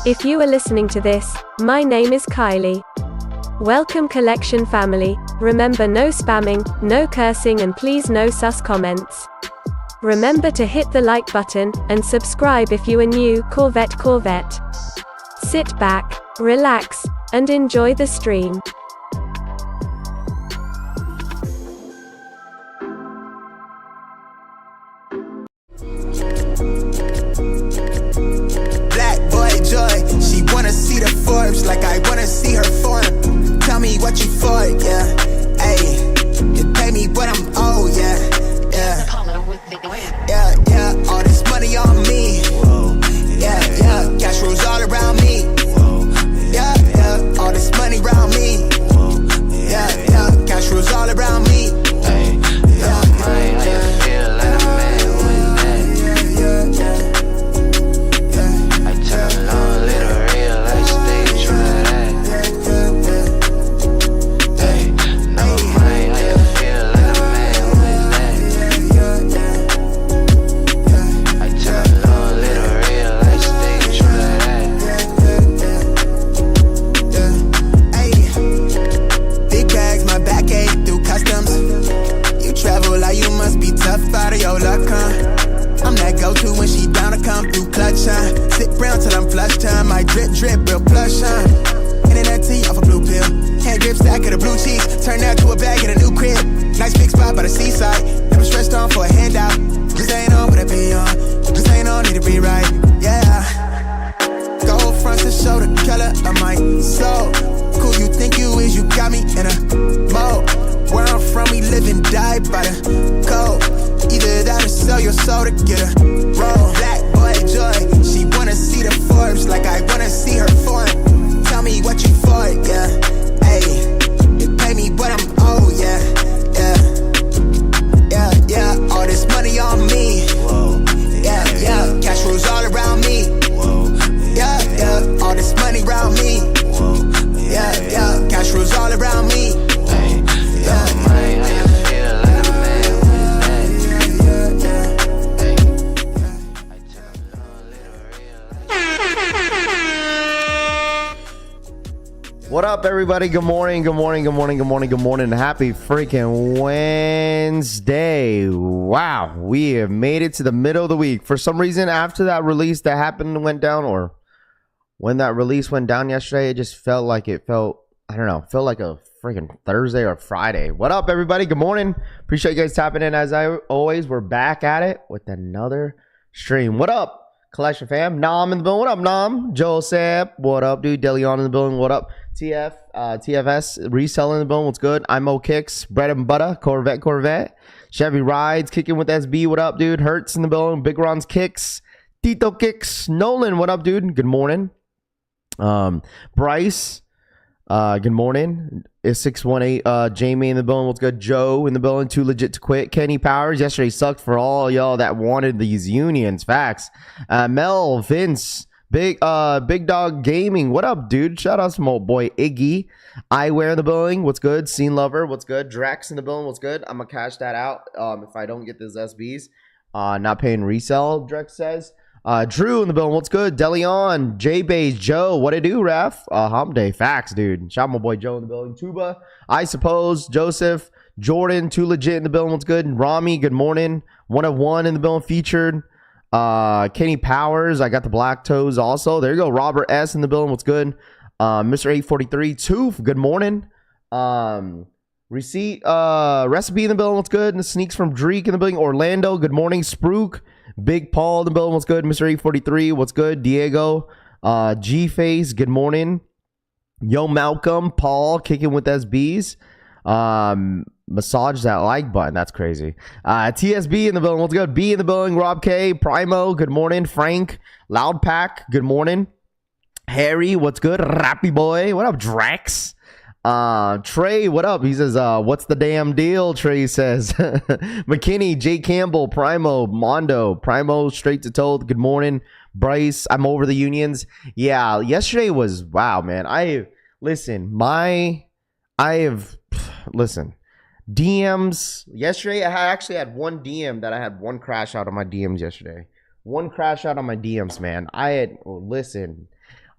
If you are listening to this, my name is Kylie. Welcome collection family. Remember, no spamming, no cursing, and please no sus comments. Remember to hit the like button, and subscribe if you are new. Corvette. Sit back, relax, and enjoy the stream. Black boy joy, she wanna see the Forbes like I wanna see her form. Tell me what you for, yeah. Ayy, you pay me what I'm owed, yeah. Yeah, all this money on me. Yeah, cash rules all around me. Yeah, all this money around me. Yeah, cash rules all around me. Out of your luck, huh? I'm that go-to when she down to come through clutch, huh? Sit brown till I'm flush time. My drip, real plush, huh? Internet tea off a blue pill. Hand grip stack of the blue cheese. Turn that to a bag in a new crib. Nice big spot by the seaside. Never stressed on for a handout. Just ain't on what I be on. Just ain't on, need to be right, yeah. Gold fronts to show the color of my soul. Cool you think you is, you got me in a mode. Where I'm from, we live and die by the code. Either that or sell your soul to get a roll. Black boy joy, she wanna see the Forbes like I wanna see her form. Tell me what you for, yeah. Ayy, you pay me what I'm owed, yeah. Yeah, all this money on me. Yeah, cash rules all around me. Yeah, all this money around me. Yeah, cash rules all around me. What up, everybody? Good morning. Happy freaking Wednesday. Wow, we have made it to the middle of the week. For some reason, after that release that happened and went down, or when that release went down yesterday, it just felt like I don't know, felt like a freaking Thursday or Friday. What up, everybody? Good morning. Appreciate you guys tapping in. As I always, we're back at it with another stream. What up, Collection fam? Nam in the building. What up, Nam? Joseph. What up, dude? Deleon in the building. What up? TFS reselling in the building. What's good? IMO Kicks, bread and butter, Corvette. Chevy Rides, kicking with SB. What up, dude? Hertz in the building. Big Ron's Kicks, Tito Kicks. Nolan, what up, dude? Good morning. Bryce, good morning. It's 618. Jamie in the building. What's good? Joe in the building. Too legit to quit. Kenny Powers. Yesterday sucked for all y'all that wanted these unions. Facts. Mel, Vince, Big Dog Gaming. What up, dude? Shout out to my boy Iggy. Eyewear in the building. What's good? Scene Lover. What's good? Drax in the building. What's good? I'm gonna cash that out. If I don't get these SBs, not paying resale. Drex says. Drew in the building. What's good? Deleon, J-Bays, Joe. What it do, Ref? Hump Day. Facts, dude. Shout out my boy Joe in the building. Tuba, I suppose. Joseph, Jordan, Too Legit in the building. What's good? Rami, good morning. 101 in the building featured. Kenny Powers. I got the Black Toes also. There you go. Robert S in the building. What's good? Mr. 843. Toof, good morning. Receipt, Recipe in the building. What's good? And the Sneaks from Dreek in the building. Orlando, good morning. Spruik. Big Paul in the building. What's good? Mr. 843. What's good? Diego. G-Face. Good morning. Yo, Malcolm. Paul kicking with SBs. Massage that like button. That's crazy. TSB in the building. What's good? B in the building. Rob K. Primo. Good morning. Frank. Loud Pack. Good morning. Harry. What's good? Rappy Boy. What up, Drax? Trey, what up? He says, what's the damn deal? Trey says. McKinney, J Campbell, Primo, Mondo, Primo, straight to toe. Good morning. Bryce, I'm over the unions. Yeah, yesterday was, wow, man. Listen, DMs. Yesterday, I actually had one DM that I had one crash out of my DMs yesterday. One crash out on my DMs, man. Listen,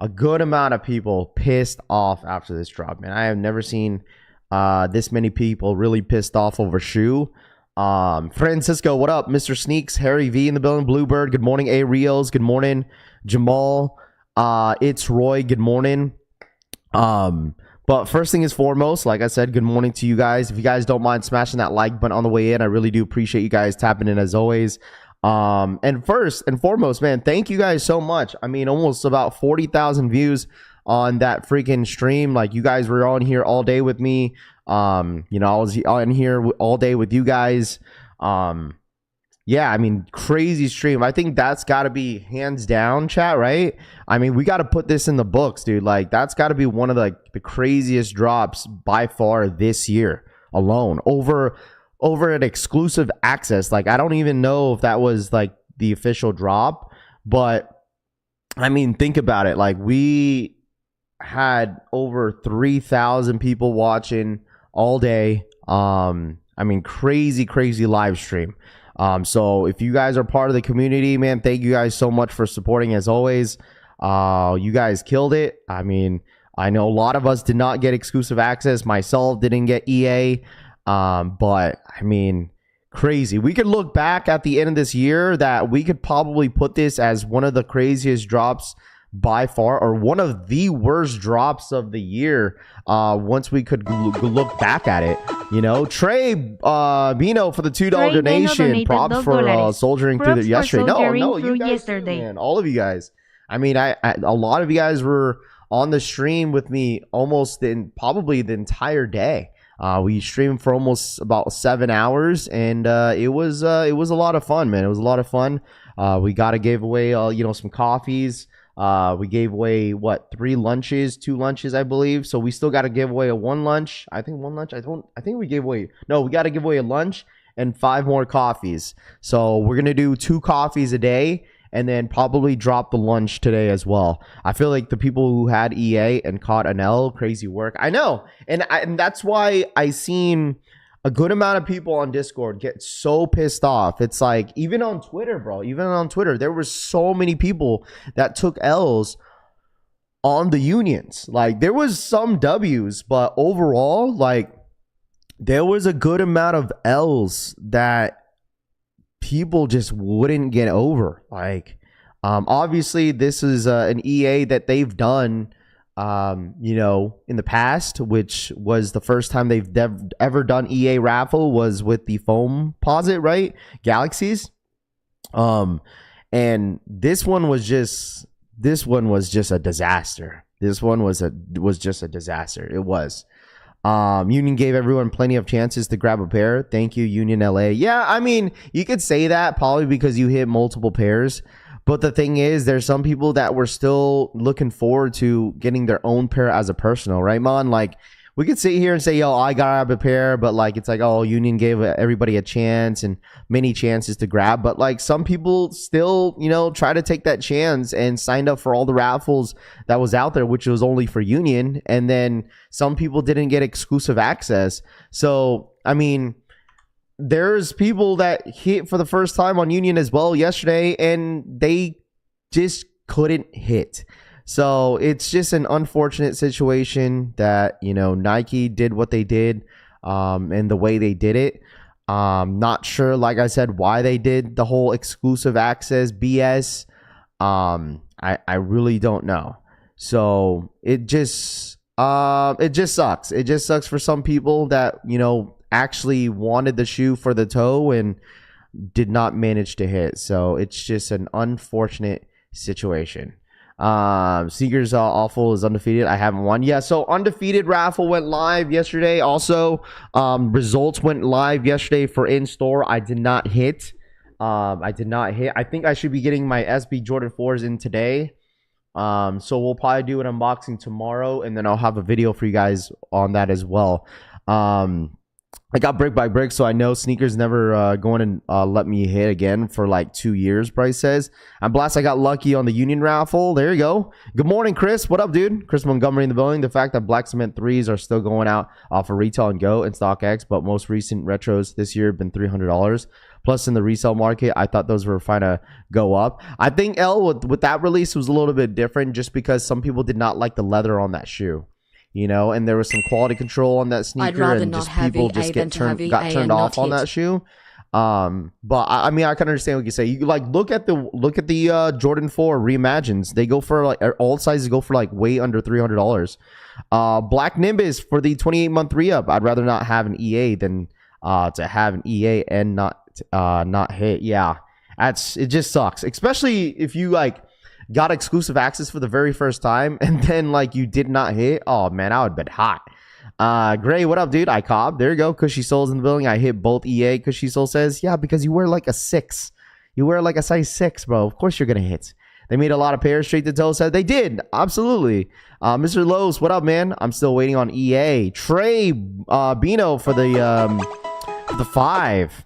a good amount of people pissed off after this drop, man. I have never seen this many people really pissed off over shoe. Francisco, what up? Mr. Sneaks, Harry V in the building, Bluebird, good morning. A Rios, good morning. Jamal, it's Roy, good morning. But first thing is foremost, like I said, good morning to you guys. If you guys don't mind smashing that like button on the way in, I really do appreciate you guys tapping in as always. And first and foremost, man, thank you guys so much. I mean, almost about 40,000 views on that freaking stream. Like, you guys were on here all day with me. I was on here all day with you guys. Yeah, I mean, crazy stream. I think that's got to be hands down, chat, right? I mean, we got to put this in the books, dude. Like, that's got to be one of the craziest drops by far this year alone. Over an exclusive access. Like, I don't even know if that was like the official drop, but I mean, think about it. Like, we had over 3,000 people watching all day. I mean, crazy live stream. So if you guys are part of the community, man, thank you guys so much for supporting as always. You guys killed it. I mean, I know a lot of us did not get exclusive access. Myself didn't get EA. But I mean, crazy. We could look back at the end of this year that we could probably put this as one of the craziest drops by far, or one of the worst drops of the year. Once we could look back at it, you know. Trey Bino for the $2 donation. Props for soldiering through the yesterday. No, you guys yesterday. Man, all of you guys. I mean, I a lot of you guys were on the stream with me almost probably the entire day. We streamed for almost about 7 hours, and it was a lot of fun, man. It was a lot of fun. We got to give away some coffees. We gave away 2 lunches, I believe. So we still got to give away one lunch. I think we gave away. No, we got to give away a lunch and 5 more coffees. So we're gonna do 2 coffees a day, and then probably drop the lunch today as well. I feel like the people who had EA and caught an L, crazy work. I know. And that's why I seen a good amount of people on Discord get so pissed off. It's like, even on Twitter, bro, there were so many people that took L's on the unions. Like, there was some W's, but overall, like, there was a good amount of L's that people just wouldn't get over. Like, obviously this is an EA that they've done in the past, which was the first time they've ever done EA Raffle was with the foam posit, right? Galaxies. And this one was just a disaster. This one was just a disaster. It was. Union gave everyone plenty of chances to grab a pair. Thank you, Union LA. Yeah, I mean, you could say that probably because you hit multiple pairs. But the thing is, there's some people that were still looking forward to getting their own pair as a personal, right, Mon? Like, we could sit here and say, yo, I got a pair, but like, it's like, oh, Union gave everybody a chance and many chances to grab. But like, some people still, try to take that chance and signed up for all the raffles that was out there, which was only for Union. And then some people didn't get exclusive access. So, I mean, there's people that hit for the first time on Union as well yesterday, and they just couldn't hit. So it's just an unfortunate situation that, Nike did what they did, and the way they did it. Not sure, like I said, why they did the whole exclusive access BS. I really don't know. So it just sucks. It just sucks for some people that, actually wanted the shoe for the toe and did not manage to hit. So it's just an unfortunate situation. Seeger's awful is undefeated. I haven't won. Yeah, so Undefeated Raffle went live yesterday. Also, results went live yesterday for in-store. I did not hit. I think I should be getting my SB Jordan 4s in today. So we'll probably do an unboxing tomorrow, and then I'll have a video for you guys on that as well. I got brick by brick, so I know sneakers never going to let me hit again for like 2 years, Bryce says. I'm blessed I got lucky on the Union raffle. There you go. Good morning, Chris. What up, dude? Chris Montgomery in the building. The fact that Black Cement 3s are still going out off of Retail and Go and StockX, but most recent retros this year have been $300. Plus, in the resale market, I thought those were trying to go up. I think, with that release was a little bit different just because some people did not like the leather on that shoe. You know, and there was some quality control on that sneaker, and just people just got turned off on that shoe. But I mean, I can understand what you say. You like look at the Jordan 4 reimagines. They go for like all sizes go for like way under $300. Black Nimbus for the 28-month re-up. I'd rather not have an EA than to have an EA and not hit. Yeah, it just sucks, especially if you like got exclusive access for the very first time and then like you did not hit. Oh man, I would have been hot. Gray, what up, dude? I cobb. There you go. Cushy Soul's in the building. I hit both EA. Cushy Soul says, yeah, because you wear like a 6. You wear like a size 6, bro. Of course you're gonna hit. They made a lot of pairs straight to toe. Said they did. Absolutely. Mr. Lowe's, what up, man? I'm still waiting on EA. Trey Bino for the 5.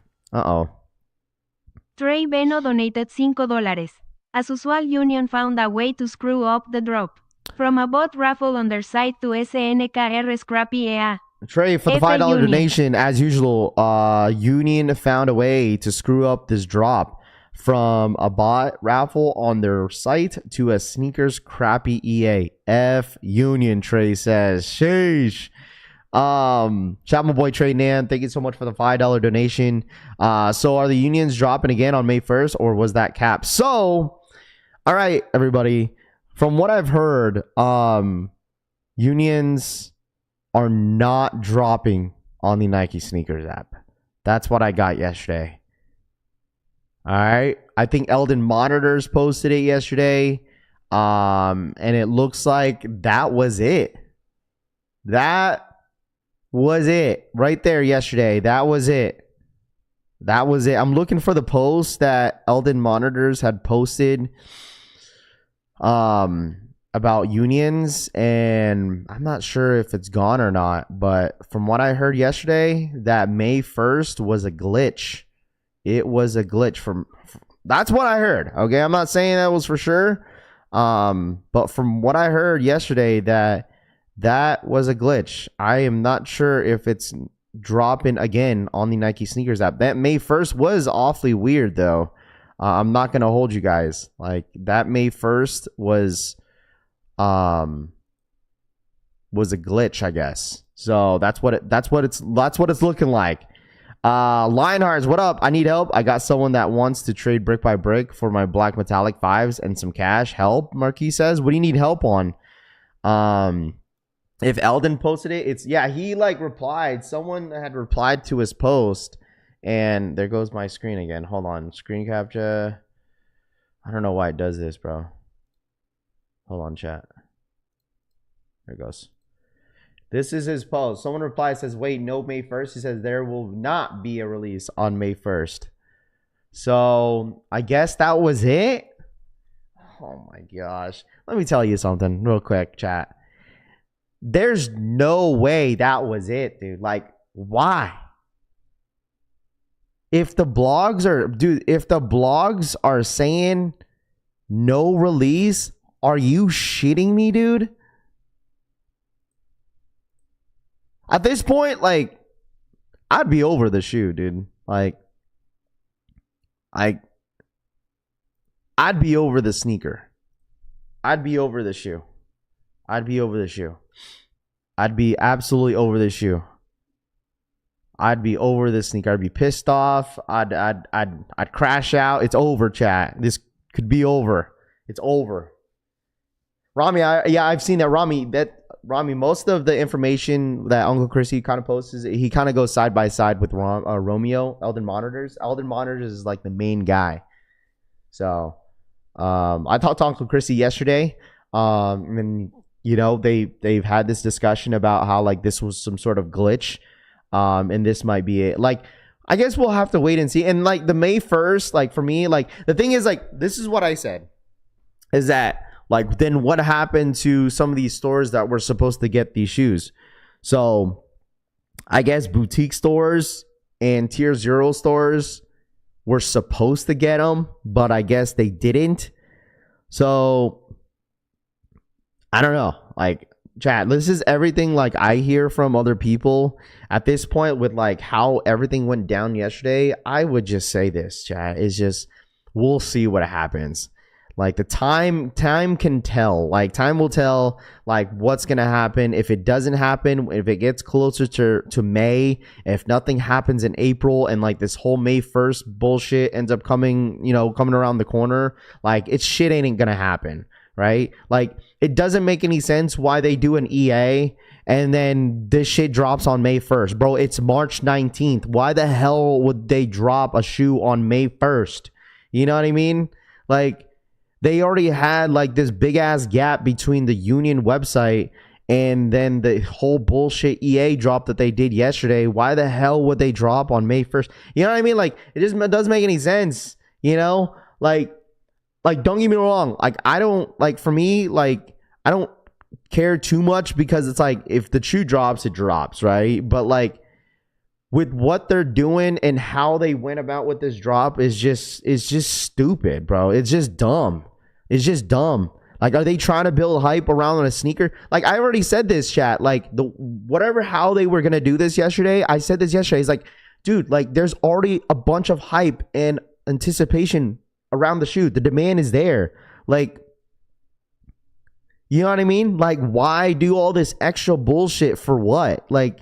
Trey Beno donated $5. As usual, Union found a way to screw up the drop. From a bot raffle on their site to SNKR Scrappy EA. Trey, for the $5 donation, as usual, Union found a way to screw up this drop from a bot raffle on their site to a sneakers crappy EA. F Union, Trey says. Sheesh. Shout my boy Trey Nan, thank you so much for the $5 donation. So are the Unions dropping again on May 1st, or was that cap? So all right, everybody. From what I've heard, Unions are not dropping on the Nike sneakers app. That's what I got yesterday. All right. I think Eldon Monitors posted it yesterday. And it looks like that was it. That was it right there yesterday. That was it. I'm looking for the post that Eldon Monitors had posted about Unions, and I'm not sure if it's gone or not, but from what I heard yesterday, that May 1st was a glitch. It was a glitch that's what I heard. Okay, I'm not saying that was for sure, but from what I heard yesterday, that was a glitch. I am not sure if it's dropping again on the Nike sneakers app. That May 1st was awfully weird though. I'm not gonna hold you guys. Like that May 1st was a glitch, I guess. So that's what it's looking like. Lionhearts, what up? I need help. I got someone that wants to trade brick by brick for my black metallic 5s and some cash. Help, Marquis says. What do you need help on? If Eldon posted it, he like replied. Someone had replied to his post. And there goes my screen again. Hold on. Screen capture. I don't know why it does this, bro. Hold on, chat. There it goes. This is his post. Someone replies, says, wait, no, May 1st. He says, there will not be a release on May 1st. So, I guess that was it. Oh, my gosh. Let me tell you something real quick, chat. There's no way that was it, dude. Like, why? If the blogs are saying no release, are you shitting me, dude? At this point, like, I'd be over the shoe, dude. Like, I'd be over the sneaker. I'd be over the shoe. I'd be absolutely over the shoe. I'd be over this sneaker. I'd be pissed off. I'd crash out. It's over, chat. This could be over. It's over. Rami, I've seen that. Rami, most of the information that Uncle Chrissy kind of posts he kind of goes side by side with Romeo, Eldon Monitors. Eldon Monitors is like the main guy. So, I talked to Uncle Chrissy yesterday. And you know, they've had this discussion about how like this was some sort of glitch. And this might be it. Like, I guess we'll have to wait and see. And like the May 1st, like for me, like the thing is like, this is what I said is that like, then what happened to some of these stores that were supposed to get these shoes? So I guess boutique stores and tier 0 stores were supposed to get them, but I guess they didn't. So I don't know. Like, chat, this is everything like I hear from other people at this point with like how everything went down yesterday. I would just say this, chat, is just we'll see what happens. Like the time can tell. Like time will tell like what's gonna happen. If it doesn't happen, if it gets closer to May, if nothing happens in April and like this whole May 1st bullshit ends up coming around the corner, like it's shit ain't gonna happen, right? Like it doesn't make any sense why they do an EA and then this shit drops on May 1st. Bro, it's March 19th. Why the hell would they drop a shoe on May 1st? You know what I mean? Like they already had like this big ass gap between the Union website and then the whole bullshit EA drop that they did yesterday. Why the hell would they drop on May 1st? You know what I mean? Like it just doesn't make any sense, you know? Like don't get me wrong. Like I don't like for me, like I don't care too much because it's like if the shoe drops, it drops, right? But like with what they're doing and how they went about with this drop is just stupid, bro. It's just dumb. It's just dumb. Like, are they trying to build hype around a sneaker? Like, I already said this, chat. Like, how they were gonna do this yesterday. I said this yesterday. It's like, dude, like, there's already a bunch of hype and anticipation around the shoe. The demand is there. Like, you know what I mean? Like, why do all this extra bullshit for what? Like,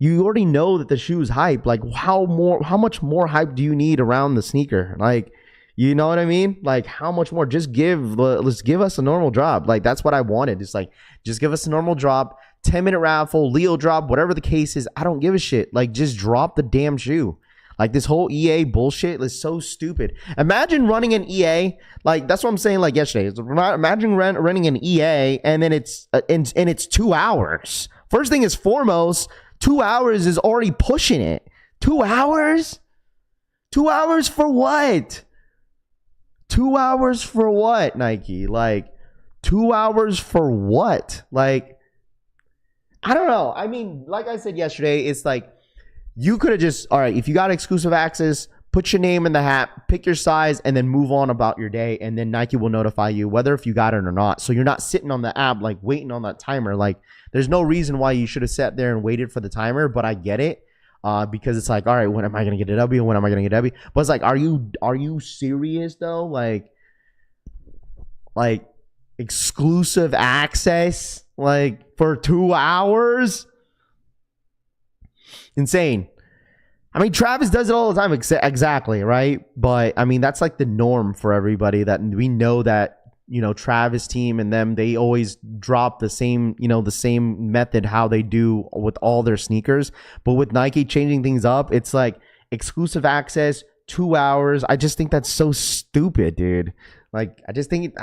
you already know that the shoe is hype. Like, how much more hype do you need around the sneaker? Like, you know what I mean? Like, how much more? Let's give us a normal drop. Like, that's what I wanted. It's like, just give us a normal drop, 10-minute raffle, Leo drop, whatever the case is. I don't give a shit. Like, just drop the damn shoe. Like, this whole EA bullshit is so stupid. Imagine running an EA. Like, that's what I'm saying, like, yesterday. Imagine running an EA, and then it's 2 hours. First thing is foremost, 2 hours is already pushing it. 2 hours? 2 hours for what? 2 hours for what, Nike? Like, 2 hours for what? Like, I don't know. I mean, like I said yesterday, it's like, you could have just, all right, if you got exclusive access, put your name in the hat, pick your size, and then move on about your day. And then Nike will notify you whether if you got it or not. So you're not sitting on the app, like, waiting on that timer. Like, there's no reason why you should have sat there and waited for the timer, but I get it. Because it's like, all right, when am I going to get a W? When am I going to get a W? But it's like, are you serious though? Like exclusive access, like for 2 hours? Insane. I mean, Travis does it all the time. Exactly. Right. But I mean, that's like the norm for everybody, that we know that, you know, Travis team and them, they always drop the same, you know, the same method how they do with all their sneakers. But with Nike changing things up, it's like exclusive access, 2 hours. I just think that's so stupid, dude. Like, I think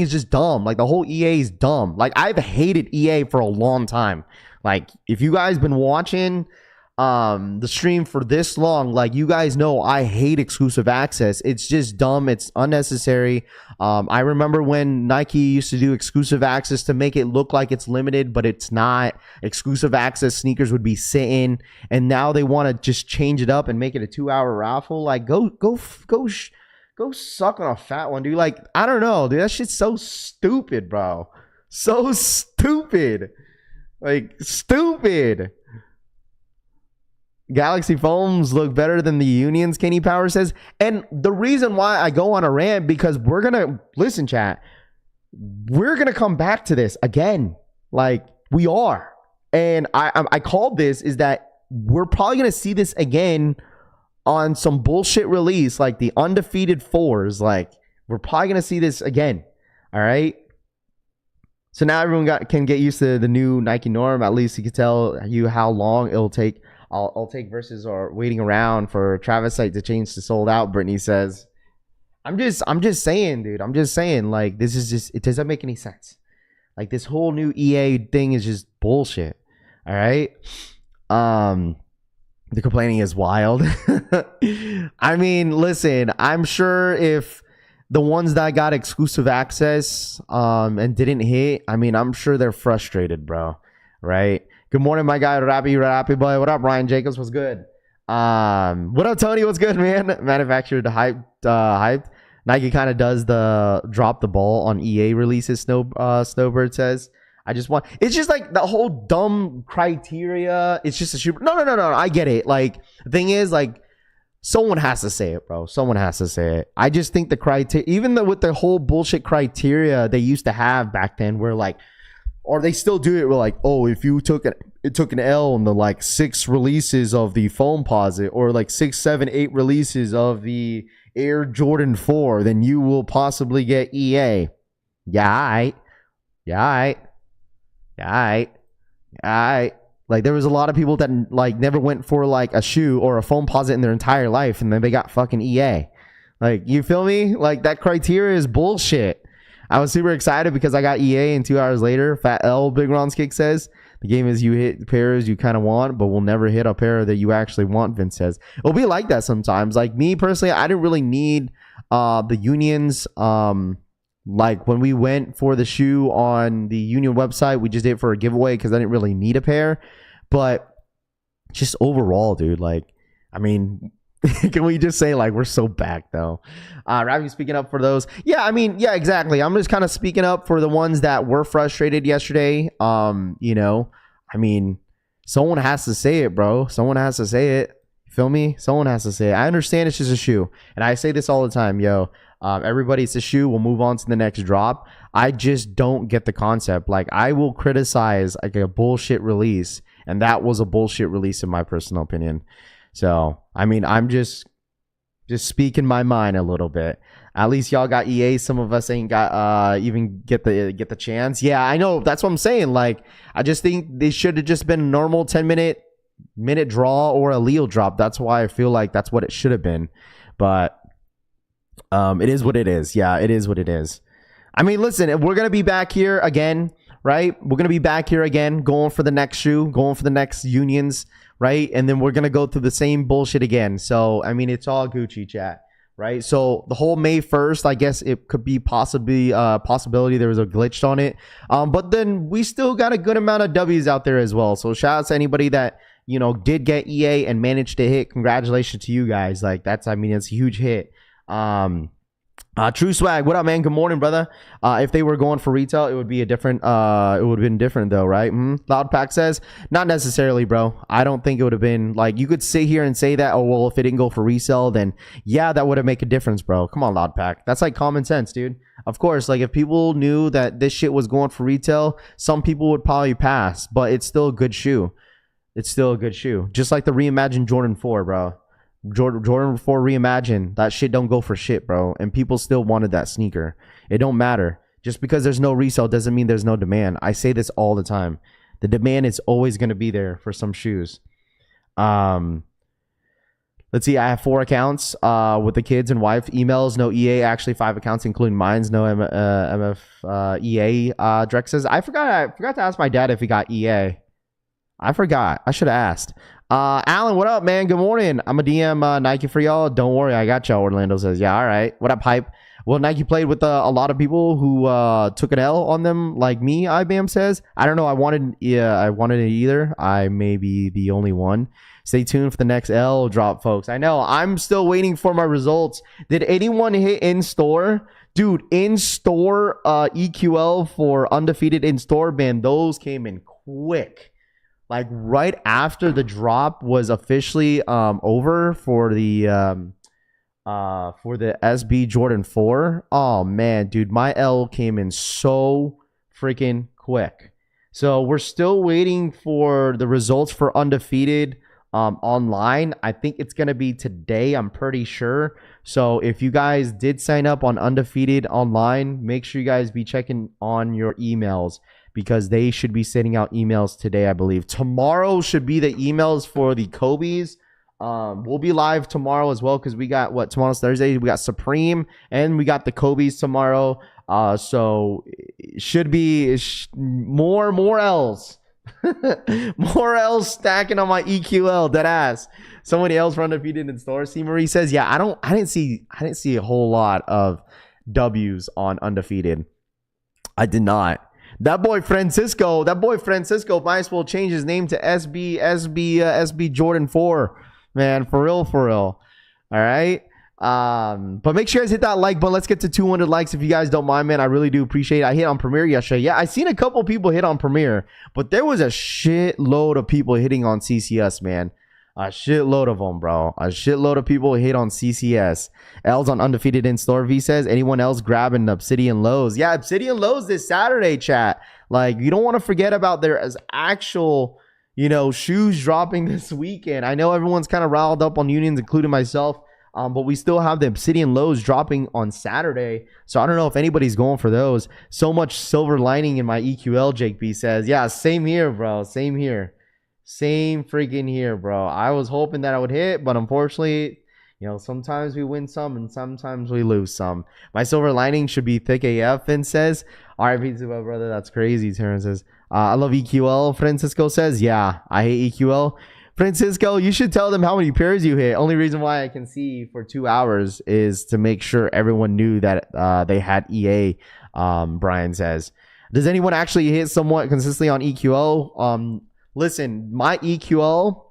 it's just dumb. Like, the whole EA is dumb. Like, I've hated EA for a long time. Like, if you guys been watching the stream for this long, like, you guys know I hate exclusive access. It's just dumb. It's unnecessary. I remember when Nike used to do exclusive access to make it look like it's limited, but it's not. Exclusive access sneakers would be sitting, and now they want to just change it up and make it a 2 hour raffle. Like, go suck on a fat one, dude. Like, I don't know, dude. That shit's so stupid, bro. So stupid. Like, stupid. Galaxy foams look better than the Unions, Kenny Power says. And the reason why I go on a rant, because we're going to, listen, chat, we're going to come back to this again. Like, we are. And I called this, is that we're probably going to see this again on some bullshit release, like the Undefeated 4s. Like, we're probably going to see this again. All right. So now everyone can get used to the new Nike norm. At least you can tell you how long it'll take. I'll take versus or waiting around for Travis site to change to sold out. Brittany says, I'm just saying, dude. I'm just saying, like, this is just, it doesn't make any sense. Like, this whole new EA thing is just bullshit. All right. The complaining is wild. I mean, listen, I'm sure if the ones that got exclusive access and didn't hit, I mean, I'm sure they're frustrated, bro. right? Good morning, my guy, Rappy boy. What up, Ryan Jacobs? What's good? What up, Tony? What's good, man? Manufactured hyped. Nike kind of does the drop the ball on EA releases. Snowbird says. It's just like the whole dumb criteria. It's just a shoot. No. I get it. Like, the thing is, like, someone has to say it, bro. Someone has to say it. I just think the criteria, even with the whole bullshit criteria they used to have back then, where like, or they still do it, where like, oh, if you took an L in the like 6 releases of the Foamposite, or like 6, 7, 8 releases of the Air Jordan 4, then you will possibly get EA. Yeah, all right. Like, there was a lot of people that like never went for like a shoe or a Foamposite in their entire life, and then they got fucking EA. Like, you feel me? Like, that criteria is bullshit. I was super excited because I got EA, and 2 hours later, Fat L Big Ron's Kick says, the game is you hit pairs you kind of want, but will never hit a pair that you actually want, Vince says. It'll be like that sometimes. Like, me personally, I didn't really need the unions. Like, when we went for the shoe on the union website, we just did it for a giveaway because I didn't really need a pair. But just overall, dude, like, I mean, can we just say, like, we're so back, though? Ravi, speaking up for those. Yeah, I mean, yeah, exactly. I'm just kind of speaking up for the ones that were frustrated yesterday. You know, I mean, someone has to say it, bro. Someone has to say it. You feel me? Someone has to say it. I understand it's just a shoe. And I say this all the time, yo. Everybody, it's a shoe. We'll move on to the next drop. I just don't get the concept. Like, I will criticize like a bullshit release, and that was a bullshit release in my personal opinion. So, I mean, I'm just speaking my mind a little bit. At least y'all got EA. Some of us ain't got even get the chance. Yeah, I know. That's what I'm saying. Like, I just think they should have just been a normal 10-minute draw or a Leo drop. That's why I feel like that's what it should have been. But it is what it is. Yeah, it is what it is. I mean, listen, we're going to be back here again, right? We're going to be back here again, going for the next shoe, going for the next unions, right? And then we're going to go through the same bullshit again. So, I mean, it's all Gucci, chat, right? So, the whole May 1st, I guess it could be possibility there was a glitch on it. But then we still got a good amount of W's out there as well. So, shout out to anybody that, you know, did get EA and managed to hit. Congratulations to you guys. Like, that's, I mean, it's a huge hit. True Swag, what up, man? Good morning, brother. If they were going for retail, it would be a different it would have been different though, right? Loud Pack says not necessarily, bro. I don't think it would have been like, you could sit here and say that, oh well, if it didn't go for resale, then yeah, that would have made a difference, bro. Come on, Loud Pack. That's like common sense, dude. Of course, like, if people knew that this shit was going for retail, some people would probably pass, but it's still a good shoe. It's still a good shoe. Just like the reimagined Jordan 4, bro. Jordan 4 reimagined, that shit don't go for shit, bro, and people still wanted that sneaker. It don't matter. Just because there's no resale doesn't mean there's no demand. I say this all the time. The demand is always going to be there for some shoes. Let's see, I have 4 accounts with the kids and wife. Emails, no EA. Actually 5 accounts including mine's, no EA. Drex says, I forgot to ask my dad if he got EA. I forgot. I should have asked. Alan, what up, man? Good morning. I'm a DM Nike for y'all. Don't worry, I got y'all. Orlando says, yeah, all right. What up, hype? Well, Nike played with a lot of people who took an L on them, like me. IBM says, I don't know. I wanted it either. I may be the only one. Stay tuned for the next L drop, folks. I know. I'm still waiting for my results. Did anyone hit in store? Dude, in store EQL for Undefeated in store, man, those came in quick. Like, right after the drop was officially over for the SB Jordan 4. Oh man, dude, my L came in so freaking quick. So we're still waiting for the results for Undefeated online. I think it's gonna be today, I'm pretty sure. So if you guys did sign up on Undefeated online, make sure you guys be checking on your emails, because they should be sending out emails today, I believe. Tomorrow should be the emails for the Kobe's. We'll be live tomorrow as well, because we got, tomorrow's Thursday. We got Supreme, and we got the Kobe's tomorrow. So it should be more L's. More L's stacking on my EQL, dead ass. Somebody else for Undefeated in store. C. Marie says, yeah, I didn't see a whole lot of W's on Undefeated. I did not. That boy Francisco might as well change his name to SB Jordan 4. Man, for real. All right. But make sure you guys hit that like button. Let's get to 200 likes if you guys don't mind, man. I really do appreciate it. I hit on Premiere yesterday. Yeah, I seen a couple people hit on Premiere, but there was a shitload of people hitting on CCS, man. A shitload of them, bro. A shitload of people hit on CCS. L's on Undefeated in store. V says, anyone else grabbing Obsidian Lows? Yeah, Obsidian Lows this Saturday, chat. Like, you don't want to forget about their actual, shoes dropping this weekend. I know everyone's kind of riled up on unions, including myself. But we still have the Obsidian Lows dropping on Saturday. So I don't know if anybody's going for those. So much silver lining in my EQL, Jake B says. Yeah, same here, bro. Same here. Same freaking here, bro. I was hoping that I would hit, but unfortunately, sometimes we win some and sometimes we lose some. My silver lining should be thick AF, Finn says. RIP to my brother. That's crazy, Terrence says. I love EQL, Francisco says. Yeah, I hate EQL. Francisco, you should tell them how many pairs you hit. Only reason why I can see for 2 hours is to make sure everyone knew that they had EA, Brian says. Does anyone actually hit somewhat consistently on EQL? Listen, my EQL,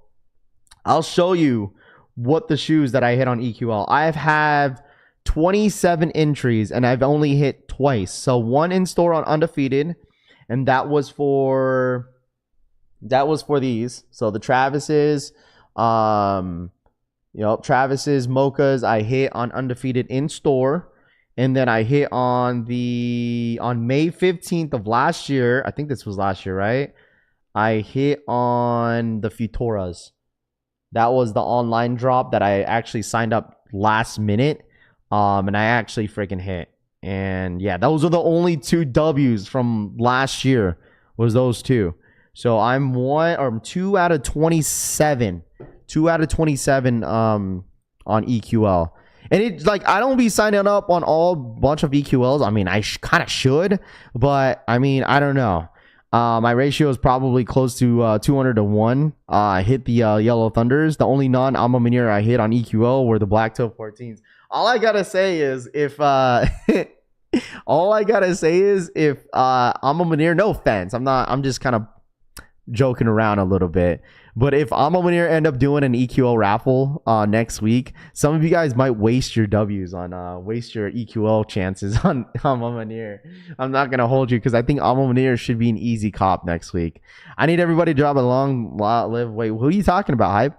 I'll show you what the shoes that I hit on EQL. I've had 27 entries and I've only hit twice. So one in store on Undefeated, and that was for these. So the Travis's, Travis's Mochas, I hit on Undefeated in store. And then I hit on May 15th of last year. I think this was last year, right? I hit on the Futuras. That was the online drop that I actually signed up last minute. And I actually freaking hit. And yeah, those are the only 2 W's from last year, was those 2. So I'm 2 out of 27. 2 out of 27 on EQL. And it's like, I don't be signing up on all bunch of EQLs. I mean, I kind of should, but I mean, I don't know. My ratio is probably close to 200 to 1. I hit the Yellow Thunders. The only non-Alma Mater I hit on EQL were the Black Toe 14s. All I gotta say is if Alma Mater, no offense, I'm just kind of joking around a little bit, but if Alma Mater end up doing an EQL raffle next week, some of you guys might waste your W's on waste your EQL chances on Alma Mater. I'm not gonna hold you because I think Alma Mater should be an easy cop next week. I need everybody to drop a long live. Wait, who are you talking about, Hype?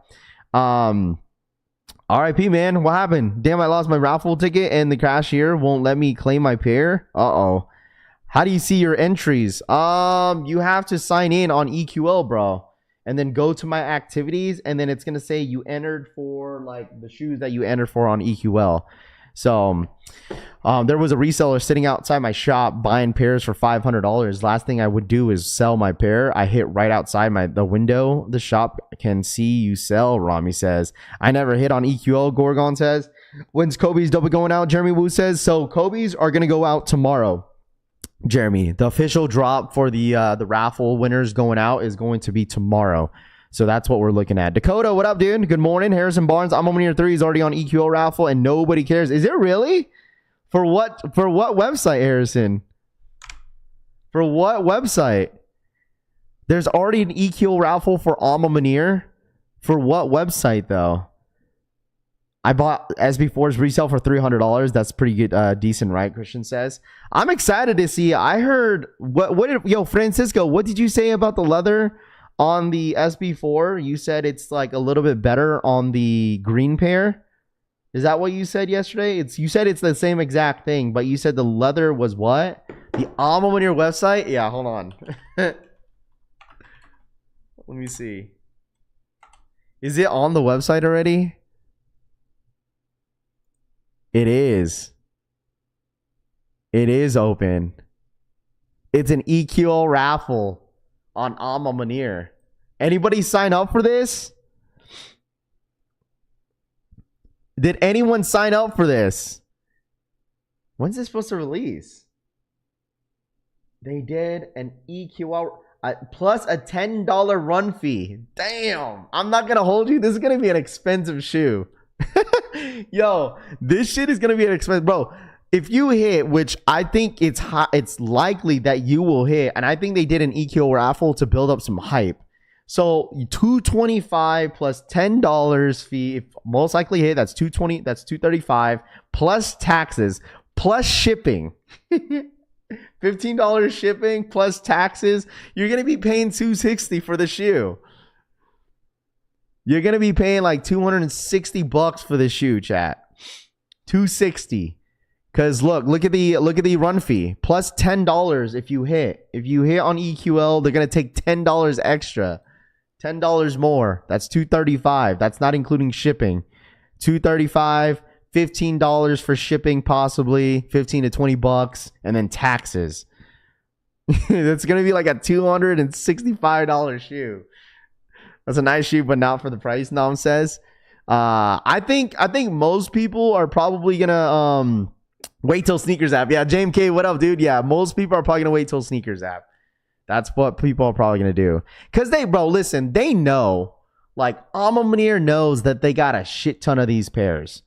RIP, man. What happened? Damn, I lost my raffle ticket and the cashier won't let me claim my pair. Uh-oh. How do you see your entries? You have to sign in on EQL, bro. And then go to my activities, and then it's going to say you entered for like the shoes that you entered for on EQL. So there was a reseller sitting outside my shop buying pairs for $500. Last thing I would do is sell my pair. I hit right outside the window. The shop can see you sell, Rami says. I never hit on EQL, Gorgon says. When's Kobe's double going out? Jeremy Wu says. So Kobe's are going to go out tomorrow. Jeremy, the official drop for the raffle winners going out is going to be tomorrow. So that's what we're looking at. Dakota, what up, dude? Good morning. Harrison Barnes, I'm on year 3 is already on EQL raffle and nobody cares. Is it really? For what website, Harrison? For what website? There's already an EQL raffle for Alma Mater. For what website though? I bought SB4's resale for $300. That's pretty good, decent, right? Christian says. I'm excited to see. I heard yo, Francisco, what did you say about the leather on the SB4? You said it's like a little bit better on the green pair. Is that what you said yesterday? You said it's the same exact thing, but you said the leather was what? The Alma Mater website? Yeah, hold on. Let me see. Is it on the website already? It is. It is open. It's an EQL raffle on Alma Mater. Anybody sign up for this? Did anyone sign up for this? When's this supposed to release? They did an EQL plus a $10 run fee. Damn. I'm not going to hold you. This is going to be an expensive shoe. Yo, this shit is gonna be an expensive, bro. if you hit, which I think it's likely that you will hit, and I think they did an EQO raffle to build up some hype. So $225 plus $10 fee, if most likely hit, that's $220, that's $235 plus taxes plus shipping. $15 shipping plus taxes. You're gonna be paying $260 for the shoe. You're gonna be paying like $260 for the shoe, chat. $260. Because look at the run fee plus $10 if you hit. If you hit on EQL, they're gonna take $10 extra, $10 more. That's $235. That's not including shipping. $235, $15 for shipping, possibly $15 to $20, and then taxes. That's gonna be like a $265 shoe. That's a nice shoe, but not for the price. Nam says. I think most people are probably gonna wait till sneakers app. Yeah, James K, what up, dude? Yeah, most people are probably gonna wait till sneakers app. That's what people are probably gonna do. Cause they know, like Amamir knows that they got a shit ton of these pairs.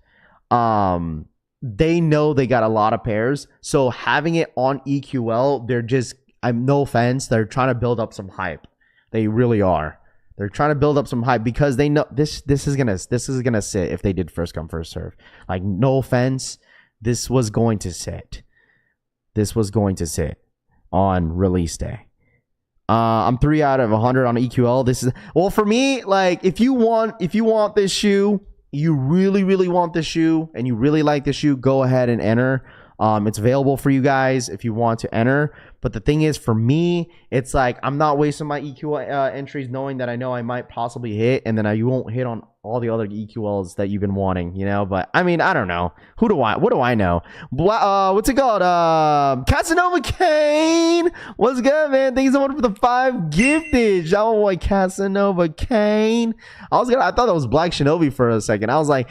They know they got a lot of pairs. So having it on EQL, they're just, no offense, they're trying to build up some hype. They really are. They're trying to build up some hype because they know this is gonna sit if they did first come first serve. Like, no offense, this was going to sit. This was going to sit on release day. I'm 3 out of 100 on EQL. This is, well, for me, like if you want this shoe, you really want the shoe and you really like the shoe, go ahead and enter. It's available for you guys if you want to enter. But the thing is, for me, it's like I'm not wasting my EQL entries knowing that I know I might possibly hit, and then you won't hit on all the other EQLs that you've been wanting, you know. But I mean, I don't know. What do I know? What's it called? Casanova Kane. What's good, man? Thank you so much for the 5 giftage. Oh boy, Casanova Kane. I thought that was Black Shinobi for a second. I was like,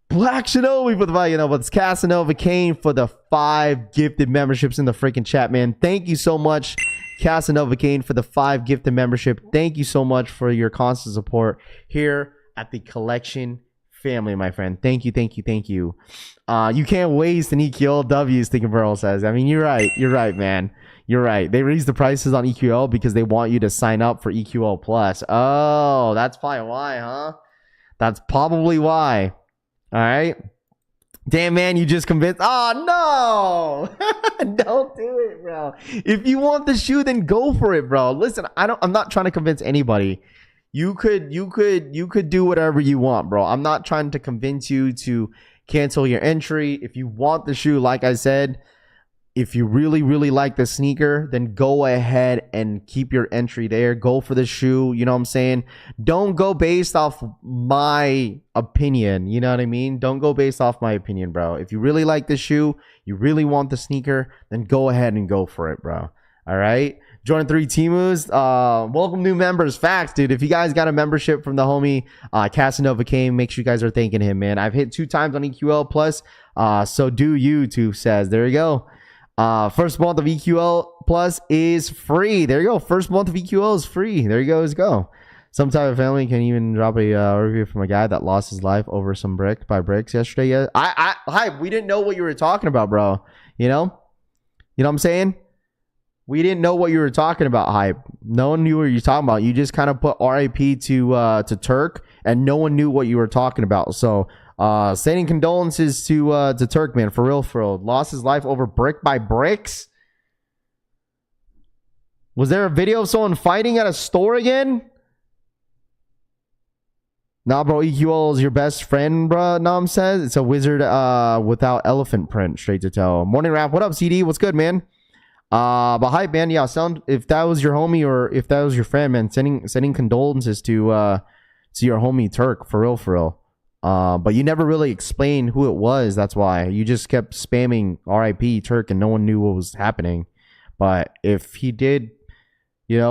Black Shinobi for the 5, but it's Casanova Kane for the 5 gifted memberships in the freaking chat, man. Thank you so much, Casanova Kane, for the 5 gifted membership. Thank you so much for your constant support here at the Collection family, my friend. Thank you. You can't waste an EQL W, Stinking Burl says. I mean, you're right, man. You're right. They raised the prices on EQL because they want you to sign up for EQL Plus. Oh, that's probably why, huh? That's probably why. All right. Damn, man, you just convinced. Oh, no. Don't do it, bro. If you want the shoe, then go for it, bro. Listen, I'm not trying to convince anybody. You could do whatever you want, bro. I'm not trying to convince you to cancel your entry. If you want the shoe, like I said, if you really like the sneaker, then go ahead and keep your entry there. Go for the shoe. You know what I'm saying? Don't go based off my opinion. You know what I mean? Don't go based off my opinion, bro. If you really like the shoe, you really want the sneaker, then go ahead and go for it, bro. All right? Join 3 Temus. Welcome new members. Facts, dude. If you guys got a membership from the homie Casanova Kane, make sure you guys are thanking him, man. I've hit 2 times on EQL Plus. So do you, too, says. There you go. First month of EQL Plus is free. There you go. First month of EQL is free. There you go. Let's go. Some type of family can even drop a review from a guy that lost his life over some bricks yesterday. Yeah, Hype. We didn't know what you were talking about, bro. You know what I'm saying? We didn't know what you were talking about, Hype. No one knew what you were talking about. You just kind of put RIP to Turk, and no one knew what you were talking about. So, sending condolences to Turk, man. For real. Lost his life over brick by bricks. Was there a video of someone fighting at a store again? Nah, bro. EQL is your best friend, bro. Nam says it's a wizard without elephant print. Straight to tell. Morning rap. What up, CD? What's good, man? But Hype, man. Yeah, if that was your homie or if that was your friend, man, sending condolences to your homie Turk. For real. But you never really explained who it was. That's why you just kept spamming RIP Turk and no one knew what was happening. But if he did,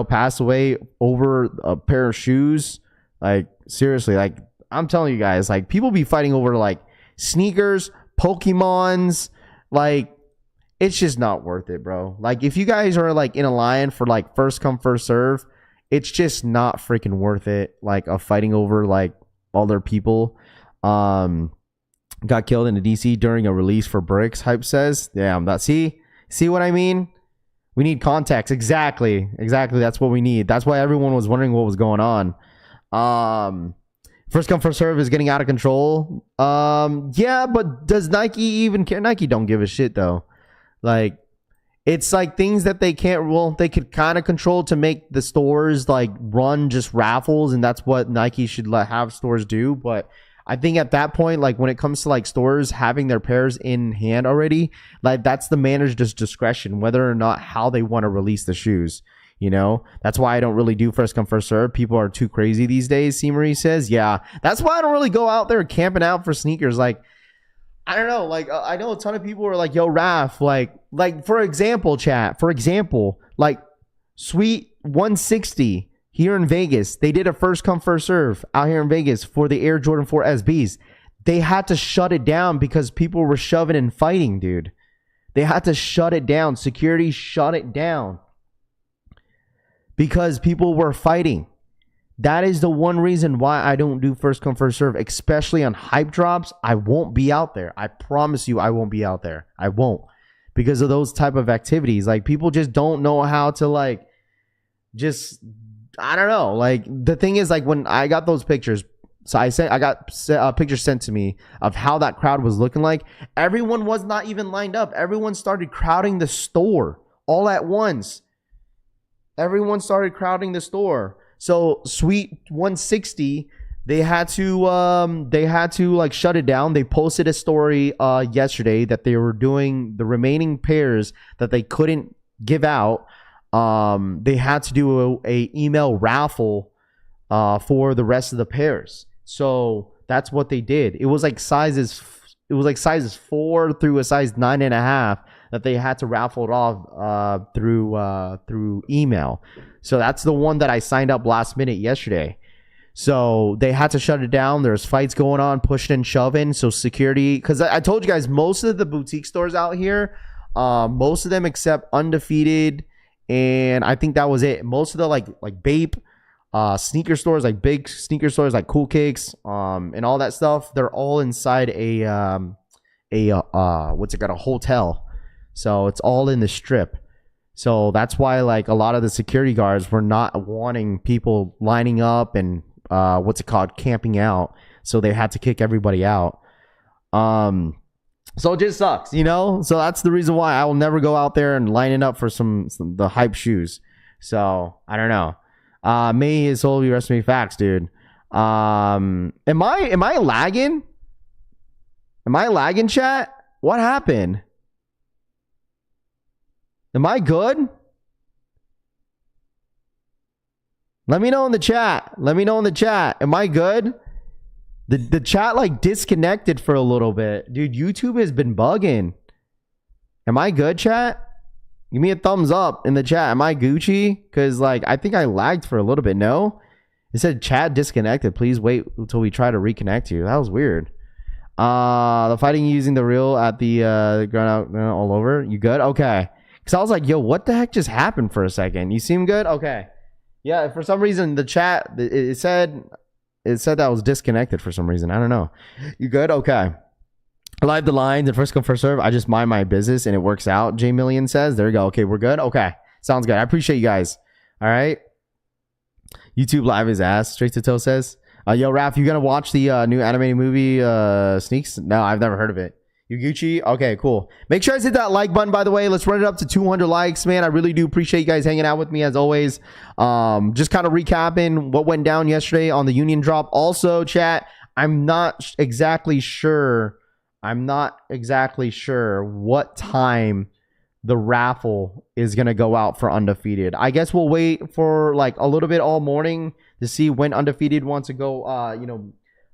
pass away over a pair of shoes, like seriously, like I'm telling you guys, like people be fighting over like sneakers, Pokemons, like it's just not worth it, bro. Like if you guys are like in a line for like first come first serve, it's just not freaking worth it. Like of fighting over like other people. got killed in the DC during a release for bricks. Hype says, damn, that see what I mean? We need context. Exactly. That's what we need. That's why everyone was wondering what was going on. First come first serve is getting out of control. Yeah, but does Nike even care? Nike don't give a shit though. Like, it's like things that they can't. Well, they could kind of control to make the stores like run just raffles, and that's what Nike should have stores do. But I think at that point, like when it comes to like stores having their pairs in hand already, like that's the manager's discretion whether or not how they want to release the shoes. You know, that's why I don't really do first come first serve. People are too crazy these days. C. Marie says, yeah, that's why I don't really go out there camping out for sneakers. Like, I don't know. Like, I know a ton of people are like, yo, Raph, like for example, chat, like Sweet 160 here in Vegas. They did a first come first serve out here in Vegas for the Air Jordan 4 SBs. They had to shut it down because people were shoving and fighting, dude. They had to shut it down. Security shut it down because people were fighting. That is the one reason why I don't do first come first serve, especially on hype drops. I won't be out there. I promise you I won't be out there. I won't, because of those type of activities. Like, people just don't know how to like just, I don't know. Like, the thing is, like, when I got those pictures, so I got pictures sent to me of how that crowd was looking like. Everyone was not even lined up. Everyone started crowding the store all at once. Everyone started crowding the store. So Sweet 160, they had to like shut it down. They posted a story yesterday that they were doing the remaining pairs that they couldn't give out. They had to do a email raffle for the rest of the pairs. So that's what they did. It was like sizes 4 through a size 9.5 that they had to raffle it off through email. So that's the one that I signed up last minute yesterday. So they had to shut it down. There's fights going on, pushing and shoving. So security, because I told you guys, most of the boutique stores out here, most of them except Undefeated, and I think that was it. Most of the like Bape, sneaker stores, like big sneaker stores like Cool Kicks, and all that stuff, they're all inside a hotel. So it's all in the strip. So that's why like a lot of the security guards were not wanting people lining up and camping out. So they had to kick everybody out. So it just sucks, you know? So that's the reason why I will never go out there and line it up for the hype shoes. So I don't know. May is wholly Wrestlemania facts, dude. Am I lagging? Am I lagging, chat? What happened? Am I good? Let me know in the chat. Am I good? The chat like disconnected for a little bit. Dude, YouTube has been bugging. Am I good, chat? Give me a thumbs up in the chat. Am I Gucci? Because like I think I lagged for a little bit. No? It said chat disconnected. Please wait until we try to reconnect you. That was weird. The fighting using the reel at the ground out all over. You good? Okay. Because I was like, yo, what the heck just happened for a second? You seem good? Okay. Yeah, for some reason, the chat, it said that was disconnected for some reason. I don't know. You good? Okay. Live the lines and first come, first serve. I just mind my business and it works out, J Million says. There you go. Okay, we're good? Okay. Sounds good. I appreciate you guys. All right. YouTube live his ass, straight to toe says. Yo, Raph, you gonna watch the new animated movie Sneaks? No, I've never heard of it. You Gucci? Okay, cool. Make sure I hit that like button, by the way. Let's run it up to 200 likes, man. I really do appreciate you guys hanging out with me as always. Just kind of recapping what went down yesterday on the Union drop. Also, chat, I'm not exactly sure what time the raffle is going to go out for Undefeated. I guess we'll wait for like a little bit all morning to see when Undefeated wants to go,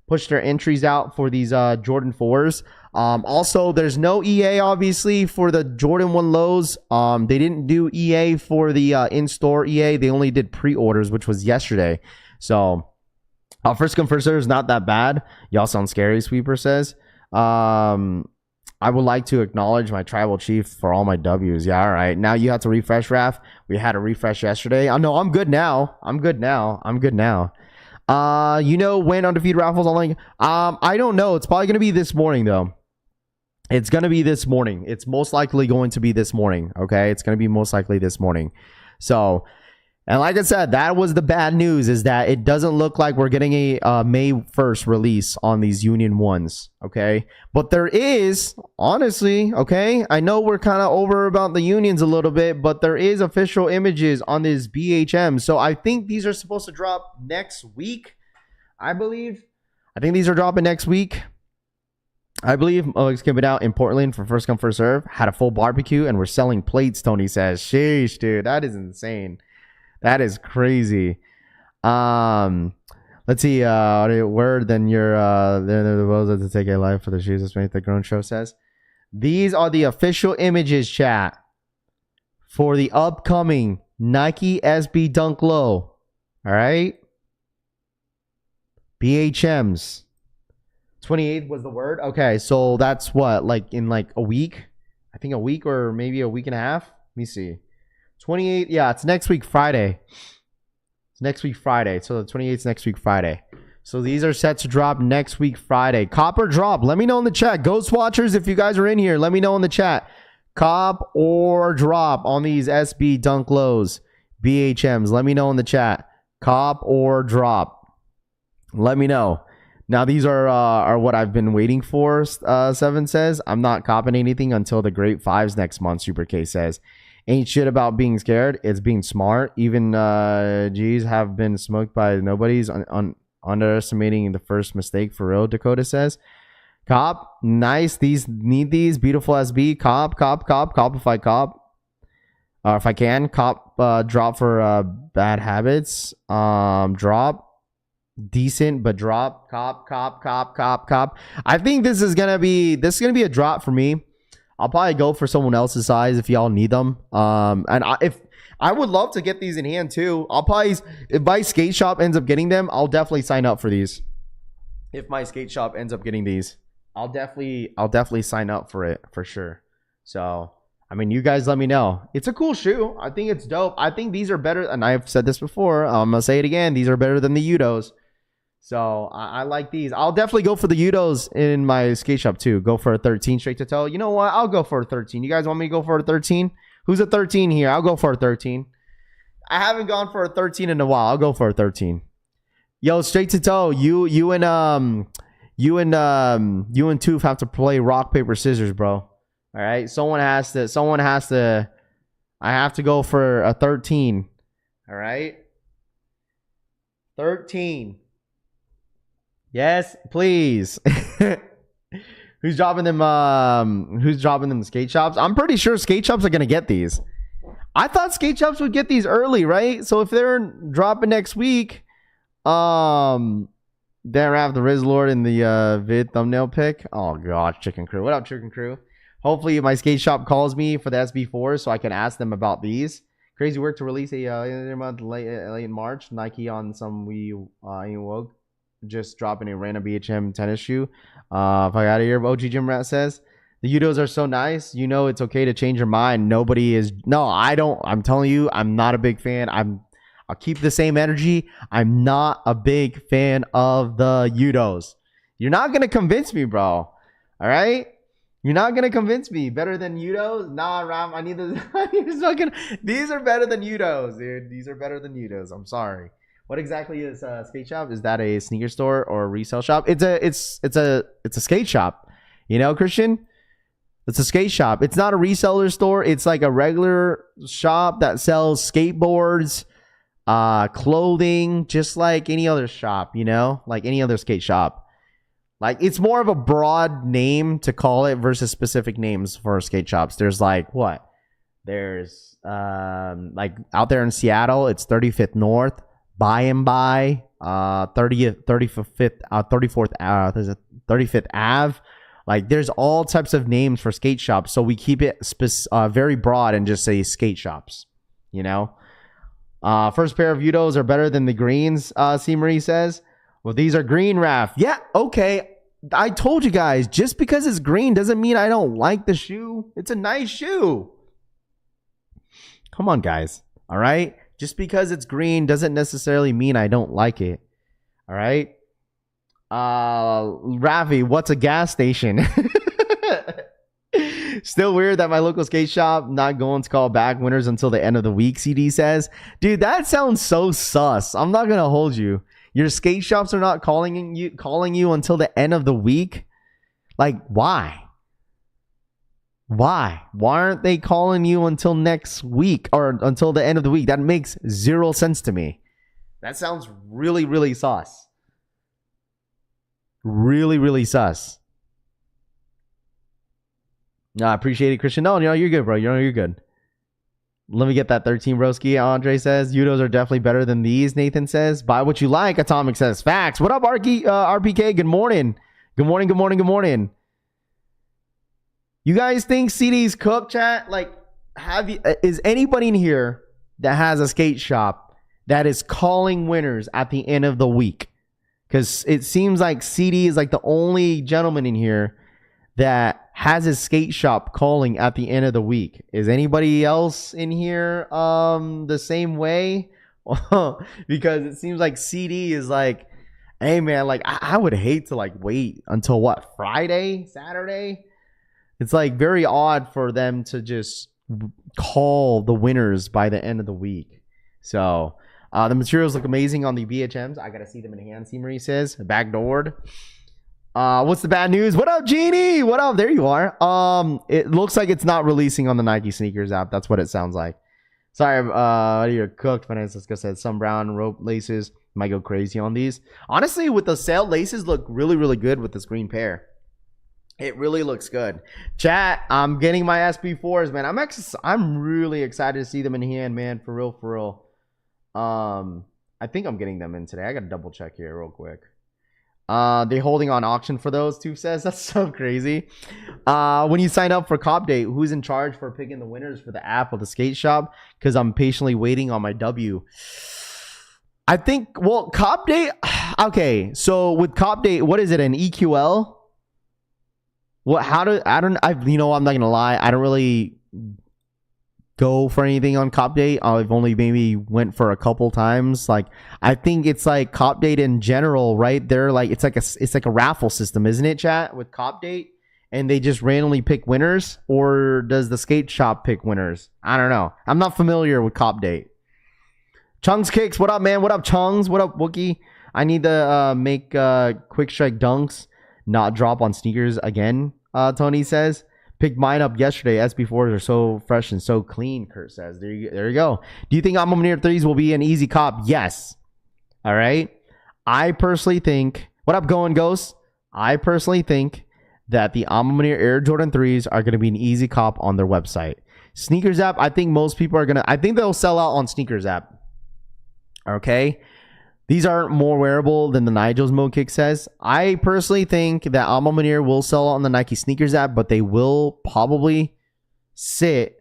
push their entries out for these Jordan 4s. Also, there's no EA, obviously, for the Jordan 1 lows. They didn't do EA for the in-store EA. They only did pre-orders, which was yesterday. So, first come, first serve is not that bad. Y'all sound scary, Sweeper says. I would like to acknowledge my tribal chief for all my W's. Yeah, all right. Now you have to refresh, Raph. We had a refresh yesterday. Oh, no, I'm good now. You know when Undefeated Raffles online? I don't know. It's probably going to be this morning, though. It's going to be this morning. It's most likely going to be this morning, okay? It's going to be most likely this morning. So, and like I said, that was the bad news, is that it doesn't look like we're getting a May 1st release on these Union ones, okay? But there is, honestly, okay? I know we're kind of over about the Unions a little bit, but there is official images on this BHM. So I think these are supposed to drop next week, I believe. I think these are dropping next week. I believe Alex came out in Portland for first come, first serve. Had a full barbecue, and we're selling plates, Tony says. Sheesh, dude. That is insane. That is crazy. Let's see. Word than your they're the ones that take a life for the shoes. That's what the Grown Show says. These are the official images, chat, for the upcoming Nike SB Dunk Low. All right. BHMs. 28th was the word. Okay, so that's what, like in like a week? I think a week or maybe a week and a half. Let me see. 28th, yeah, it's next week Friday. It's next week Friday. So the 28th is next week Friday. So these are set to drop next week Friday. Cop or drop? Let me know in the chat. Ghost Watchers, if you guys are in here, let me know in the chat. Cop or drop on these SB Dunk Lows, BHMs. Let me know in the chat. Cop or drop. Let me know. Now, these are what I've been waiting for, Seven says. I'm not copping anything until the Great Fives next month, Super K says. Ain't shit about being scared. It's being smart. Even G's have been smoked by nobodies underestimating the first mistake for real, Dakota says. Cop, nice. Need these. Beautiful SB. Cop if I cop. If I can. Cop, drop for bad habits. Drop. Decent, but drop. Cop. I think this is gonna be a drop for me. I'll probably go for someone else's size if y'all need them. If I would love to get these in hand too. I'll probably, if my skate shop ends up getting them, I'll definitely sign up for these. If my skate shop ends up getting these, I'll definitely sign up for it for sure. So I mean, you guys let me know. It's a cool shoe. I think it's dope. I think these are better, and I've said this before. I'm gonna say it again. These are better than the Udos. So I like these. I'll definitely go for the Udos in my skate shop too. Go for a 13 straight to toe. You know what? I'll go for a 13. You guys want me to go for a 13? Who's a 13 here? I'll go for a 13. I haven't gone for a 13 in a while. I'll go for a 13. Yo, straight to toe. You and Toof have to play rock paper scissors, bro. All right. Someone has to. I have to go for a 13. All right. 13. Yes, please. Who's dropping them skate shops? I'm pretty sure skate shops are gonna get these. I thought skate shops would get these early, right? So if they're dropping next week, then I have the Riz Lord in the vid thumbnail pick. Oh gosh, Chicken Crew. What up, Chicken Crew? Hopefully my skate shop calls me for the SB4 so I can ask them about these. Crazy work to release a month late in March. Nike on some we woke. Just dropping a random BHM tennis shoe. If I got it here, OG Jim Rat says the Udos are so nice. You know it's okay to change your mind. Nobody is. No, I don't. I'm telling you, I'm not a big fan. I'll keep the same energy. I'm not a big fan of the Udos. You're not gonna convince me, bro. All right. You're not gonna convince me. Better than Udos? Nah, Ram. I need this. These are better than Udos, dude. These are better than Udos. I'm sorry. What exactly is a skate shop? Is that a sneaker store or a resale shop? It's a skate shop. You know, Christian? It's a skate shop. It's not a reseller store. It's like a regular shop that sells skateboards, clothing, just like any other shop, you know? Like any other skate shop. Like it's more of a broad name to call it versus specific names for skate shops. There's like what? There's like out there in Seattle, it's 35th North. By and by, 35th Ave. Like there's all types of names for skate shops. So we keep it very broad and just say skate shops, you know? First pair of Udos are better than the greens, C. Marie says. Well, these are green, Raph. Yeah, okay. I told you guys, just because it's green doesn't mean I don't like the shoe. It's a nice shoe. Come on, guys. All right? Just because it's green doesn't necessarily mean I don't like it. All right. Ravi, what's a gas station? Still weird that my local skate shop not going to call back winners until the end of the week, CD says. Dude, that sounds so sus. I'm not going to hold you. Your skate shops are not calling you until the end of the week? Like, why? Why aren't they calling you until next week or until the end of the week? That makes zero sense to me. That sounds really, really sus. Really, really sus. No, I appreciate it, Christian. No, you're good, bro. You're good. Let me get that 13, broski. Andre says, Udos are definitely better than these, Nathan says. Buy what you like, Atomic says. Facts. What up, RPK? Good morning. Good morning. You guys think CD's cooked, chat? Like, is anybody in here that has a skate shop that is calling winners at the end of the week? Because it seems like CD is like the only gentleman in here that has his skate shop calling at the end of the week. Is anybody else in here the same way? Because it seems like CD is like, hey man, like I would hate to like wait until what, Friday, Saturday? It's like very odd for them to just call the winners by the end of the week. So the materials look amazing on the BHMs. I gotta see them in hand. See, Marie says backdoored. What's the bad news? What up, Genie? What up? There you are. It looks like it's not releasing on the Nike sneakers app. That's what it sounds like. Sorry, you're cooked. Vanessa said some brown rope laces. Might go crazy on these. Honestly, with the sail laces look really, really good with this green pair. It really looks good. Chat, I'm getting my SB4s, man. I'm really excited to see them in hand, man. For real. I think I'm getting them in today. I gotta double check here real quick. They're holding on auction for those, Toof says. That's so crazy. When you sign up for Cop Date, who's in charge for picking the winners for the app or the skate shop? Because I'm patiently waiting on my W. I think, well, Cop Date. Okay, so with Cop Date, what is it? An EQL? What? I'm not gonna lie. I don't really go for anything on Cop Date. I've only maybe went for a couple times. Like, I think it's like Cop Date in general, right? They're like, it's like a raffle system, isn't it, chat? With Cop Date, and they just randomly pick winners, or does the skate shop pick winners? I don't know. I'm not familiar with Cop Date. Chunks Kicks, what up, man? What up, Chungs? What up, Wookie? I need to make quick strike dunks not drop on sneakers again. Tony says. Picked mine up yesterday. SB4s are so fresh and so clean, Kurt says. There you go. Do you think Alma 3s will be an easy cop? Yes. All right. I personally think, what up, Going Ghost? I personally think that the Alma Air Jordan 3s are going to be an easy cop on their website. Sneakers app, I think most people are going to, I think they'll sell out on Sneakers app. Okay. These aren't more wearable than the Nigel's Mode Kick says. I personally think that Alma Mater will sell on the Nike Sneakers app, but they will probably sit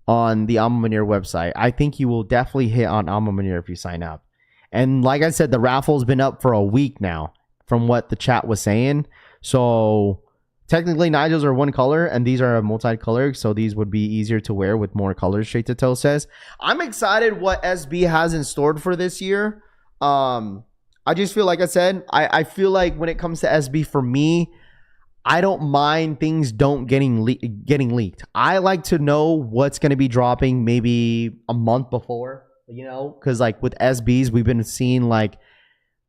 on the Alma Mater website. I think you will definitely hit on Alma Mater if you sign up. And like I said, the raffle's been up for a week now from what the chat was saying. So technically Nigel's are one color and these are multicolored. So these would be easier to wear with more colors, straight to toe says. I'm excited what SB has in store for this year. I just feel like I said, I feel like when it comes to SB for me, I don't mind things getting leaked. I like to know what's going to be dropping maybe a month before, because like with SBs, we've been seeing like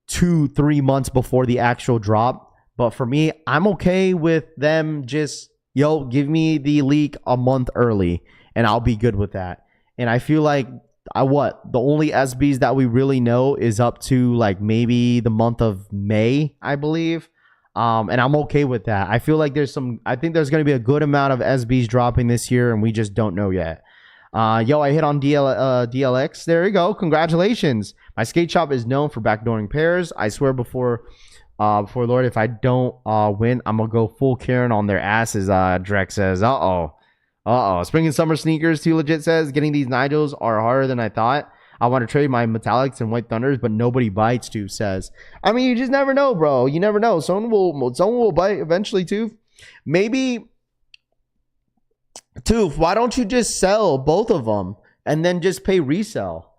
2-3 months before the actual drop. But for me, I'm okay with them just, give me the leak a month early and I'll be good with that. And I feel like the only SBs that we really know is up to like maybe the month of May, I believe. And I'm okay with that. I feel like I think there's going to be a good amount of SBs dropping this year and we just don't know yet. I hit on DLX. There you go. Congratulations. My skate shop is known for backdooring pairs. I swear before Lord, if I don't win, I'm going to go full Karen on their asses, Drex says. Spring and summer sneakers, Too Legit says. Getting these Nigels are harder than I thought. I want to trade my metallics and white thunders, but nobody bites, Too says. I mean, you just never know, bro. You never know. Someone will bite eventually, Too. Maybe, Too, why don't you just sell both of them and then just pay resell?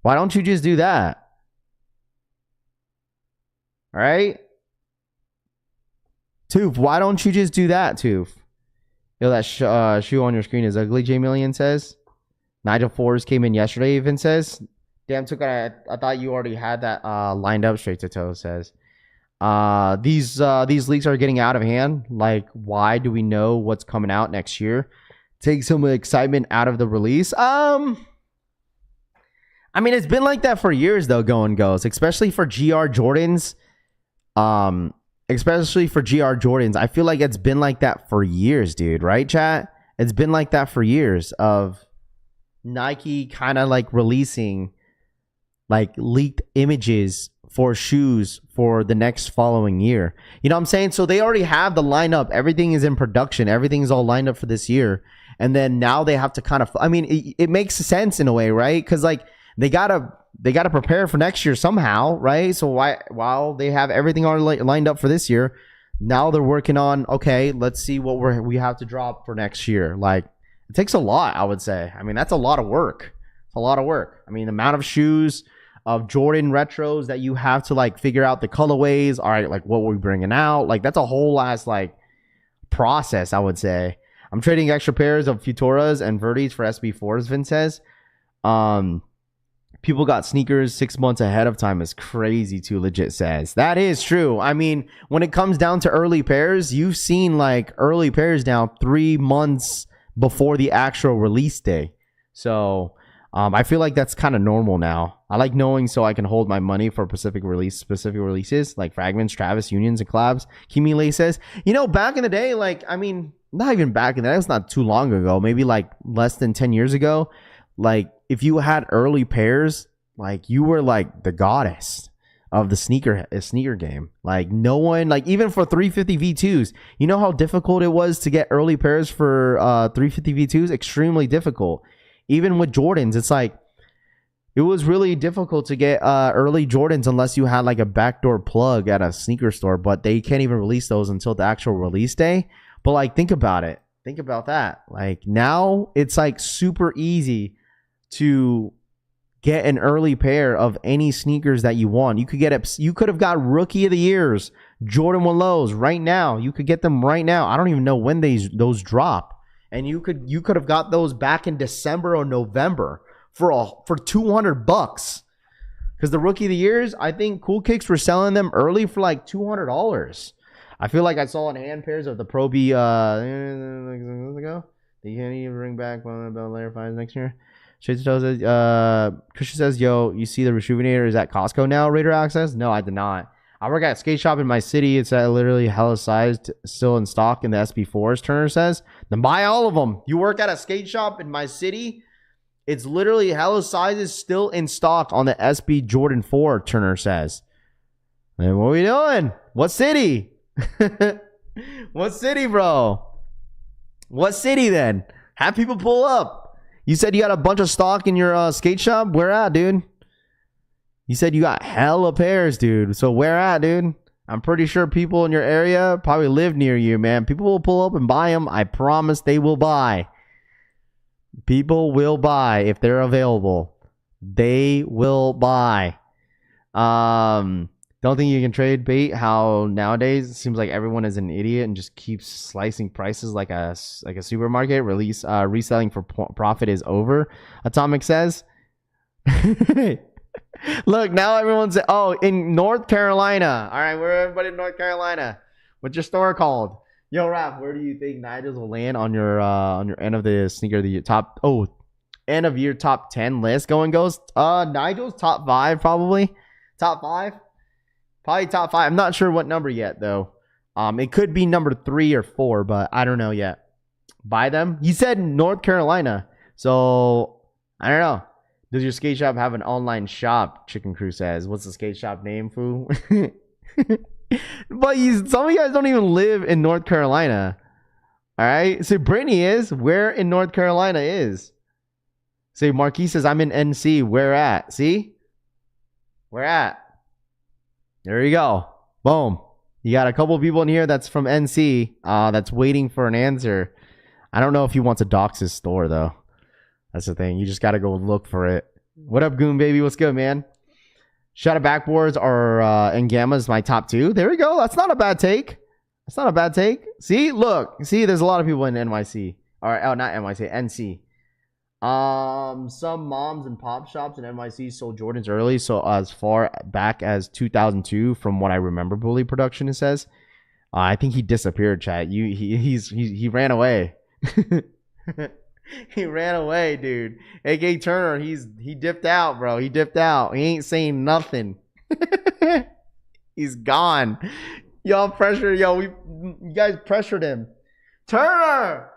Why don't you just do that? All right. Toof, why don't you just do that, Toof? Yo, that shoe on your screen is ugly, J Million says. Nigel Forbes came in yesterday, even says. Damn, I thought you already had that lined up straight to toe, says. These leaks are getting out of hand. Like, why do we know what's coming out next year? Take some excitement out of the release. I mean, it's been like that for years, though, going goes, especially for GR Jordans. Especially for GR Jordans. I feel like it's been like that for years, dude. Right, chat? It's been like that for years of Nike kind of like releasing like leaked images for shoes for the next following year. You know what I'm saying? So they already have the lineup. Everything is in production. Everything's all lined up for this year. And then now they have to kind of, I mean, it makes sense in a way, right? Because like they gotta prepare for next year somehow, right? So while they have everything already lined up for this year, now they're working on, okay, let's see what we have to drop for next year. Like, it takes a lot, I would say. I mean, that's a lot of work. It's a lot of work. I mean, the amount of shoes of Jordan retros that you have to like figure out the colorways. All right, like what we're bringing out. Like, that's a whole ass like process, I would say. I'm trading extra pairs of Futuras and Verdes for SB4s, Vin says. People got sneakers 6 months ahead of time is crazy too, legit says. That is true. I mean, when it comes down to early pairs, you've seen like early pairs now 3 months before the actual release day. So I feel like that's kind of normal now. I like knowing so I can hold my money for specific releases like Fragments, Travis, Unions, and collabs. Kimi Lay says, you know, back in the day, like, I mean, not even back in the day, it's not too long ago, maybe like less than 10 years ago. Like, if you had early pairs, like, you were like the goddess of the sneaker game. Like, no one, like, even for 350 V2s, you know how difficult it was to get early pairs for 350 V2s? Extremely difficult. Even with Jordans, it's like, it was really difficult to get early Jordans unless you had like a backdoor plug at a sneaker store, but they can't even release those until the actual release day. But like, think about it. Think about that. Like, now it's like super easy to get an early pair of any sneakers that you want. You could have got Rookie of the Years, Jordan 1 lows right now. You could get them right now. I don't even know when those drop. And you could have got those back in December or November for $200. Because the Rookie of the Years, I think Cool Kicks were selling them early for like $200. I feel like I saw in hand pairs of the Pro B ago. They can't even bring back one of the Layer 5s next year. Shades says, Christian says, yo, you see the Rejuvenator is at Costco now, Raider Access? No, I did not. I work at a skate shop in my city. It's literally hella sized, still in stock in the SB4s, Turner says. Then buy all of them. You work at a skate shop in my city? It's literally hella sizes still in stock on the SB Jordan 4, Turner says. And what are we doing? What city? What city, bro? What city then? Have people pull up. You said you got a bunch of stock in your skate shop? Where at, dude? You said you got hella pairs, dude. So where at, dude? I'm pretty sure people in your area probably live near you, man. People will pull up and buy them. I promise they will buy. People will buy if they're available. They will buy. Don't think you can trade bait. How nowadays it seems like everyone is an idiot and just keeps slicing prices like a supermarket. Reselling for profit is over. Atomic says. Look, now everyone's in North Carolina. All right, where everybody in North Carolina? What's your store called? Yo, Raph, where do you think Nigel's will land on your end of the sneaker of the year end of year top 10 list goes? Nigel's top 5 probably. Top 5. Probably top 5. I'm not sure what number yet, though. It could be number 3 or 4, but I don't know yet. Buy them? You said North Carolina. So, I don't know. Does your skate shop have an online shop? Chicken Crew says. What's the skate shop name, fool? But some of you guys don't even live in North Carolina. All right? So, Brittany is. Where in North Carolina is? Say, Marquis says, I'm in NC. Where at? See? Where at? There you go. Boom. You got a couple of people in here that's from NC that's waiting for an answer. I don't know if he wants to dox his store, though. That's the thing. You just got to go look for it. What up, Goon Baby? What's good, man? Shadow backboards are and gammas my top 2. There we go. That's not a bad take. That's not a bad take. See, look. See, there's a lot of people in NYC. All right, not NYC, NC. Some moms and pop shops in NYC sold Jordans early, so as far back as 2002, from what I remember, Bully Production, it says. I think he disappeared, chat. He ran away. He ran away, dude. AK Turner, he dipped out, bro. He dipped out. He ain't saying nothing. He's gone. Y'all pressure, you guys pressured him. Turner!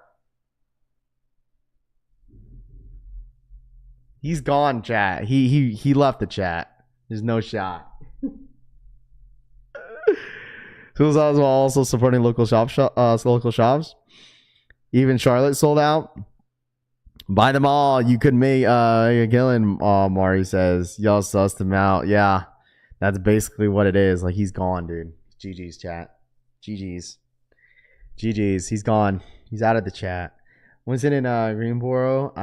He's gone, chat. He left the chat. There's no shot. Schools also supporting local shops. Even Charlotte sold out. Buy them all. You could make Gillen. Mari says y'all sussed him out. Yeah, that's basically what it is. Like, he's gone, dude. GG's, chat. GG's. He's gone. He's out of the chat. Winston in Greenboro.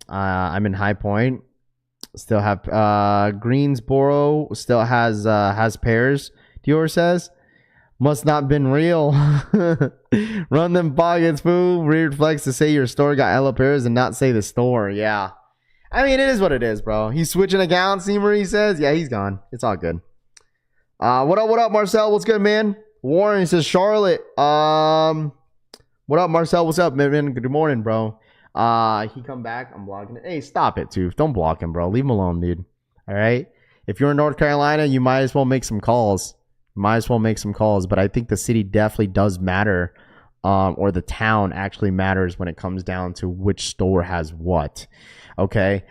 I'm in High Point. Still have Greensboro. Still has pairs. Dior says. Must not been real. Run them pockets, fool. Weird flex to say your store got hella pairs and not say the store. Yeah. I mean, it is what it is, bro. He's switching accounts, see where he says. Yeah, he's gone. It's all good. What up, Marcel? What's good, man? Warren says Charlotte. What up, Marcel? What's up, man? Good morning, bro. He come back. I'm blocking it. Hey, stop it, too. Don't block him, bro. Leave him alone, dude. All right? If you're in North Carolina, you might as well make some calls. But I think the city definitely does matter, or the town actually matters when it comes down to which store has what. Okay.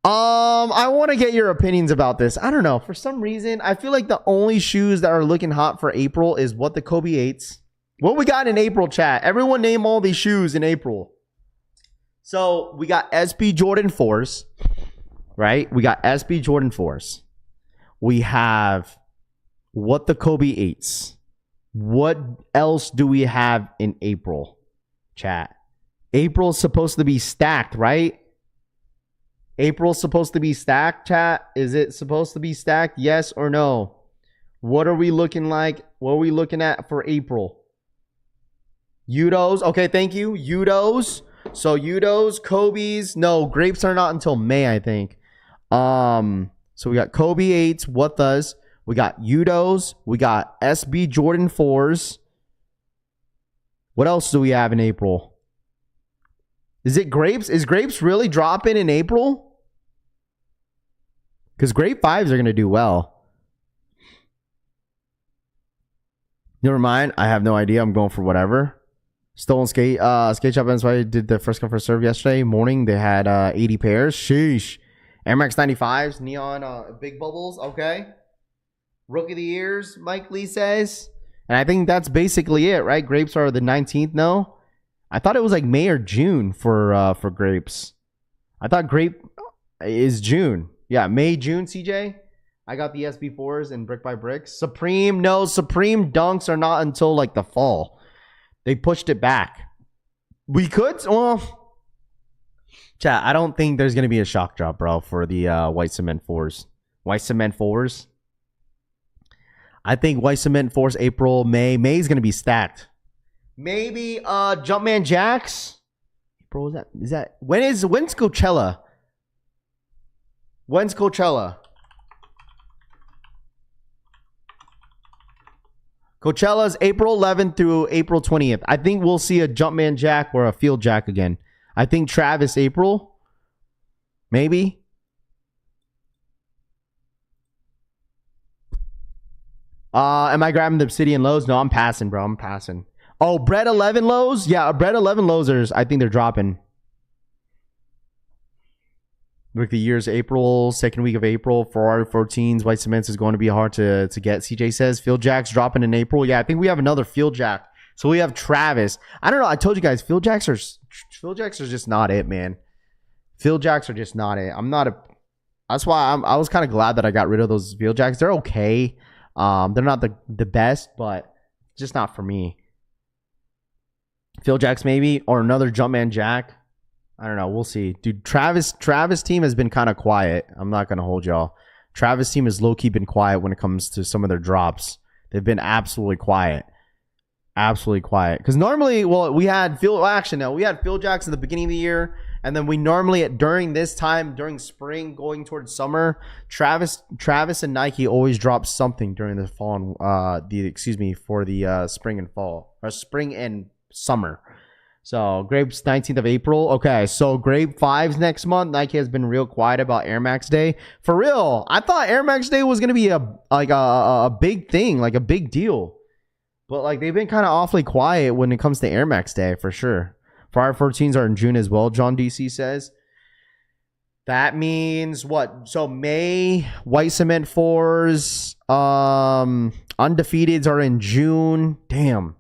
I want to get your opinions about this. I don't know. For some reason, I feel like the only shoes that are looking hot for April is what the Kobe 8s. What we got in April, chat? Everyone name all these shoes in April. So we got SB Jordan 4s, right? We got SB Jordan 4s. We have what the Kobe 8s. What else do we have in April, chat? April's supposed to be stacked, right? April's supposed to be stacked, chat. Is it supposed to be stacked? Yes or no? What are we looking like? What are we looking at for April? Udos. Okay, thank you. Udos. So Udos, Kobe's. No, grapes are not until May, I think. So we got Kobe 8s. What does? We got Udos. We got SB Jordan 4s. What else do we have in April? Is it grapes? Is grapes really dropping in April? Because grape 5s are going to do well. Never mind. I have no idea. I'm going for whatever. Stolen skate. Skate shop Inspired did the first come first serve yesterday morning. They had 80 pairs. Sheesh. Air Max 95s. Neon big bubbles. Okay. Rookie of the years, Mike Lee says. And I think that's basically it, right? Grapes are the 19th, no? I thought it was like May or June for grapes. I thought grape is June. Yeah, May, June, CJ. I got the SB4s and Brick by Brick. Supreme, no. Supreme Dunks are not until like the fall. They pushed it back. We could, well, chat, I don't think there's going to be a shock drop, bro, for the White Cement 4s. White Cement 4s. I think White Cement 4s April, May. May is going to be stacked. Maybe Jumpman Jacks. April, is that when's Coachella? When's Coachella? Coachella's April 11th through April 20th. I think we'll see a Jumpman Jack or a Field Jack again. I think Travis April. Maybe. Am I grabbing the Obsidian lows? No, I'm passing, bro. I'm passing. Oh, Bread 11 lows? Yeah, Bread 11 lows are, I think they're dropping. Look, the year's April, second week of April. Ferrari 14s, White Cements is going to be hard to get. CJ says Field Jack's dropping in April. Yeah, I think we have another Field Jack. So we have Travis. I don't know. I told you guys, Field Jacks are just not it, man. Field Jacks are just not it. That's why I was kind of glad that I got rid of those Field Jacks. They're okay. They're not the best, but just not for me. Field Jacks maybe, or another Jumpman Jack. I don't know. We'll see. Dude, Travis team has been kind of quiet. I'm not going to hold y'all. Travis team has low-key been quiet when it comes to some of their drops. They've been absolutely quiet. Absolutely quiet. Because normally, we had Phil Jackson at the beginning of the year. And then we normally, during this time, during spring, going towards summer, Travis and Nike always drop something during the fall, for the spring and fall, or spring and summer. So Grapes 19th of April. Okay, so Grape 5's next month. Nike has been real quiet about Air Max Day. For real, I thought Air Max Day was gonna be a big thing, like a big deal. But like they've been kind of awfully quiet when it comes to Air Max Day for sure. Fire 14s are in June as well, John DC says. That means what? So May, White Cement 4s, Undefeateds are in June. Damn.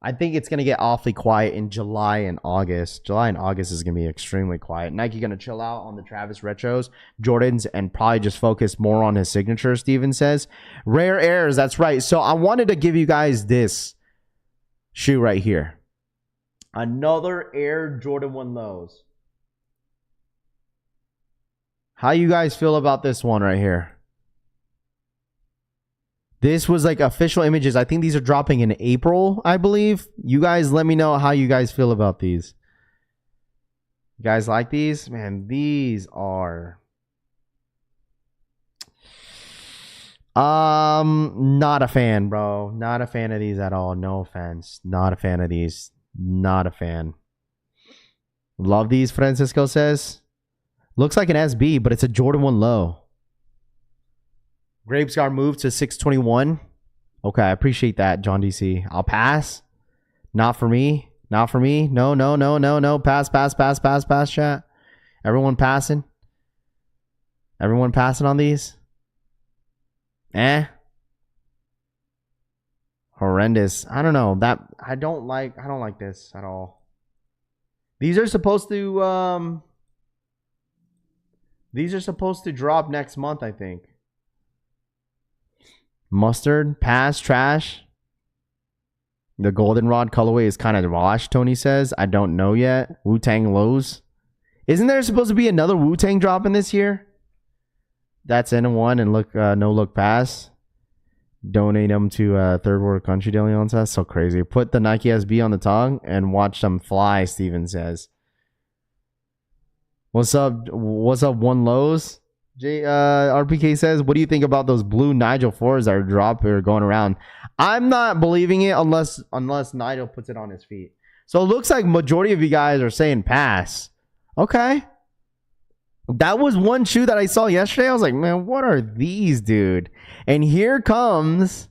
I think it's going to get awfully quiet in July and August. July and August is going to be extremely quiet. Nike going to chill out on the Travis Retros, Jordans, and probably just focus more on his signature, Steven says. Rare Airs, that's right. So I wanted to give you guys this shoe right here. Another Air Jordan 1 Lows. How you guys feel about this one right here? This was like official images. I think these are dropping in April, I believe. You guys let me know how you guys feel about these. You guys like these? Man, these are... not a fan, bro. Not a fan of these at all. No offense. Not a fan of these. Not a fan. Love these, Francisco says. Looks like an SB, but it's a Jordan 1 Low. Grapes got moved to 621. Okay, I appreciate that, John DC. I'll pass. Not for me. Not for me. No. Pass, chat. Everyone passing. Everyone passing on these. Horrendous. I don't know. I don't like this at all. These are supposed to drop next month, I think. Mustard, pass, trash. The goldenrod colorway is kind of washed, Tony says. I don't know yet. Wu-Tang lows. Isn't there supposed to be another Wu-Tang dropping this year? That's N1 and no look pass. Donate them to third world country, Deleon says. So crazy. Put the Nike SB on the tongue and watch them fly, Steven says. What's up, 1 Lows? RPK says, what do you think about those blue Nigel 4s that are dropping or going around? I'm not believing it unless Nigel puts it on his feet. So it looks like majority of you guys are saying pass. Okay. That was one shoe that I saw yesterday. I was like, man, what are these, dude? And here comes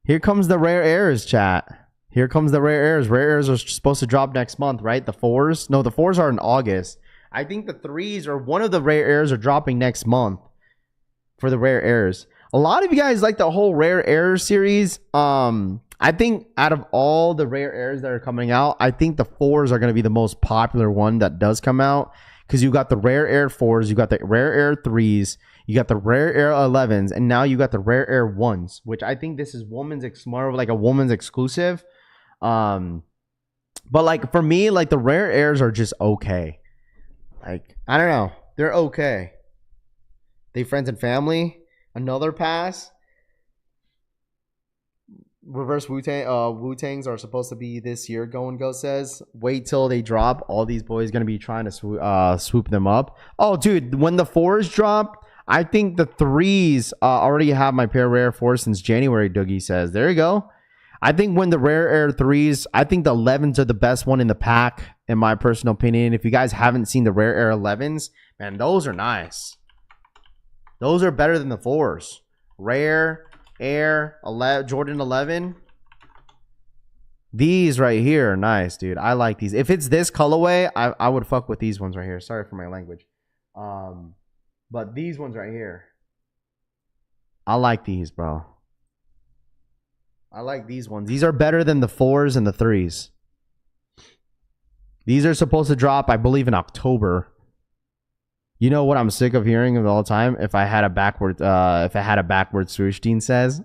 the Rare Airs, chat. Here comes the Rare Airs. Rare Airs are supposed to drop next month, right? The 4s? No, the 4s are in August. I think the 3s or one of the Rare Airs are dropping next month for the Rare Airs. A lot of you guys like the whole Rare Airs series. I think out of all the Rare Airs that are coming out, I think the 4s are going to be the most popular one that does come out. Because you got the Rare Air 4s, you got the Rare Air 3s, you got the Rare Air 11s, and now you got the Rare Air 1s, which I think this is more of like a woman's exclusive. But like for me, like the Rare Airs are just okay. Like, I don't know. They're okay. They friends and family. Another pass. Reverse Wu-Tangs are supposed to be this year, Go says. Wait till they drop. All these boys going to be trying to swoop them up. Oh, dude, when the 4s drop, I think the 3s already have my pair of Rare 4s since January, Dougie says. There you go. I think when the Rare Air 3s, I think the 11s are the best one in the pack, in my personal opinion. If you guys haven't seen the Rare Air 11s, man, those are nice. Those are better than the 4s. Rare Air 11, Jordan 11. These right here are nice, dude. I like these. If it's this colorway, I would fuck with these ones right here. Sorry for my language. But these ones right here, I like these, bro. I like these ones. These are better than the 4s and the 3s. These are supposed to drop, I believe, in October. You know what I'm sick of hearing of all the time? If I had a backward swoosh, Dean says.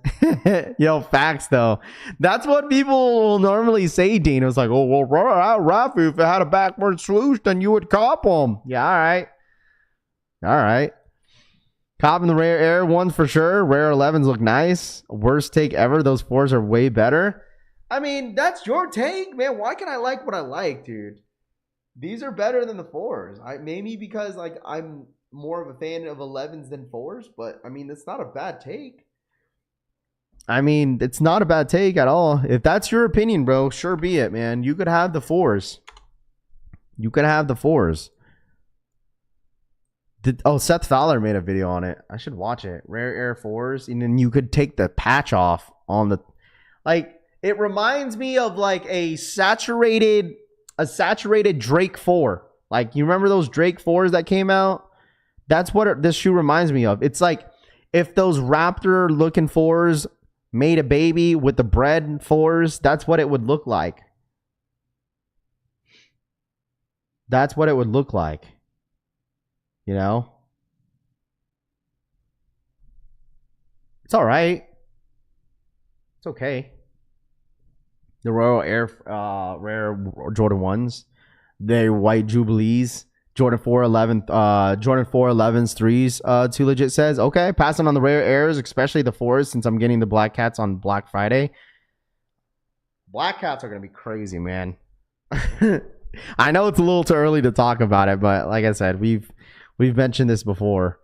Yo, facts though. That's what people will normally say, Dean. It's like, oh, well, Rafi, if it had a backward swoosh, then you would cop them. Yeah, all right. All right. Copping the rare air ones for sure. Rare 11s look nice. Worst take ever. Those 4s are way better. I mean, that's your take, man. Why can I like what I like, dude? These are better than the 4s. Maybe because like I'm more of a fan of 11s than 4s, but I mean, it's not a bad take. I mean, it's not a bad take at all. If that's your opinion, bro, sure be it, man. You could have the 4s. You could have the 4s. Seth Fowler made a video on it. I should watch it. Rare Air 4s. And then you could take the patch off on the... Like, it reminds me of like a saturated Drake 4. Like, you remember those Drake 4s that came out? That's what this shoe reminds me of. It's like if those Raptor-looking 4s made a baby with the bread 4s, that's what it would look like. That's what it would look like. You know? It's all right. It's okay. The Royal Air Rare Jordan 1s. They're white Jubilees. Jordan 4 11s 3s. Too Legit says, okay, passing on the rare airs, especially the 4s, since I'm getting the Black Cats on Black Friday. Black Cats are going to be crazy, man. I know it's a little too early to talk about it, but like I said, we've mentioned this before.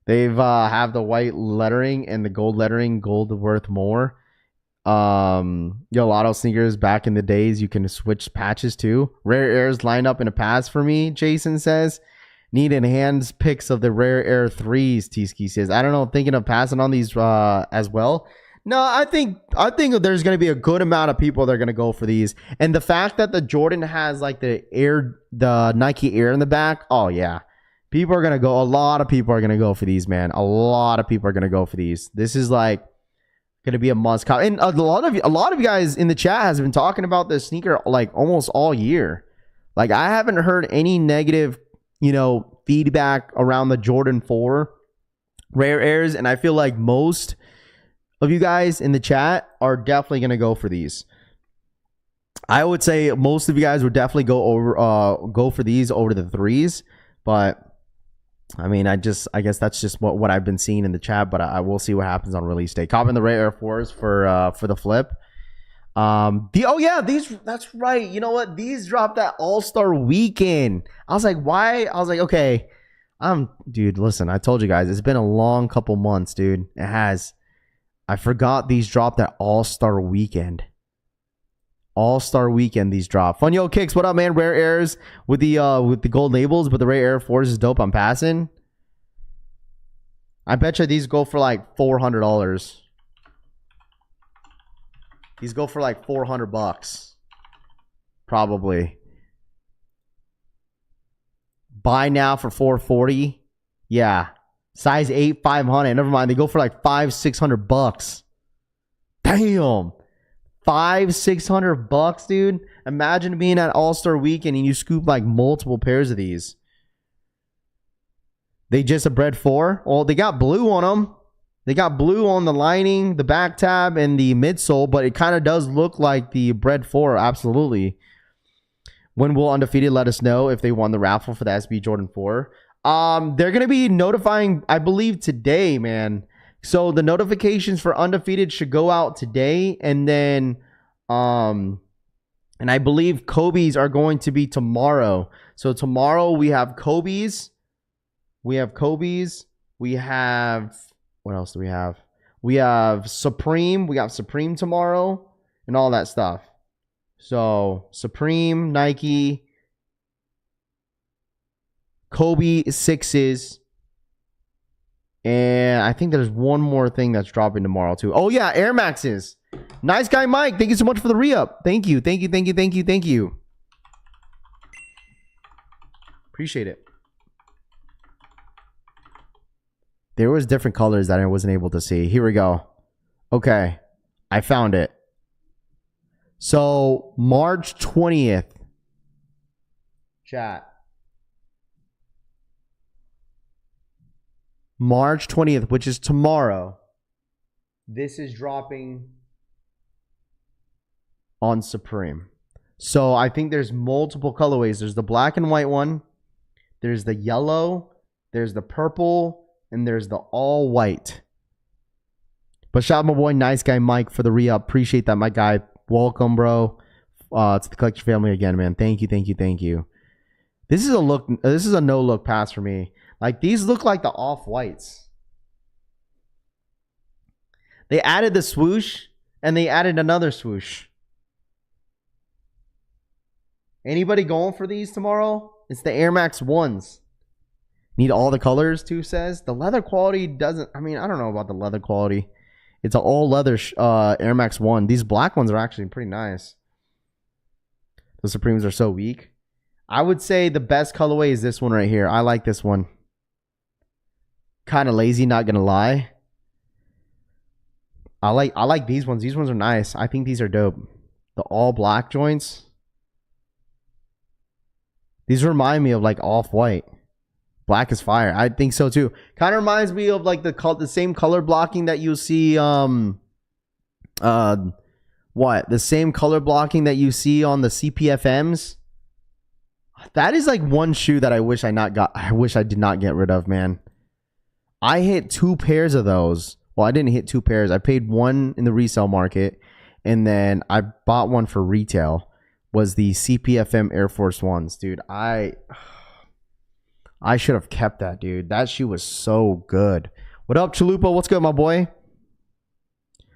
They've have the white lettering and the gold lettering, gold worth more. Lotto sneakers back in the days, you can switch patches too. Rare airs line up in a pass for me, Jason says. Need enhanced pics of the rare air 3s, T-Ski says. I don't know, thinking of passing on these as well. No, I think there's going to be a good amount of people that are going to go for these. And the fact that the Jordan has like the Nike Air in the back, oh yeah. People are going to go, a lot of people are going to go for these, man. A lot of people are going to go for these. This is like going to be a must cop. And a lot of you guys in the chat has been talking about this sneaker like almost all year. Like I haven't heard any negative, feedback around the Jordan 4 rare airs, and I feel like most of you guys in the chat are definitely going to go for these. I would say most of you guys would definitely go for these over the 3s, but I mean, I guess that's just what I've been seeing in the chat, but I will see what happens on release day. Copping the rare Air 4s for the flip. That's right. You know what? These dropped that All-Star weekend. I was like, why? I was like, okay. Dude, listen, I told you guys, it's been a long couple months, dude. It has. I forgot these dropped at All-Star weekend. All-Star weekend these drop. Fun Yo Kicks, what up, man? Rare airs with the gold labels, but the rare air 4s is dope. I'm passing. I bet you these go for like $400. These go for like $400. Probably. Buy now for $440. Yeah. Size 8, $500. Never mind. They go for like $500-$600. Damn. $500-$600, dude. Imagine being at All-Star Weekend and you scoop like multiple pairs of these. They just a bread 4. Well, they got blue on them. They got blue on the lining, the back tab, and the midsole, but it kind of does look like the bread 4. Absolutely. When will Undefeated let us know if they won the raffle for the SB Jordan 4? They're going to be notifying, I believe, today, man. So the notifications for Undefeated should go out today, and then and I believe Kobe's are going to be tomorrow. So tomorrow we have Kobe's. We have what else do we have? We have Supreme. We got Supreme tomorrow and all that stuff. So Supreme, Nike, Kobe 6s. And I think there's one more thing that's dropping tomorrow too. Oh yeah, Air Maxes. Nice guy Mike. Thank you so much for the re-up. Thank you. Appreciate it. There was different colors that I wasn't able to see. Here we go. Okay. I found it. So March 20th. Chat. March 20th, which is tomorrow. This is dropping on Supreme. So I think there's multiple colorways. There's the black and white one. There's the yellow. There's the purple. and there's the all white. But shout out my boy Nice Guy Mike for the re-up. Appreciate that, my guy. Welcome, bro. To the collection family again, man. Thank you. This is a look. This is a no look pass for me. Like, these look like the off whites. They added the swoosh and they added another swoosh. Anybody going for these tomorrow? It's the Air Max 1s. Need all the colors too, says. The leather quality doesn't... I mean, I don't know about the leather quality. It's an all leather Air Max 1. These black ones are actually pretty nice. The Supremes are so weak. I would say the best colorway is this one right here. I like this one. Kind of lazy, not gonna lie. I like these ones. These ones are nice. I think these are dope. The all black joints. These remind me of like off-white. Black is fire. I think so too. Kind of reminds me of like the same color blocking that you see the same color blocking that you see on the CPFMs. That is like one shoe that I wish I did not get rid of, man. I hit 2 pairs of those. Well, I didn't hit 2 pairs. I paid one in the resale market and then I bought one for retail. Was the CPFM Air Force Ones, dude. I should have kept that, dude. That shoe was so good. What up, Chalupa? What's good, my boy?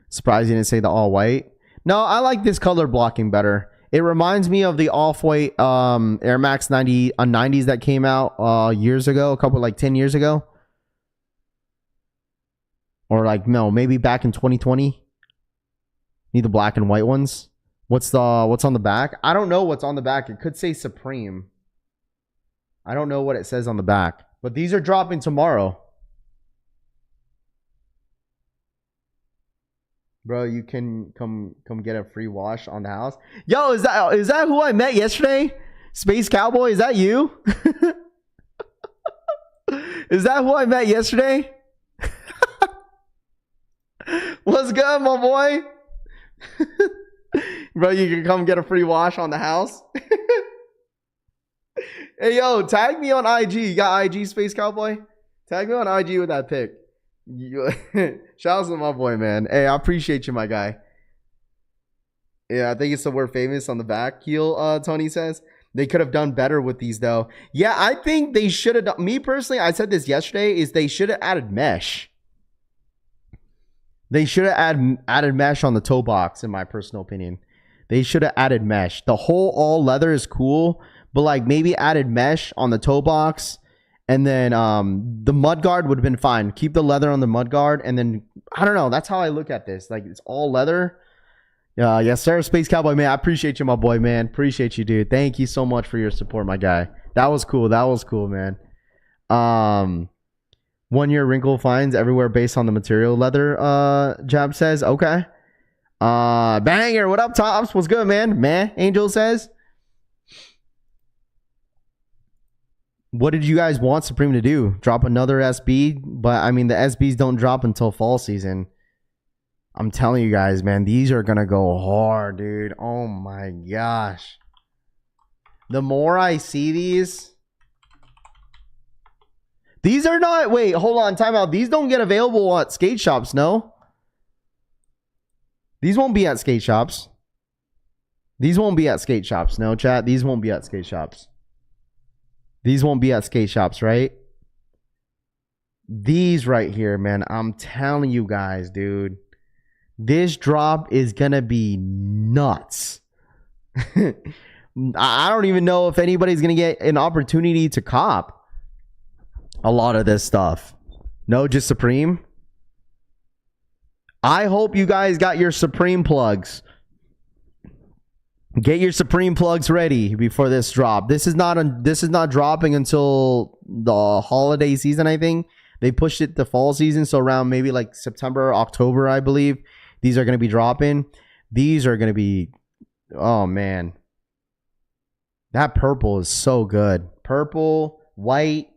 Surprised you didn't say the all white. No, I like this color blocking better. It reminds me of the off-white Air Max 90s that came out years ago, 10 years ago. Or like, no, maybe back in 2020. Need the black and white ones. What's on the back? I don't know what's on the back. It could say Supreme. I don't know what it says on the back. But these are dropping tomorrow. Bro, you can come get a free wash on the house. Yo, is that who I met yesterday? Space Cowboy, is that you? Is that who I met yesterday? What's good, my boy? Bro, you can come get a free wash on the house. Hey, yo, tag me on IG. You got IG, Space Cowboy? Tag me on IG with that pic. Shout out to my boy, man. Hey, I appreciate you, my guy. Yeah, I think it's the word famous on the back heel, Tony says. They could have done better with these, though. Yeah, I think they should have done... Me, personally, I said this yesterday, is they should have added mesh. They should have added mesh on the toe box, in my personal opinion. They should have added mesh. The whole all leather is cool, but like maybe added mesh on the toe box, and then the mud guard would have been fine. Keep the leather on the mud guard, and then I don't know. That's how I look at this. Like, it's all leather. Yes, sir, Space Cowboy, man. I appreciate you, my boy, man. Appreciate you, dude. Thank you so much for your support, my guy. That was cool. That was cool, man. 1 year wrinkle fines everywhere based on the material. Leather, Jab says. Okay. Banger. What up, Tops? What's good, man? Angel says. What did you guys want Supreme to do? Drop another SB? But I mean, the SBs don't drop until fall season. I'm telling you guys, man, these are gonna go hard, dude. Oh my gosh. The more I see these are not... Wait, hold on, time out. These don't get available at skate shops, no? These won't be at skate shops. These won't be at skate shops, no, chat? These won't be at skate shops. These won't be at skate shops, right? These right here, man. I'm telling you guys, dude. This drop is gonna be nuts. I don't even know if anybody's gonna get an opportunity to cop a lot of this stuff. No, just Supreme. I hope you guys got your Supreme plugs. Get your Supreme plugs ready before this drop. This is not dropping until the holiday season, I think. They pushed it to fall season, so around maybe like September, October, I believe. These are going to be dropping. These are going to be... Oh, man. That purple is so good. Purple, white,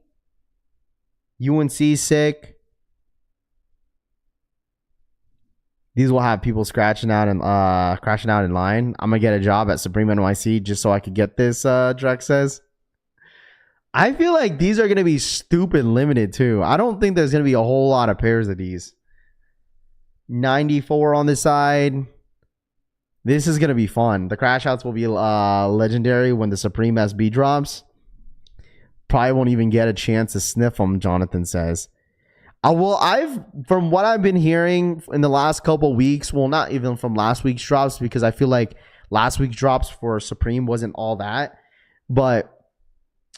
UNC sick. These will have people crashing out in line. I'm gonna get a job at Supreme NYC just so I could get this. Drex says. I feel like these are going to be stupid limited too. I don't think there's going to be a whole lot of pairs of these. 94 on the side. This is going to be fun. The crash outs will be legendary when the Supreme SB drops. Probably won't even get a chance to sniff them, Jonathan says. From what I've been hearing in the last couple weeks, well, not even from last week's drops, because I feel like last week's drops for Supreme wasn't all that. But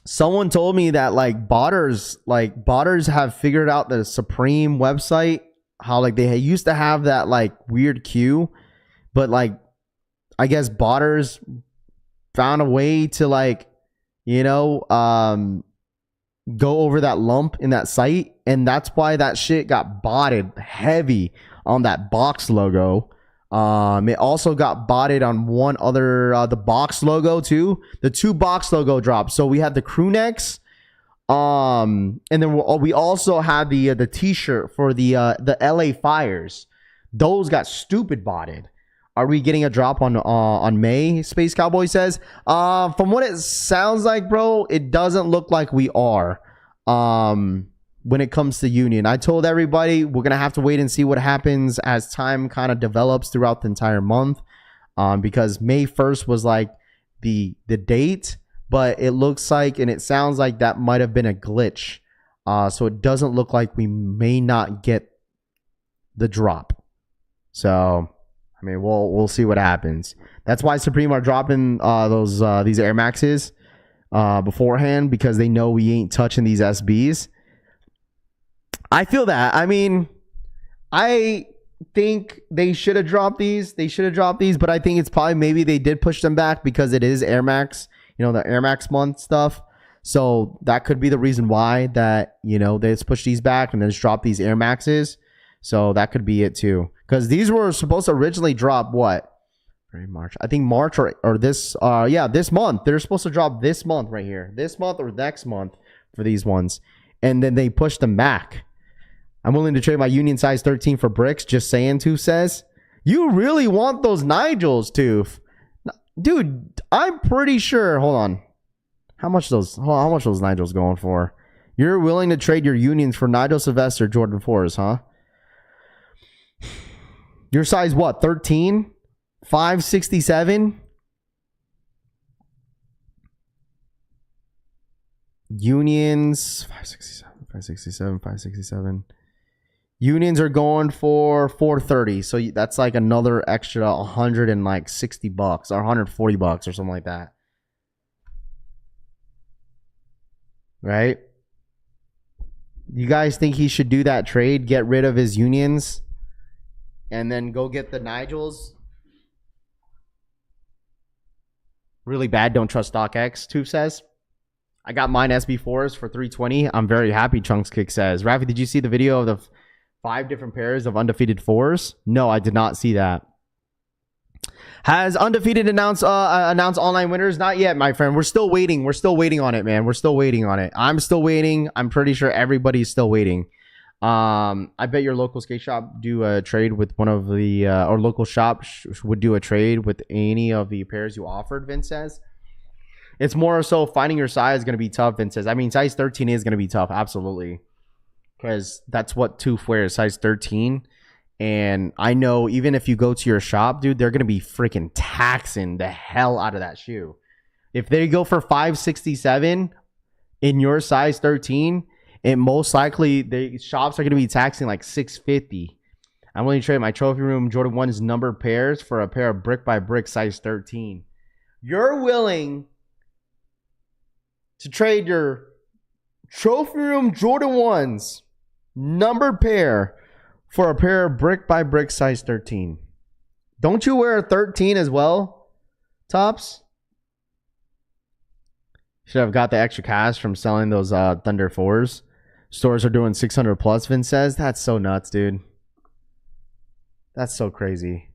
someone told me that botters have figured out the Supreme website, how like they used to have that like weird queue, but like I guess botters found a way to like, go over that lump in that site, and that's why that shit got botted heavy on that box logo. It also got botted on one other, the box logo too. The 2 box logo drops. So we had the crew necks, and then we also had the t-shirt for the LA Fires. Those got stupid botted. Are we getting a drop on May? Space Cowboy says. From what it sounds like, bro, it doesn't look like we are. When it comes to Union, I told everybody we're gonna have to wait and see what happens as time kind of develops throughout the entire month. Because May 1st was like the date, but it looks like and it sounds like that might have been a glitch. So it doesn't look like we may not get the drop. So I mean, we'll see what happens. That's why Supreme are dropping these Air Maxes beforehand, because they know we ain't touching these SBs. I feel that. I mean, I think they should have dropped these. But I think it's probably maybe they did push them back because it is Air Max, the Air Max month stuff. So that could be the reason why that, they just push these back and then just drop these Air Maxes. So that could be it too. Because these were supposed to originally drop what? March. I think March or this this month. They're supposed to drop this month right here. This month or next month for these ones. And then they pushed them back. I'm willing to trade my Union size 13 for bricks. Just saying, Tooth says. You really want those Nigels, Tooth? Dude, I'm pretty sure. Hold on. How much those Nigels going for? You're willing to trade your Unions for Nigel Sylvester Jordan 4s, huh? Your size what? 13? 567? Unions 567. Unions are going for 430. So that's like another extra $160 or $140 or something like that. Right? You guys think he should do that trade? Get rid of his Unions and then go get the Nigels? Really bad. Don't trust StockX, Tooth says. I got mine SB4s for 320. I'm very happy, Chunks Kick says. Rafi, did you see the video of the 5 different pairs of undefeated 4s? No, I did not see that. Has Undefeated announced online winners? Not yet, my friend. We're still waiting. We're still waiting on it, man. We're still waiting on it. I'm still waiting. I'm pretty sure everybody's still waiting. I bet your local skate shop do a trade with one of the or local shop would do a trade with any of the pairs you offered, Vince says. It's more so finding your size is going to be tough, Vince says. I mean, size 13 is going to be tough, absolutely. Because that's what Tooth wears, size 13. And I know even if you go to your shop, dude, they're going to be freaking taxing the hell out of that shoe. If they go for 567 in your size 13, and most likely the shops are going to be taxing like 650. I'm willing to trade my trophy room Jordan 1's numbered pairs for a pair of brick by brick size 13. You're willing to trade your trophy room Jordan 1's numbered pair for a pair of brick by brick size 13. Don't you wear a 13 as well, Tops? Should have got the extra cash from selling those Thunder 4s. Stores are doing 600 plus, Vince says. That's so nuts, dude. That's so crazy.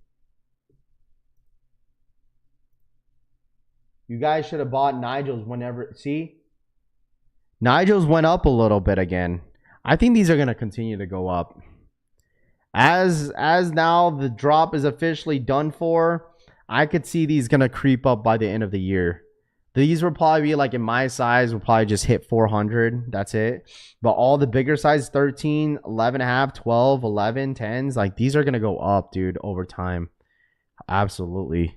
You guys should have bought Nigel's whenever. See? Nigel's went up a little bit again. I think these are going to continue to go up. As now the drop is officially done for, I could see these going to creep up by the end of the year. These will probably be like in my size, will probably just hit 400. That's it. But all the bigger size, 13, 11 and a half, 12, 11, 10s, like these are going to go up, dude, over time. Absolutely.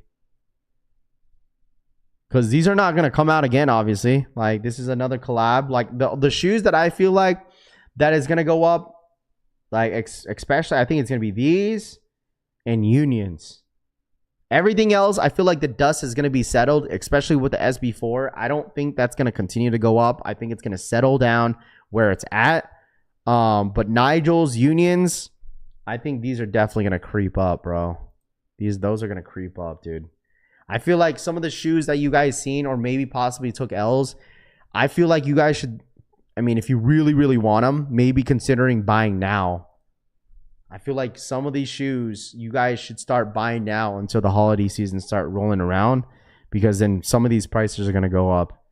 Because these are not going to come out again, obviously. Like, this is another collab. Like, the shoes that I feel like that is going to go up, like, especially, I think it's going to be these and Unions. Everything else, I feel like the dust is going to be settled, especially with the SB4. I don't think that's going to continue to go up. I think it's going to settle down where it's at. But Nigel's, Unions, I think these are definitely going to creep up, bro. Those are going to creep up, dude. I feel like some of the shoes that you guys seen or maybe possibly took L's, I feel like you guys should, I mean, if you really, really want them, maybe considering buying now. I feel like some of these shoes, you guys should start buying now until the holiday season start rolling around, because then some of these prices are going to go up.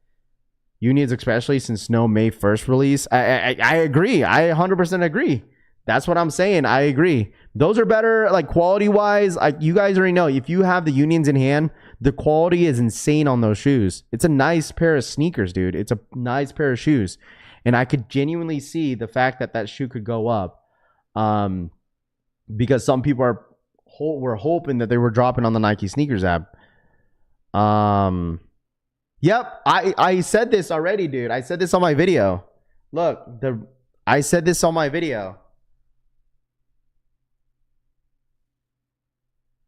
Unions, especially since no May 1st release. I agree. I 100% agree. That's what I'm saying. I agree. Those are better, like, quality-wise. You guys already know, if you have the Unions in hand, the quality is insane on those shoes. It's a nice pair of sneakers, dude. It's a nice pair of shoes. And I could genuinely see the fact that that shoe could go up. Because some people were hoping that they were dropping on the Nike sneakers app. Yep, I said this already, dude. I said this on my video. Look, I said this on my video.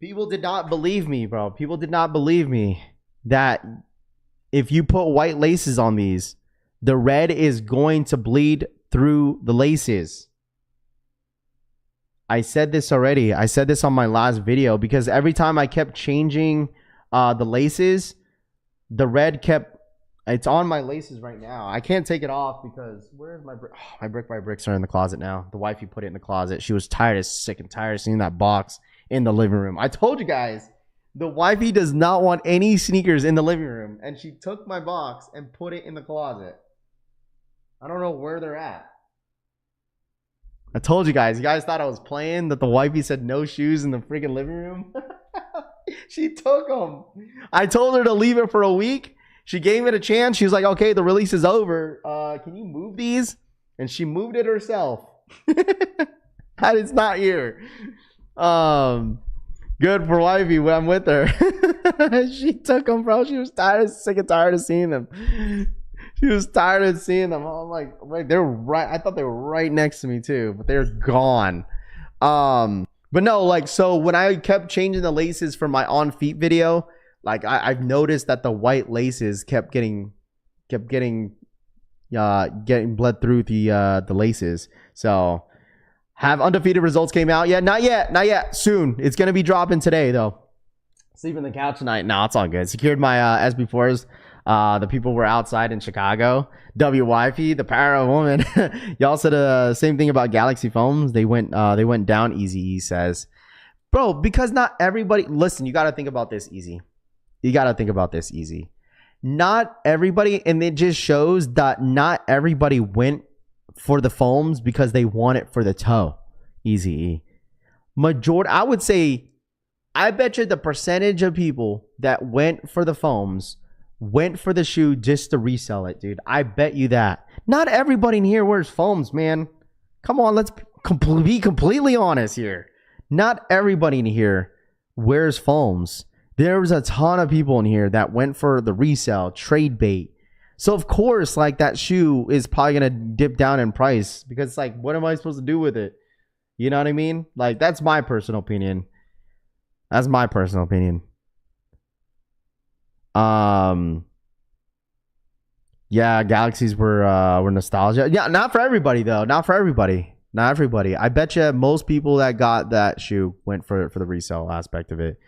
People did not believe me, bro. People did not believe me that if you put white laces on these, the red is going to bleed through the laces. I said this already. I said this on my last video, because every time I kept changing the laces, the red kept... It's on my laces right now. I can't take it off because... Where's my brick? Oh, my brick by bricks are in the closet now. The wifey put it in the closet. She was sick and tired of seeing that box in the living room. I told you guys, the wifey does not want any sneakers in the living room. And she took my box and put it in the closet. I don't know where they're at. I told you guys. You guys thought I was playing, that the wifey said no shoes in the freaking living room? She took them. I told her to leave it for a week. She gave it a chance. She was like, okay, the release is over. Can you move these? And she moved it herself. That is not here. Good for wifey when I'm with her. She took them, bro. She was sick and tired of seeing them. She was tired of seeing them. I'm like, wait, they're right. I thought they were right next to me too, but they're gone. But no, like, so when I kept changing the laces for my on feet video, like I've noticed that the white laces kept getting bled through the laces. So have undefeated results came out? Yeah, not yet. Soon. It's gonna be dropping today though. Sleep on the couch tonight. No, it's all good. Secured my SB4s. The people were outside in Chicago. WYP, the power of woman. Y'all said the same thing about Galaxy foams. They went down. Easy says, bro, because not everybody. Listen, you got to think about this, Easy. You got to think about this, Easy. Not everybody, and it just shows that not everybody went for the foams because they want it for the toe. Easy. Majority, I would say, I bet you the percentage of people that went for the foams went for the shoe just to resell it, dude. I bet you that. Not everybody in here wears foams, man. Come on, let's be completely honest here. Not everybody in here wears foams. There was a ton of people in here that went for the resell, trade bait. So, of course, like, that shoe is probably going to dip down in price because it's like, what am I supposed to do with it? You know what I mean? Like, that's my personal opinion. That's my personal opinion. Yeah, Galaxies were nostalgia. Yeah, not for everybody though. Not for everybody. I bet you most people that got that shoe went for the resale aspect of it.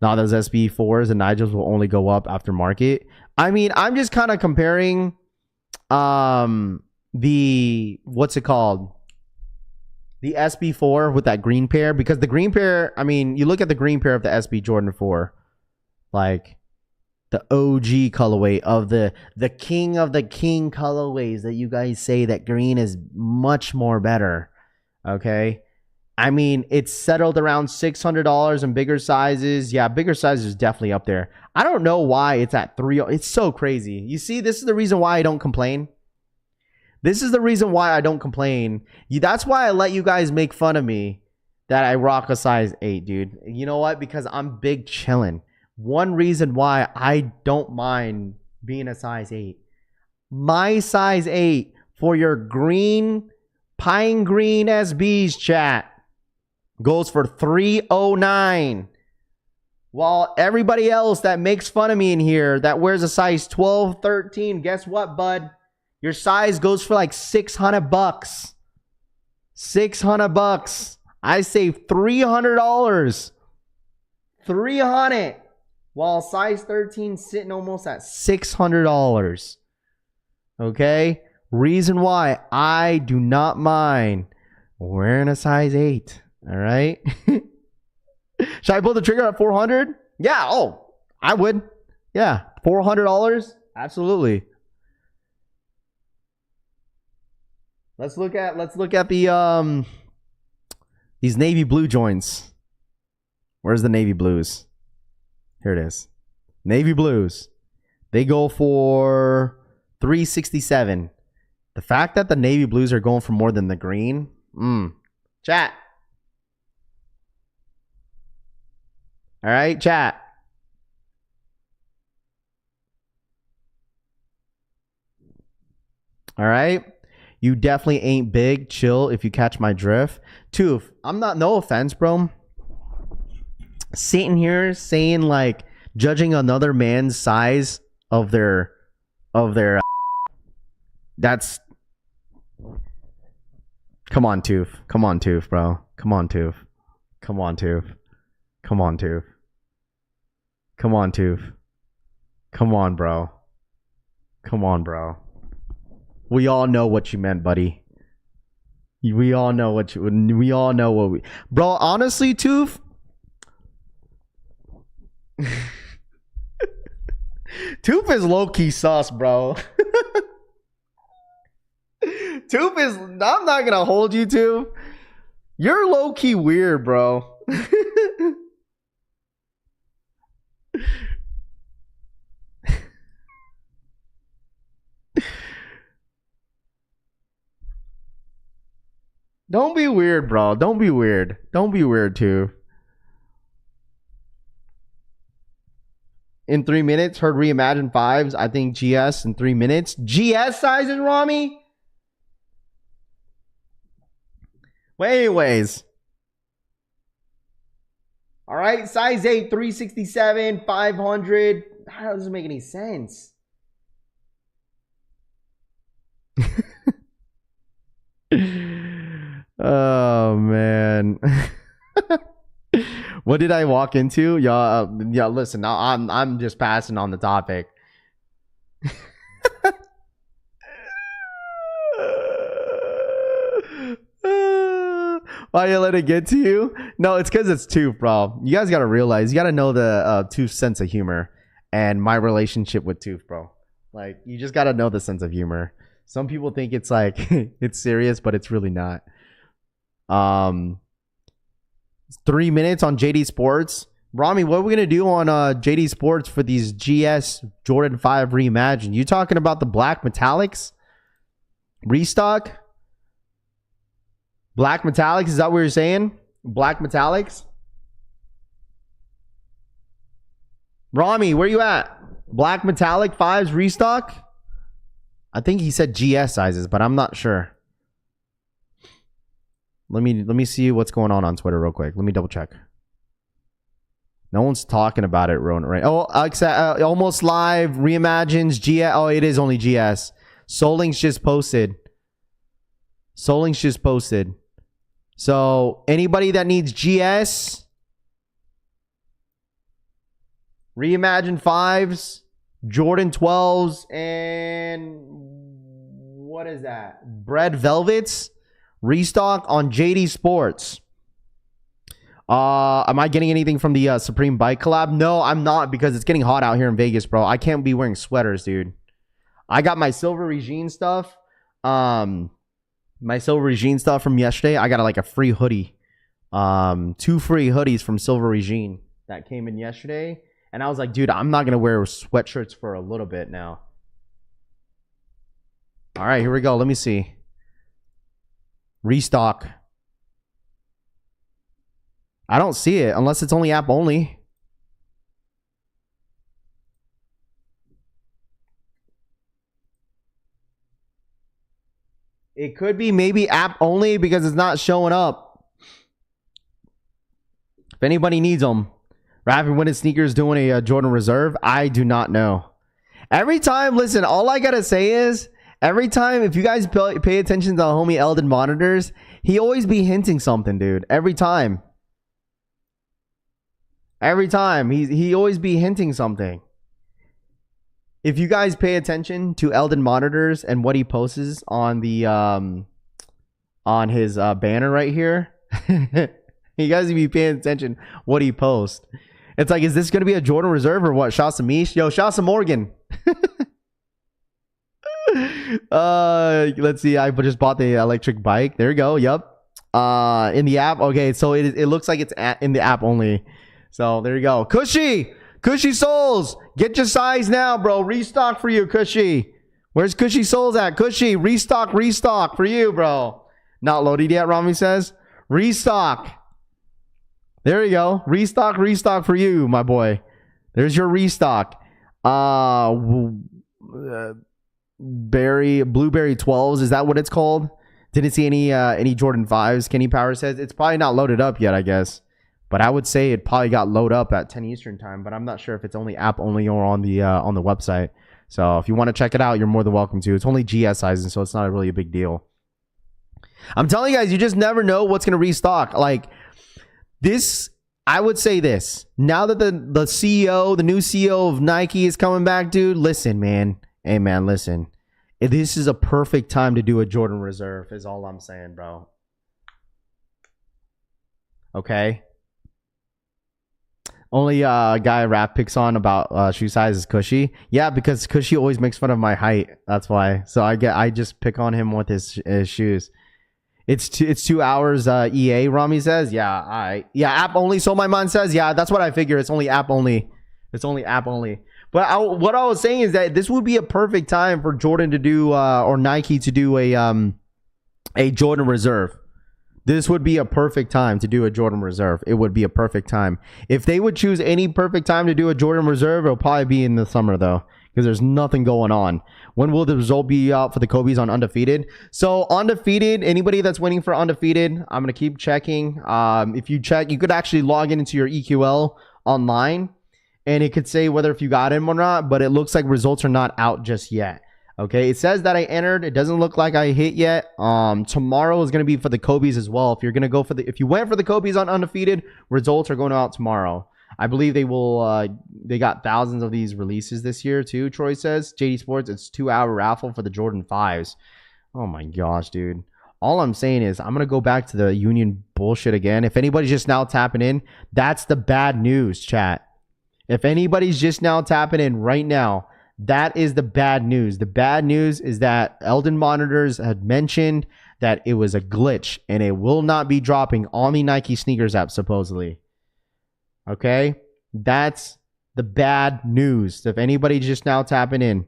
Now those SB4s and Nigels will only go up after market. I mean, I'm just kind of comparing the what's it called? The SB4 with that green pair, because the green pair, I mean, you look at the green pair of the SB Jordan 4, like the OG colorway of the king of the king colorways that you guys say that green is much more better. Okay. I mean, it's settled around $600 in bigger sizes. Yeah, bigger sizes is definitely up there. I don't know why it's at 3. It's so crazy. You see, this is the reason why I don't complain. This is the reason why I don't complain. That's why I let you guys make fun of me that I rock a size 8, dude. You know what? Because I'm big chillin'. One reason why I don't mind being a size 8. My size 8 for your green, pine green SBs chat goes for $309. While everybody else that makes fun of me in here that wears a size 12, 13, guess what, bud? Your size goes for like $600. $600. I saved $300. $300. While size 13 sitting almost at $600. Okay? Reason why I do not mind wearing a size 8. All right? Should I pull the trigger at 400? Yeah. Oh, I would. Yeah. $400? Absolutely. Let's look at the these navy blue joints. Where's the navy blues? Here it is. Navy blues. They go for $367. The fact that the navy blues are going for more than the green. Chat. All right, chat. All right. You definitely ain't big. Chill if you catch my drift. Toof, I'm not, no offense, bro. Sitting here saying like judging another man's size of their that's come on, Toof. Come on, Toof, bro. Come on, Toof. Come on, Toof. Come on, Toof. Come on, Toof. Come on, bro. Come on, bro. We all know what you meant, buddy. We all know what you. We all know what we. Bro, honestly, Toof. Toof is low key sus, bro. Toof is. I'm not gonna hold you, Toof. You're low key weird, bro. Don't be weird, bro. Don't be weird. Don't be weird, too. In 3 minutes, heard Reimagine 5s. I think GS in 3 minutes. GS sizes, Rami? Well, anyways. All right, size 8, 367, 500. That doesn't make any sense. Oh man. What did I walk into? Yeah, listen, I'm just passing on the topic. Why you let it get to you? No, it's because it's Toof, bro. You guys gotta realize, you gotta know the Toof's sense of humor and my relationship with Toof, bro. Like, you just gotta know the sense of humor. Some people think it's like it's serious, but it's really not. 3 minutes on JD Sports. Rami, what are we gonna do on JD Sports for these GS Jordan 5 Reimagined? You talking about the black metallics? Restock? Black metallics, is that what you're saying? Black metallics? Rami, where you at? Black metallic 5s restock? I think he said GS sizes, but I'm not sure. Let me see what's going on Twitter real quick. Let me double check. No one's talking about it, right? Oh, almost live reimagines GS. Oh, it is only GS. Soling's just posted. So anybody that needs GS, Reimagine 5s, Jordan 12s, and what is that? Bread Velvets, restock on JD Sports. Am I getting anything from the Supreme Bike collab? No, I'm not, because it's getting hot out here in Vegas, bro. I can't be wearing sweaters, dude. I got my Silver Regine stuff. My Silver Regine stuff from yesterday. I got like a free hoodie 2 free hoodies from Silver Regine that came in yesterday. And I was like, dude, I'm not going to wear sweatshirts for a little bit now. All right, here we go. Let me see. Restock. I don't see it unless it's only app only. It could be maybe app only because it's not showing up. If anybody needs them. Raffle Winning Sneakers doing a Jordan Reserve. I do not know. Every time, listen, all I got to say is, every time, if you guys pay attention to the homie Eldon Monitors, he always be hinting something, dude. Every time. Every time. He always be hinting something. If you guys pay attention to Eldon Monitors and what he posts on the on his banner right here, you guys be paying attention what he posts. It's like, is this going to be a Jordan Reserve or what? Shasa Mish? Yo, Shasa Morgan. Let's see. I just bought the electric bike. There you go. Yep. In the app. Okay, so it looks like it's in the app only. So there you go. Cushy Souls, get your size now, bro. Restock for you, Cushy. Where's Cushy Souls at? Cushy, restock for you, bro. Not loaded yet, Rami says. Restock. There you go. Restock for you, my boy. There's your restock. Blueberry 12s, is that what it's called? Didn't see any Jordan 5s. Kenny Power says it's probably not loaded up yet, I guess. But I would say it probably got loaded up at 10 Eastern time, but I'm not sure if it's only app only or on the website. So if you want to check it out, you're more than welcome to. It's only GS sizes, so it's not really a big deal. I'm telling you guys, you just never know what's going to restock. Like this, I would say this. Now that the new CEO of Nike is coming back, dude, listen, man. Hey, man, listen. This is a perfect time to do a Jordan Reserve is all I'm saying, bro. Okay? Only guy rap picks on about shoe size is Cushy. Yeah, because Cushy always makes fun of my height. That's why. So I just pick on him with his shoes. It's 2 hours EA, Rami says. Yeah, app only. So my mind says, yeah, that's what I figure. It's only app only. But what I was saying is that this would be a perfect time for Jordan to do or Nike to do a Jordan Reserve. This would be a perfect time to do a Jordan Reserve. It would be a perfect time. If they would choose any perfect time to do a Jordan Reserve, it'll probably be in the summer, though, because there's nothing going on. When will the result be out for the Kobe's on Undefeated? So, Undefeated, anybody that's waiting for Undefeated, I'm going to keep checking. If you check, you could actually log into your EQL online, and it could say whether if you got him or not, but it looks like results are not out just yet. Okay, it says that I entered. It doesn't look like I hit yet. Tomorrow is going to be for the Kobe's as well. If you're going to go for if you went for the Kobe's on Undefeated, results are going out tomorrow. I believe they will. They got thousands of these releases this year too. Troy says JD Sports. It's 2 hour raffle for the Jordan 5s. Oh my gosh, dude. All I'm saying is I'm going to go back to the Union bullshit again. If anybody's just now tapping in, that's the bad news, chat. If anybody's just now tapping in right now, that is the bad news. The bad news is that Eldon Monitors had mentioned that it was a glitch and it will not be dropping on the Nike sneakers app, supposedly. Okay? That's the bad news. So if anybody's just now tapping in,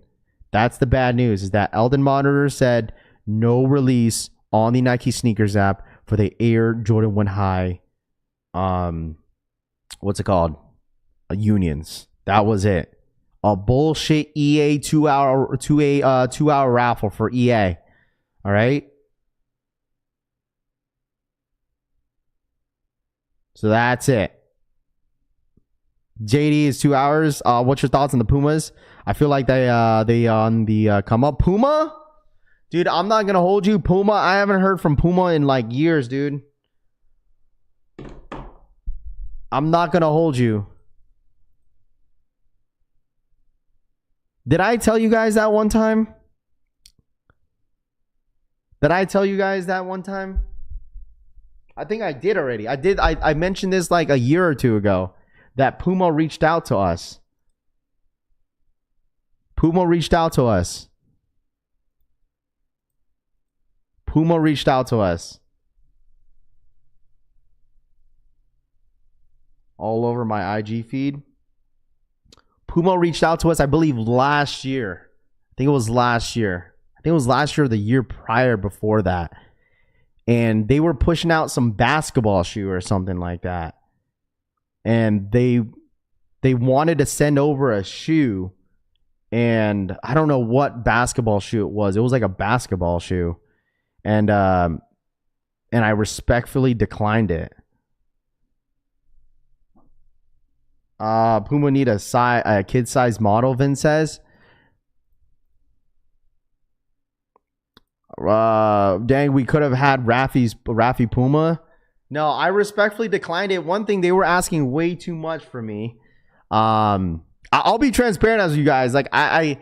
that's the bad news, is that Eldon Monitors said no release on the Nike sneakers app for the Air Jordan 1 High. What's it called? Unions. That was it. A bullshit EA 2 hour raffle for EA. All right. So that's it. JD is 2 hours. What's your thoughts on the Pumas? I feel like they on the come up. Puma, dude. I'm not gonna hold you. Puma. I haven't heard from Puma in like years, dude. I'm not gonna hold you. Did I tell you guys that one time? I think I did already. I mentioned this like a year or two ago that Puma reached out to us. Puma reached out to us. all over my IG feed. Puma reached out to us, I believe, last year. I think it was last year or the year prior before that. And they were pushing out some basketball shoe or something like that. And they wanted to send over a shoe. And I don't know what basketball shoe it was. It was like a basketball shoe. And I respectfully declined it. Puma need a kid-size model, Vin says. Dang, we could have had Raffy Puma. No, I respectfully declined it. One thing, they were asking way too much for me. I'll be transparent as you guys. Like I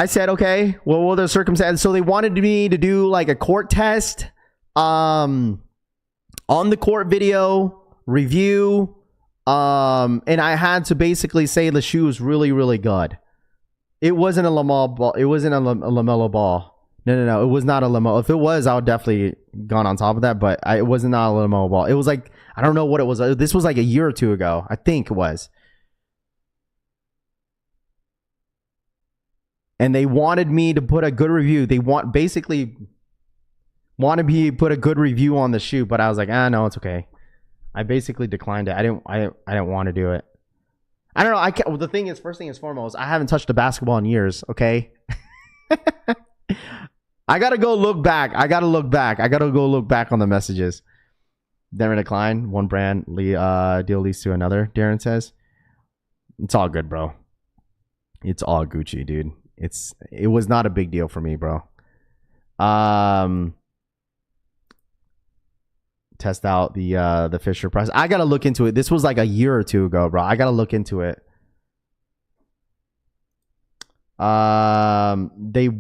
said, okay, well, what are the circumstances? So they wanted me to do like a court test, on the court video review. And I had to basically say the shoe was really, really good. It wasn't a LaMelo ball. It wasn't a LaMelo ball. No. It was not a LaMelo. If it was, I would definitely gone on top of that. But it was not a LaMelo ball. It was like, I don't know what it was. This was like a year or two ago. I think it was. And they wanted me to put a good review. They wanted me to put a good review on the shoe. But I was like, no, it's okay. I basically declined it. I didn't want to do it. I don't know. The thing is, first thing is foremost, I haven't touched a basketball in years. Okay. I gotta go look back. I gotta go look back on the messages. Never decline. One brand deal leads to another. Darren says, "It's all good, bro. It's all Gucci, dude. It was not a big deal for me, bro. Test out the Fisher Price. I gotta look into it. This was like a year or two ago, bro. I gotta look into it. Did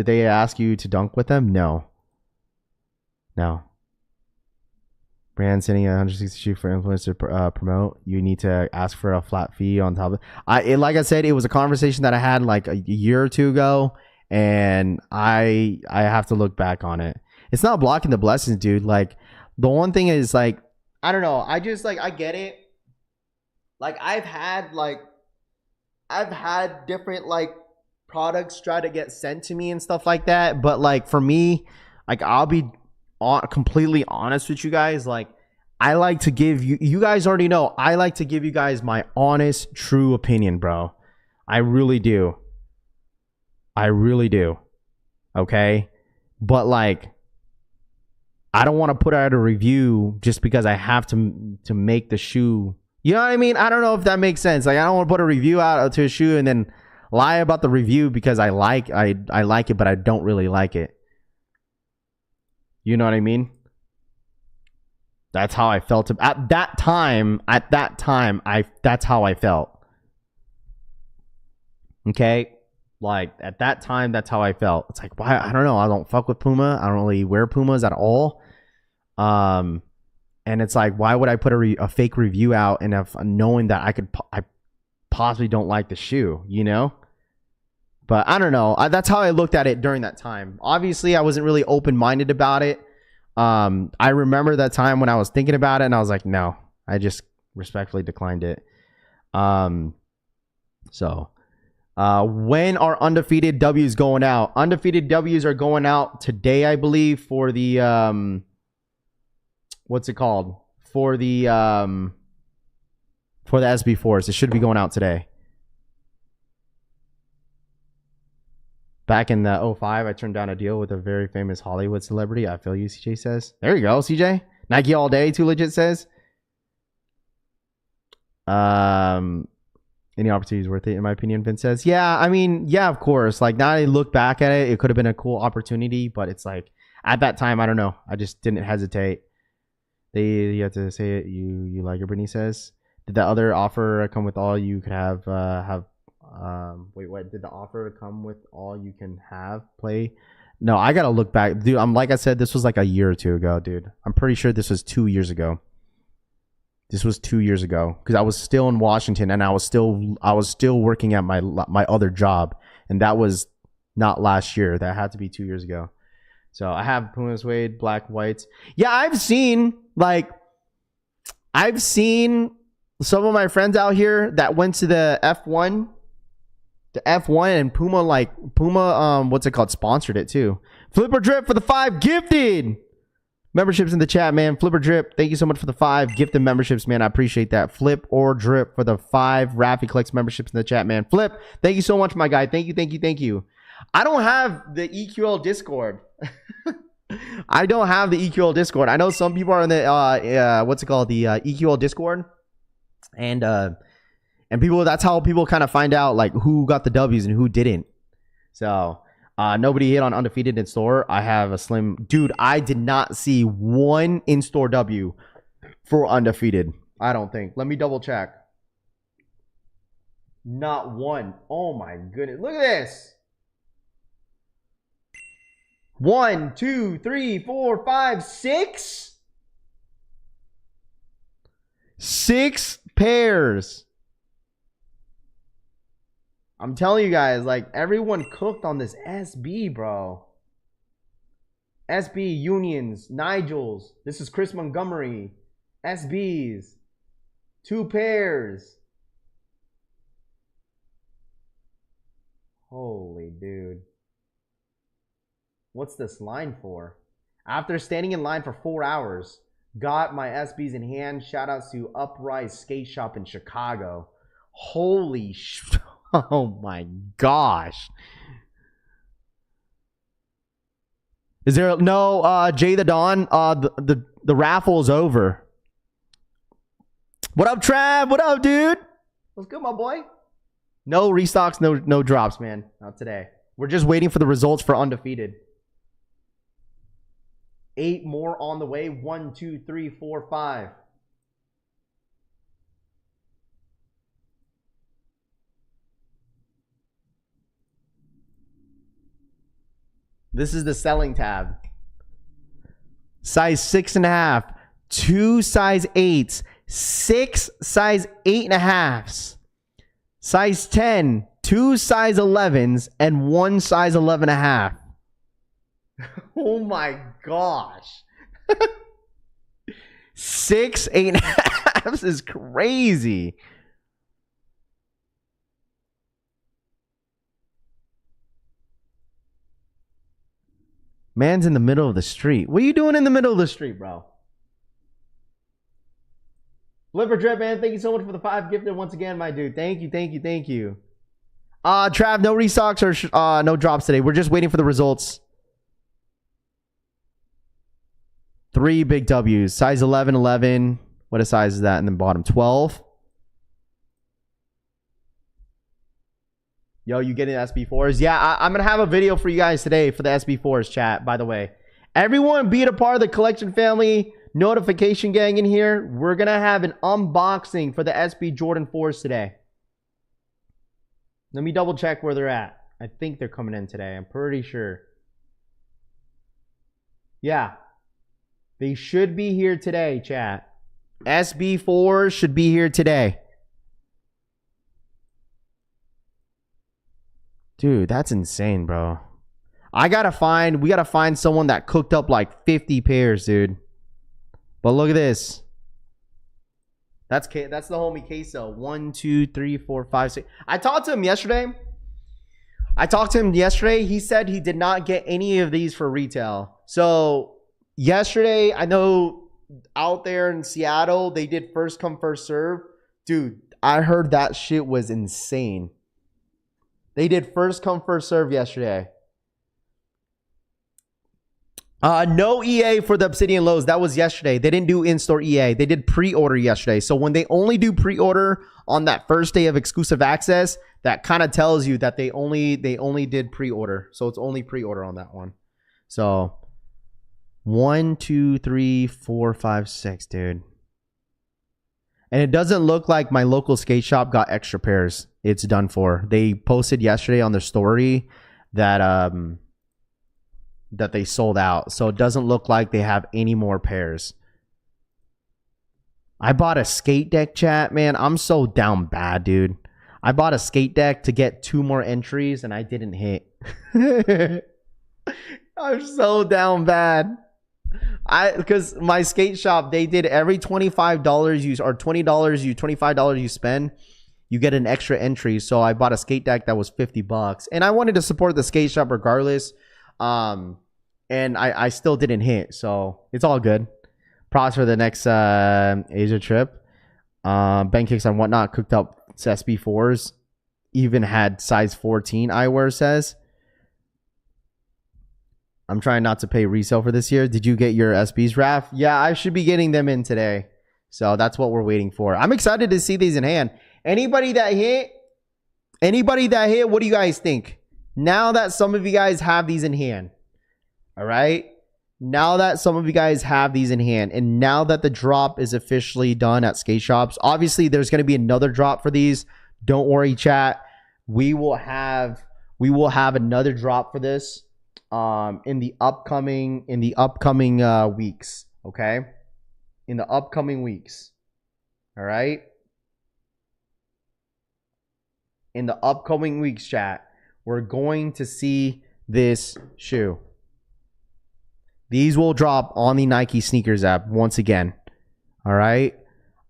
they ask you to dunk with them? No. Brand sending 160 shoe for influencer promote. You need to ask for a flat fee on top of it. Like I said, it was a conversation that I had like a year or two ago, and I have to look back on it. It's not blocking the blessings, dude. Like, the one thing is, like, I don't know. I just, like, I get it. Like, I've had different, like, products try to get sent to me and stuff like that. But, like, for me, like, I'll be completely honest with you guys. Like, I like to give you guys already know, I like to give you guys my honest, true opinion, bro. I really do. Okay? But, like, I don't want to put out a review just because I have to make the shoe. You know what I mean? I don't know if that makes sense. Like, I don't want to put a review out to a shoe and then lie about the review because I like it, but I don't really like it. You know what I mean? That's how I felt at that time. That's how I felt. Okay? Like, at that time, that's how I felt. It's like, why? I don't know. I don't fuck with Puma. I don't really wear Pumas at all. And it's like, why would I put a fake review out and knowing that I possibly don't like the shoe, you know? But I don't know. That's how I looked at it during that time. Obviously, I wasn't really open-minded about it. I remember that time when I was thinking about it, and I was like, no. I just respectfully declined it. When are Undefeated W's going out? Undefeated W's are going out today, I believe, for the what's it called? For the SB4s. It should be going out today. Back in the 05, I turned down a deal with a very famous Hollywood celebrity. I feel you, CJ says. There you go, CJ. Nike all day, Too Legit says. Any opportunity is worth it, in my opinion, Vince says. Yeah, I mean, yeah, of course. Like, now I look back at it, it could have been a cool opportunity, but it's like, at that time, I don't know. I just didn't hesitate. You have to say it. You like it, Brittany says. Did the other offer come with all you could have? Wait, what? Did the offer come with all you can have play? No, I gotta look back, dude. Like I said, this was like a year or two ago, dude. I'm pretty sure this was 2 years ago. This was 2 years ago because I was still in Washington and I was still working at my other job, and that was not last year. That had to be 2 years ago. So I have Puma suede, black, whites. Yeah, I've seen, like, I've seen some of my friends out here that went to the F1. The F1 and Puma, what's it called? Sponsored it too. Flipper Drip for the 5 gifted memberships in the chat, man. Flipper Drip, thank you so much for the 5 gifted memberships, man. I appreciate that. Flip or Drip for the 5 Raffy Collects memberships in the chat, man. Flip, thank you so much, my guy. Thank you. I don't have the EQL Discord. I don't have the EQL Discord. I know some people are in the what's it called? The EQL Discord, and people, that's how people kind of find out like who got the W's and who didn't. So nobody hit on Undefeated in store. I have a slim dude. I did not see one in-store W for Undefeated. I don't think. Let me double check. Not one. Oh my goodness. Look at this. 1, 2, 3, 4, 5, 6. 6 pairs. I'm telling you guys, like, everyone cooked on this SB, bro. SB, Unions, Nigels. This is Chris Montgomery. SBs. 2 pairs. Holy dude. What's this line for? After standing in line for 4 hours, got my SBs in hand. Shout outs to Uprise Skate Shop in Chicago. Holy shit. Oh my gosh. Is there no Jay the Dawn? The raffle is over. What up, Trav? What up, dude? What's good, my boy? No restocks, no drops, man. Not today. We're just waiting for the results for Undefeated. 8 more on the way. 1, 2, 3, 4, 5. This is the selling tab. Size 6.5, 2 size 8s, 6 size 8.5s, size 10, 2 size 11s, and 1 size 11.5. Oh my gosh. 6 8.5s is crazy. Man's in the middle of the street. What are you doing in the middle of the street, bro? Flipper Drip, man. Thank you so much for the 5 gifted once again, my dude. Thank you. Trav, no restocks or no drops today. We're just waiting for the results. 3 big W's. Size 11, 11. What a size is that in the bottom? 12. Yo, you getting SB4s? Yeah, I'm going to have a video for you guys today for the SB4s, chat, by the way. Everyone be a part of the collection family notification gang in here. We're going to have an unboxing for the SB Jordan 4s today. Let me double check where they're at. I think they're coming in today. I'm pretty sure. Yeah. They should be here today, chat. SB4s should be here today. Dude, that's insane, bro. We gotta find someone that cooked up like 50 pairs, dude. But look at this. That's the homie Queso. 1, 2, 3, 4, 5, 6. I talked to him yesterday. He said he did not get any of these for retail. So yesterday, I know out there in Seattle, they did first come, first serve. Dude, I heard that shit was insane. They did first come, first serve yesterday. No EA for the Obsidian Lows. That was yesterday. They didn't do in-store EA. They did pre-order yesterday. So when they only do pre-order on that first day of exclusive access, that kind of tells you that they only did pre-order. So it's only pre-order on that one. So 1, 2, 3, 4, 5, 6, dude. And it doesn't look like my local skate shop got extra pairs. It's done for. They posted yesterday on their story that that they sold out. So it doesn't look like they have any more pairs. I bought a skate deck, chat, man. I'm so down bad, dude. I bought a skate deck to get 2 more entries and I didn't hit. I'm so down bad. Because my skate shop, they did every $25 you or $25 you spend, you get an extra entry. So I bought a skate deck that was $50, and I wanted to support the skate shop regardless. And I still didn't hit, so it's all good. Props for the next Asia trip. Bank kicks and whatnot, cooked up SB4s, even had size 14 eyewear says. I'm trying not to pay resale for this year. Did you get your SBs, Raph? Yeah, I should be getting them in today. So that's what we're waiting for. I'm excited to see these in hand. Anybody that hit, what do you guys think? Now that some of you guys have these in hand. All right? Now that some of you guys have these in hand, and now that the drop is officially done at skate shops, obviously there's going to be another drop for these. Don't worry, chat. We will have another drop for this in the upcoming weeks. Okay, in the upcoming weeks. All right. In the upcoming weeks, chat, we're going to see this shoe. These will drop on the Nike sneakers app once again. All right.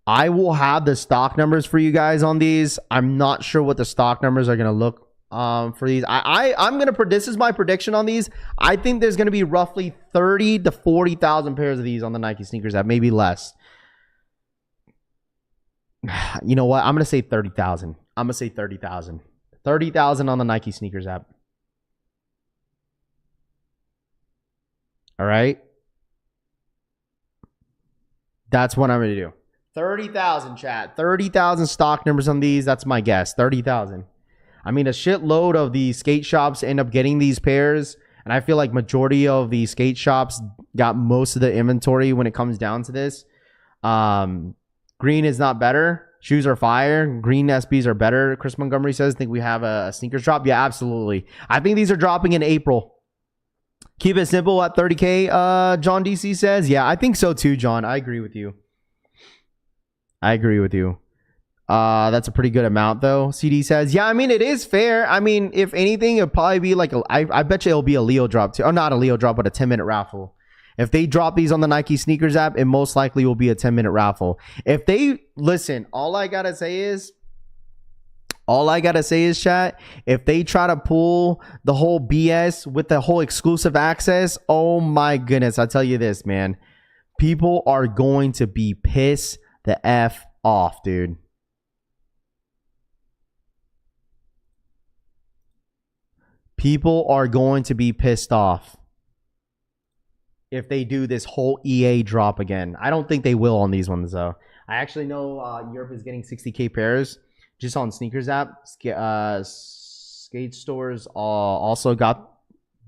I will have the stock numbers for you guys on these. I'm not sure what the stock numbers are going to look for these. I'm going to, this is my prediction on these. I think there's going to be roughly 30 to 40,000 pairs of these on the Nike sneakers app, maybe less. You know what? I'm going to say 30,000. I'm going to say 30,000. 30,000 on the Nike sneakers app. All right. That's what I'm going to do. 30,000, chat. 30,000 stock numbers on these. That's my guess. 30,000. I mean, a shitload of the skate shops end up getting these pairs. And I feel like majority of the skate shops got most of the inventory when it comes down to this. Green is not better. Shoes are fire. Green SBs are better. Chris Montgomery says, think we have a sneakers drop. Yeah, absolutely. I think these are dropping in April. Keep it simple at 30K, John DC says. Yeah, I think so too, John. I agree with you. That's a pretty good amount, though. CD says, yeah, I mean, it is fair. I mean, if anything, it'll probably be like, I bet you it'll be a Leo drop too. Or not a Leo drop, but a 10-minute raffle. If they drop these on the Nike sneakers app, it most likely will be a 10-minute raffle. If they, listen, all I got to say is, chat, if they try to pull the whole BS with the whole exclusive access, oh my goodness, I tell you this, man. People are going to be pissed the F off, dude. People are going to be pissed off if they do this whole EA drop again. I don't think they will on these ones, though. I actually know Europe is getting 60K pairs. Just on sneakers app, skate stores also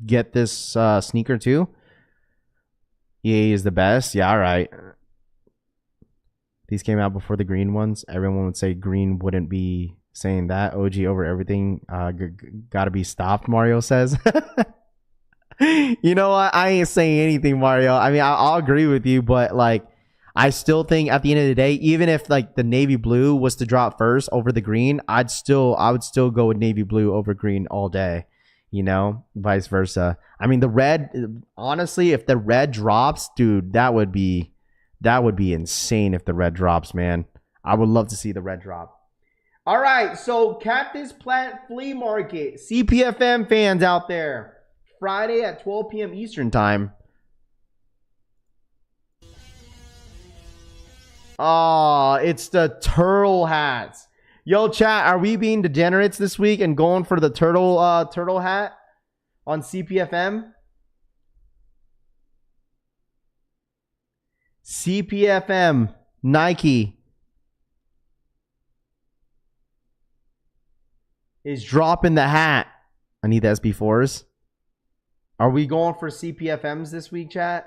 get this sneaker too. EA is the best. Yeah, all right. These came out before the green ones. Everyone would say green wouldn't be saying that. OG over everything. Gotta be stopped, Mario says. You know what? I ain't saying anything, Mario. I mean, I'll agree with you, but like, I still think at the end of the day, even if like the navy blue was to drop first over the green, I would still go with navy blue over green all day, you know, vice versa. I mean, the red, honestly, if the red drops, dude, that would be insane if the red drops, man. I would love to see the red drop. All right, so Cactus Plant Flea Market, CPFM fans out there, Friday at 12 p.m. Eastern time. Oh, it's the turtle hats. Yo, chat, are we being degenerates this week and going for the turtle hat on CPFM? CPFM, Nike is dropping the hat. I need the SB4s. Are we going for CPFMs this week, chat?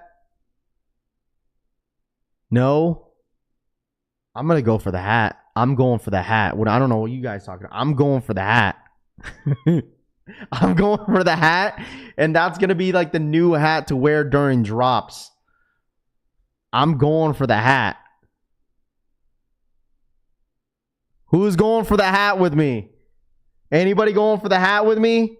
No. I'm going to go for the hat. I'm going for the hat. I don't know what you guys talking about. I'm going for the hat. I'm going for the hat. And that's going to be like the new hat to wear during drops. I'm going for the hat. Who's going for the hat with me? Anybody going for the hat with me?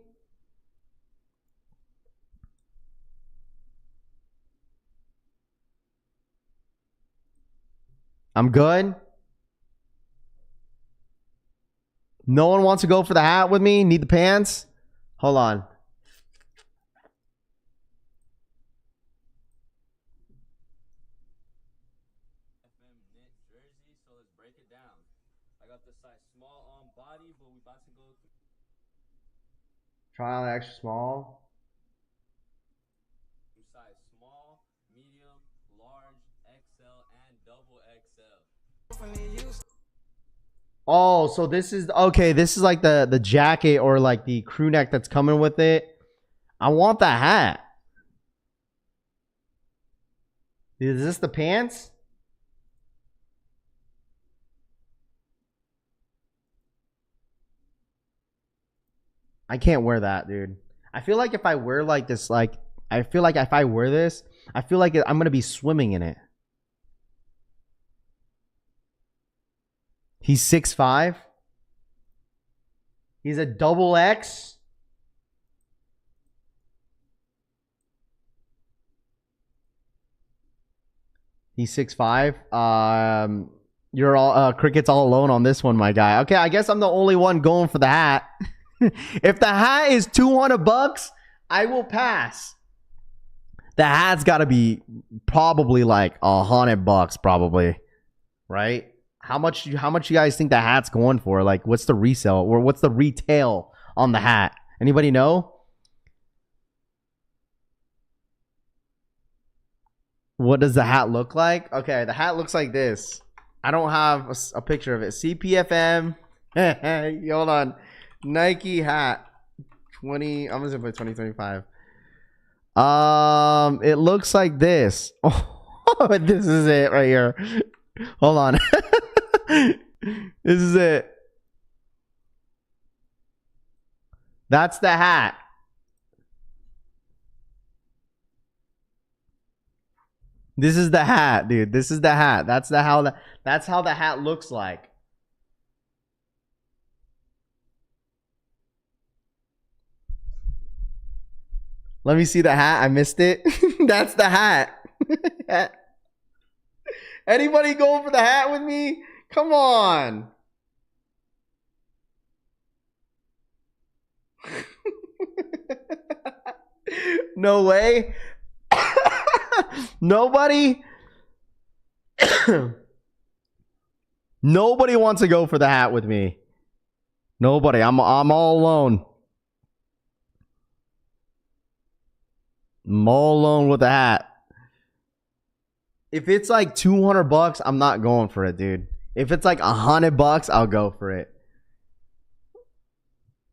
I'm good. No one wants to go for the hat with me? Need the pants? Hold on. Try on extra small. Size small, medium, large, XL, and double XL. Oh, so this is okay. This is like the jacket or like the crew neck that's coming with it. I want the hat. Is this the pants? I can't wear that, dude. I feel like if I wear like this, like I feel like if I wear this, I feel like I'm gonna be swimming in it. He's 6'5". He's a double X. He's 6'5". You're all cricket's all alone on this one, my guy. Okay, I guess I'm the only one going for the hat. If the hat is $200, I will pass. The hat's got to be probably like $100, probably, right? How much you guys think the hat's going for? Like, what's the resale or what's the retail on the hat? Anybody know? What does the hat look like? Okay, the hat looks like this. I don't have a picture of it. CPFM. Hold on. Nike hat. I'm gonna put 2025. It looks like this. Oh, this is it right here. Hold on. This is it. That's the hat. This is the hat, dude. This is the hat. That's how the hat looks like. Let me see the hat. I missed it. That's the hat. Anybody going for the hat with me? Come on. No way. Nobody. Nobody wants to go for the hat with me. Nobody. I'm all alone. I'm all alone with the hat. If it's like $200, I'm not going for it, dude. If it's like $100, I'll go for it.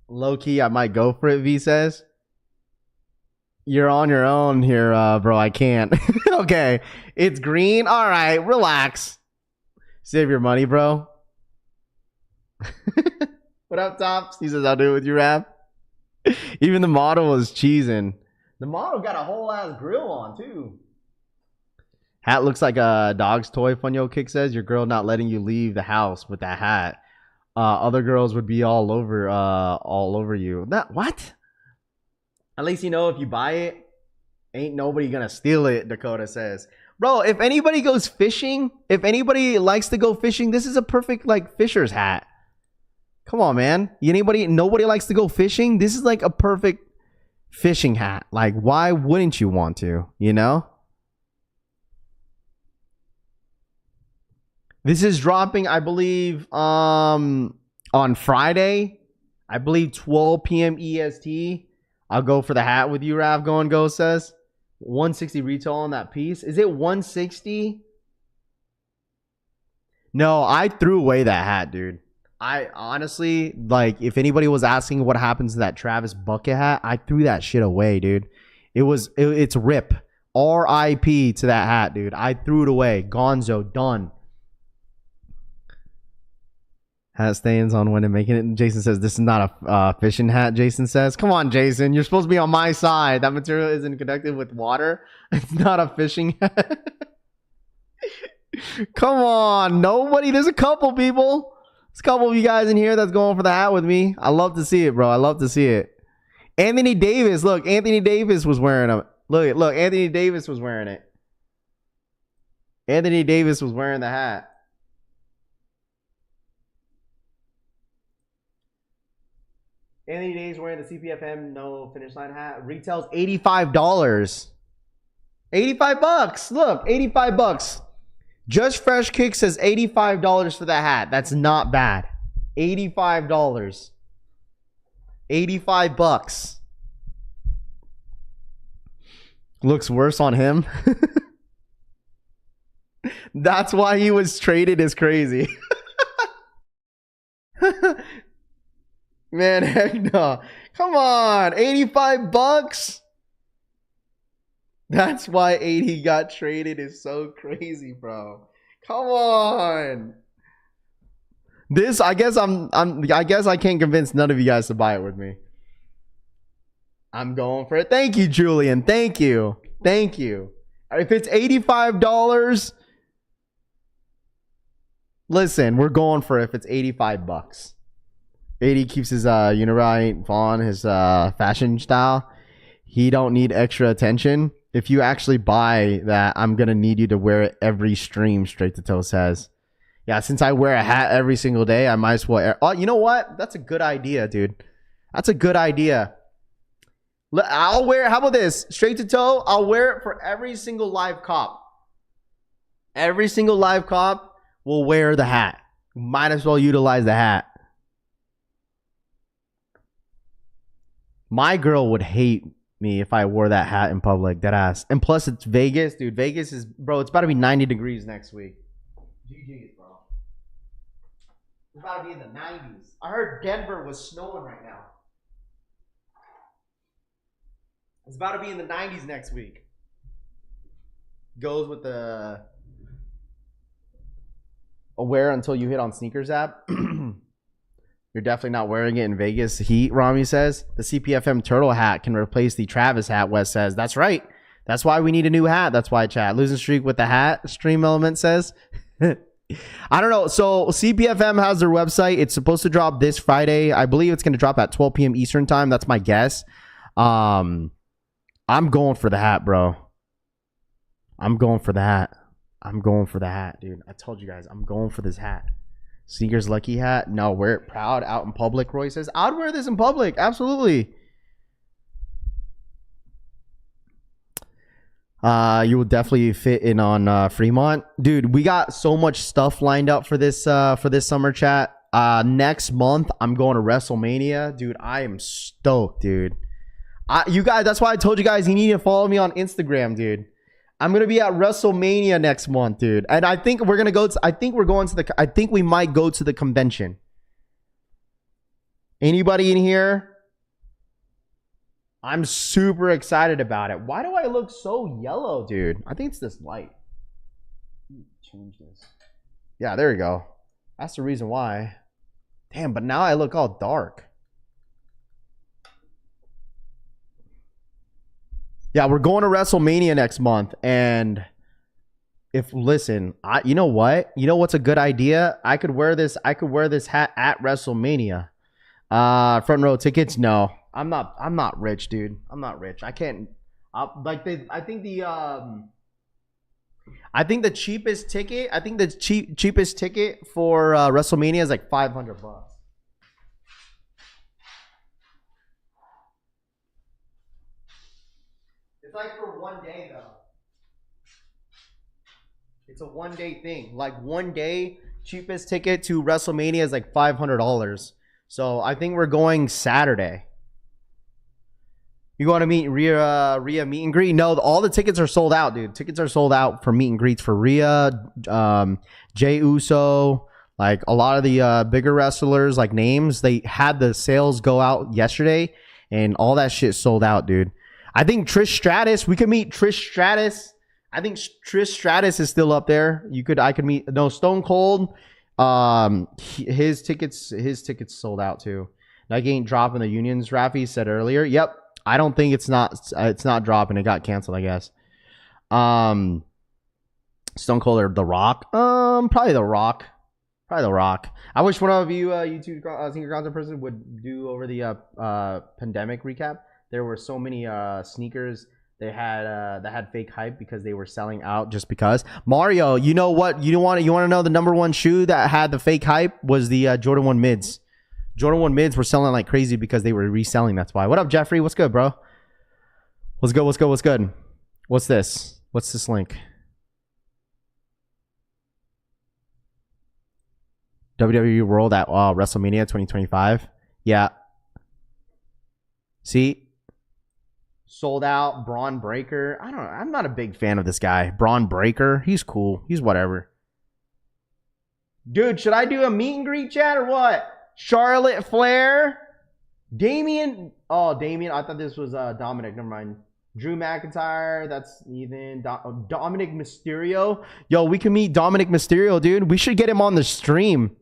Low key, I might go for it, V says. You're on your own here, bro. I can't. Okay. It's green. All right. Relax. Save your money, bro. What up, Tops? He says, I'll do it with you, rap. Even the model was cheesing. The model got a whole ass grill on, too. Hat looks like a dog's toy, Funyo Kick says. Your girl not letting you leave the house with that hat. Other girls would be all over you. That what? At least you know if you buy it, ain't nobody gonna steal it, Dakota says. Bro, if anybody goes fishing, if anybody likes to go fishing, this is a perfect like fisher's hat. Come on, man. Nobody likes to go fishing? This is like a perfect fishing hat. Like, why wouldn't you want to, you know? This is dropping, I believe, on Friday. I believe 12 p.m. EST. I'll go for the hat with you, Rav. Go says. 160 retail on that piece. Is it 160? No, I threw away that hat, dude. I honestly, like, if anybody was asking what happens to that Travis bucket hat, I threw that shit away, dude. It's RIP. RIP to that hat, dude. I threw it away. Gonzo, done. Hat stains on when and making it. Jason says this is not a fishing hat. Jason says, come on, Jason, you're supposed to be on my side. That material isn't conductive with water. It's not a fishing hat. Come on, nobody. There's a couple people. There's a couple of you guys in here that's going for the hat with me. I love to see it, bro. I love to see it. Anthony Davis, look, Anthony Davis was wearing them. Look, Anthony Davis was wearing it. Anthony Davis was wearing the hat. Anthony Days wearing the CPFM no finish line hat. Retails $85. $85. Look, $85. Just Fresh Kick says $85 for that hat. That's not bad. $85. $85. Looks worse on him. That's why he was traded is crazy. Man, heck no. Come on. $85? That's why 80 got traded is so crazy, bro. Come on. This, I guess I guess I can't convince none of you guys to buy it with me. I'm going for it. Thank you, Julian. Thank you. Thank you. If it's $85, listen, we're going for it if it's $85. 80 keeps his unibrow on, his fashion style. He don't need extra attention. If you actually buy that, I'm going to need you to wear it every stream, Straight to Toe says. Yeah, since I wear a hat every single day, I might as well. Oh, you know what? That's a good idea, dude. That's a good idea. I'll wear it. How about this? Straight to Toe, I'll wear it for every single live cop. Every single live cop will wear the hat. Might as well utilize the hat. My girl would hate me if I wore that hat in public, dead ass. And plus, it's Vegas, dude. Vegas is, bro, it's about to be 90 degrees next week. GG's, bro. It's about to be in the 90s. I heard Denver was snowing right now. It's about to be in the 90s next week. Goes with the wear until you hit on sneakers app. You're definitely not wearing it in Vegas heat, Rami says. The CPFM turtle hat can replace the Travis hat, Wes says. That's right. That's why we need a new hat. That's why, chat. Losing streak with the hat, Stream Element says. I don't know. So CPFM has their website. It's supposed to drop this Friday. I believe it's going to drop at 12 p.m. Eastern time. That's my guess. I'm going for the hat, bro. I'm going for the hat. I'm going for the hat, dude. I told you guys, I'm going for this hat. Sneakers Lucky hat. No, wear it proud out in public, Roy says. I'd wear this in public. Absolutely. You will definitely fit in on Fremont. Dude, we got so much stuff lined up for this summer, chat. Next month, I'm going to Wrestlemania. Dude, I am stoked, dude. You guys, that's why I told you guys you need to follow me on Instagram, dude. I'm gonna be at WrestleMania next month, dude, and I think we're gonna go. I think we might go to the convention. Anybody in here? I'm super excited about it. Why do I look so yellow, dude? I think it's this light. Change this. Yeah, there we go. That's the reason why. Damn, but now I look all dark. Yeah, we're going to WrestleMania next month, and you know what? You know what's a good idea? I could wear this hat at WrestleMania. Front row tickets? No, I'm not rich, dude. I'm not rich. I can't. I think the cheapest ticket. I think the cheapest ticket for WrestleMania is like $500. It's like for one day, though. It's a one-day thing. Like one day, cheapest ticket to WrestleMania is like $500. So I think we're going Saturday. You want to meet Rhea meet and greet? No, all the tickets are sold out, dude. Tickets are sold out for meet and greets for Rhea, Jey Uso, like a lot of the bigger wrestlers, like names. They had the sales go out yesterday, and all that shit sold out, dude. I think Trish Stratus, we could meet Trish Stratus. I think Trish Stratus is still up there. I could meet Stone Cold. His tickets sold out too. Nike ain't dropping the unions, Rafi said earlier. Yep. I don't think it's not dropping. It got canceled, I guess. Stone Cold or The Rock. Probably The Rock. I wish one of you YouTube sneaker content person would do over the pandemic recap. There were so many sneakers they had that had fake hype because they were selling out just because. Mario, you know what? You want to know the number one shoe that had the fake hype was the Jordan 1 mids. Jordan 1 mids were selling like crazy because they were reselling. That's why. What up, Jeffrey? What's good, bro? What's good? What's good? What's good? What's this? What's this link? WWE World at WrestleMania 2025. Yeah. See? Sold out. Braun Breaker. I don't know. I'm not a big fan of this guy. Braun Breaker. He's cool. He's whatever. Dude, should I do a meet and greet chat or what? Charlotte Flair. Damian. Oh, Damian. I thought this was Dominic. Never mind. Drew McIntyre. That's Ethan. Dominic Mysterio. Yo, we can meet Dominic Mysterio, dude. We should get him on the stream.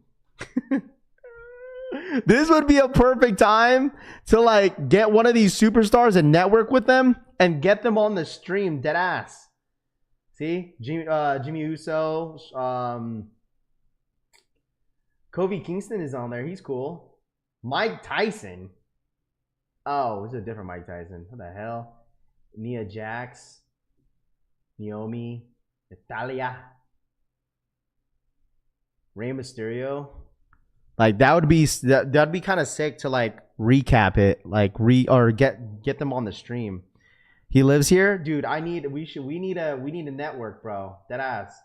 This would be a perfect time to like get one of these superstars and network with them and get them on the stream. Dead ass. See? Jimmy Uso. Kofi Kingston is on there. He's cool. Mike Tyson. Oh, it's a different Mike Tyson. What the hell? Nia Jax. Naomi. Natalia. Rey Mysterio. Like that'd be kind of sick to like recap it, like get them on the stream. He lives here, dude. We need a network, bro. That ass.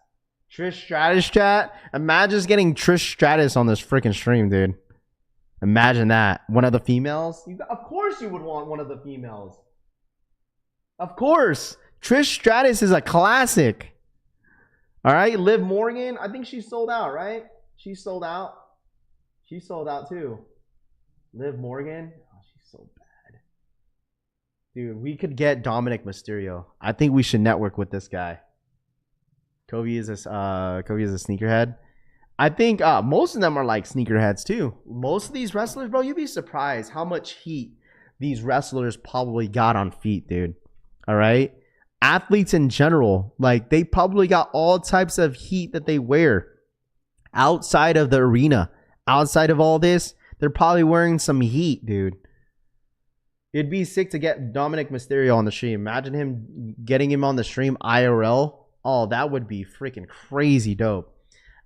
Trish Stratus chat. Imagine just getting Trish Stratus on this freaking stream, dude. Imagine that. One of the females. Of course you would want one of the females. Of course. Trish Stratus is a classic. All right, Liv Morgan. I think she's sold out, right? She's sold out. She sold out too. Liv Morgan. Oh, she's so bad. Dude, we could get Dominic Mysterio. I think we should network with this guy. Kobe is a sneakerhead. I think most of them are like sneakerheads too. Most of these wrestlers, bro, you'd be surprised how much heat these wrestlers probably got on feet, dude. All right? Athletes in general, like they probably got all types of heat that they wear outside of the arena. Outside of all this, they're probably wearing some heat, dude. It'd be sick to get Dominic Mysterio on the stream. Imagine him getting him on the stream IRL. Oh, that would be freaking crazy dope.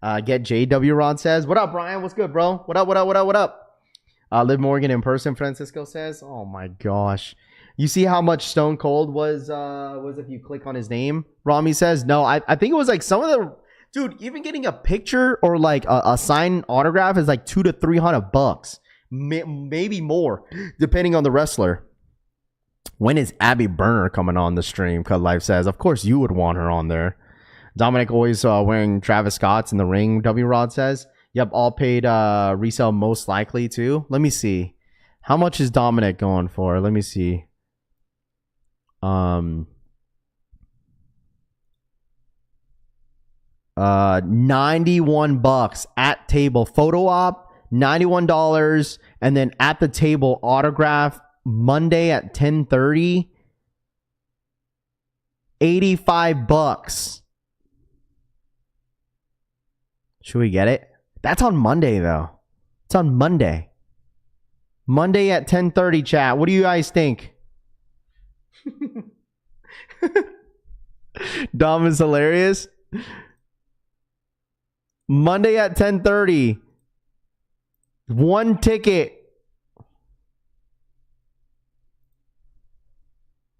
Get JW Rod says. What up, Brian? What's good, bro? What up? Liv Morgan in person, Francisco says. Oh my gosh. You see how much Stone Cold was if you click on his name? Rami says. No, I think it was like some of the... Dude, even getting a picture or like a signed autograph is like $200 to $300, maybe more, depending on the wrestler. When is Abby Burner coming on the stream? Cut Life says, of course you would want her on there. Dominic always wearing Travis Scott's in the ring. W Rod says, yep, all paid resale most likely too. Let me see, how much is Dominic going for? Let me see. $91 at table photo op, $91, and then at the table autograph Monday at 10:30, $85. Should we get it? That's on Monday though. It's on Monday. Monday at 10:30, chat. What do you guys think? Dom is hilarious. Monday at 10:30. One ticket.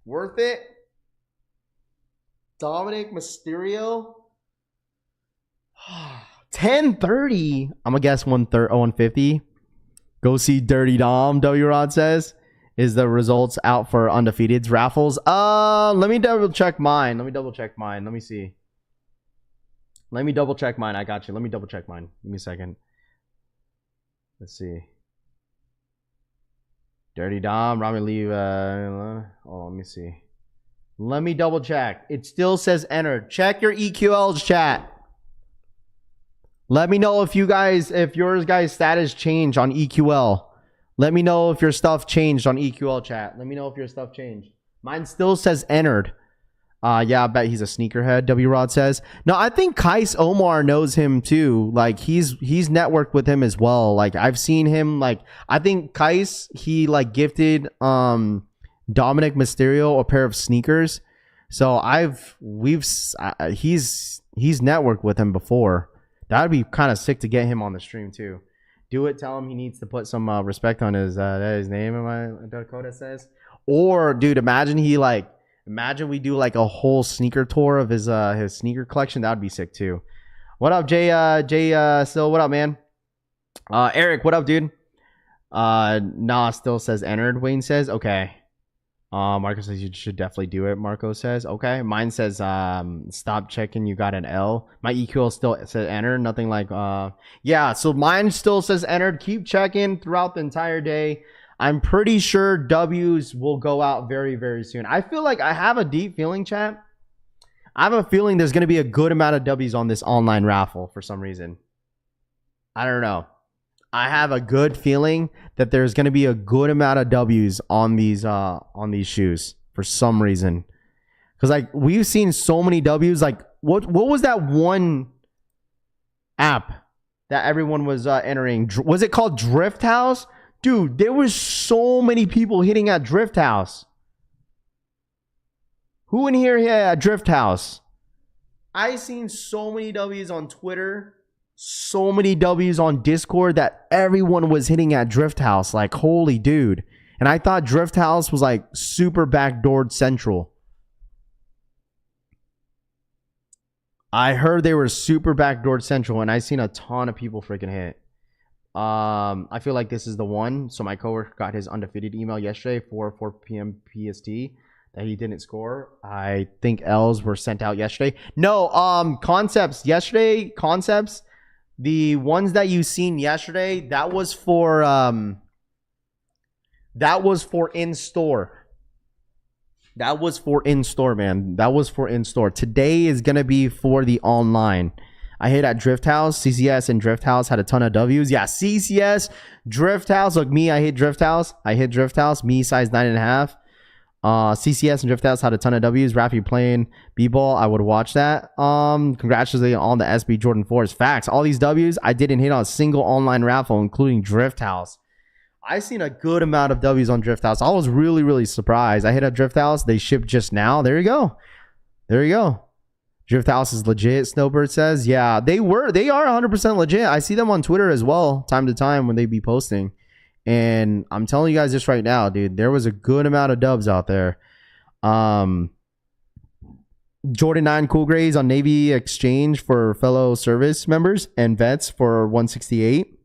Worth it? Dominic Mysterio? 10:30. I'm gonna guess 150. Go see Dirty Dom, W Rod says. Is the results out for Undefeated's raffles? Let me double check mine. Let me see. Let me double check mine. I got you. Let me double check mine. Give me a second. Let's see. Dirty Dom, Rami Lee. Let me see. Let me double check. It still says entered. Check your EQL's chat. Let me know if your guys' status changed on EQL. Let me know if your stuff changed on EQL chat. Let me know if your stuff changed. Mine still says entered. Yeah, I bet he's a sneakerhead, W Rod says. No, I think Kais Omar knows him too. Like he's networked with him as well. Like I've seen him, like I think Kais, he like gifted Dominic Mysterio a pair of sneakers. So he's networked with him before. That'd be kind of sick to get him on the stream too. Do it. Tell him he needs to put some respect on his name. In my Dakota says. Or, dude, imagine we do like a whole sneaker tour of his sneaker collection. That would be sick too. What up, Jay? Still, what up, man? Eric, what up, dude? Nah, still says entered. Wayne says okay. Marco says you should definitely do it. Marco says okay. Mine says stop checking. You got an L. My EQL still says entered. Nothing like yeah. So mine still says entered. Keep checking throughout the entire day. I'm pretty sure W's will go out very, very soon. I feel like I have a deep feeling, chat. I have a feeling there's going to be a good amount of W's on this online raffle for some reason. I don't know. I have a good feeling that there's going to be a good amount of W's on these shoes for some reason. Because like we've seen so many W's. Like what was that one app that everyone was entering? Was it called Drift House? Dude, there was so many people hitting at Drift House. Who in here at Drift House? I seen so many W's on Twitter. So many W's on Discord that everyone was hitting at Drift House. Like, holy dude. And I thought Drift House was like super backdoored central. I heard they were super backdoored central, and I seen a ton of people freaking hit. I feel like this is the one. So my coworker got his undefeated email yesterday, 4 p.m. PST, that he didn't score. I think L's were sent out yesterday. No, concepts yesterday. Concepts. The ones that you seen yesterday, that was for in store. That was for in store, man. That was for in store. Today is gonna be for the online. I hit at Drift House. CCS and Drift House had a ton of W's. Yeah, CCS, Drift House. Look, me, I hit Drift House. Me, size 9.5. CCS and Drift House had a ton of W's. Raffy playing B-ball. I would watch that. Congratulations on the SB Jordan 4s. Facts. All these W's, I didn't hit on a single online raffle, including Drift House. I seen a good amount of W's on Drift House. I was really, really surprised. I hit a Drift House. They shipped just now. There you go. Drift House is legit, Snowbird says. Yeah, they are 100% legit. I see them on Twitter as well, time to time when they be posting. And I'm telling you guys this right now, dude. There was a good amount of dubs out there. Jordan 9 Cool Grays on Navy Exchange for fellow service members and vets for 168.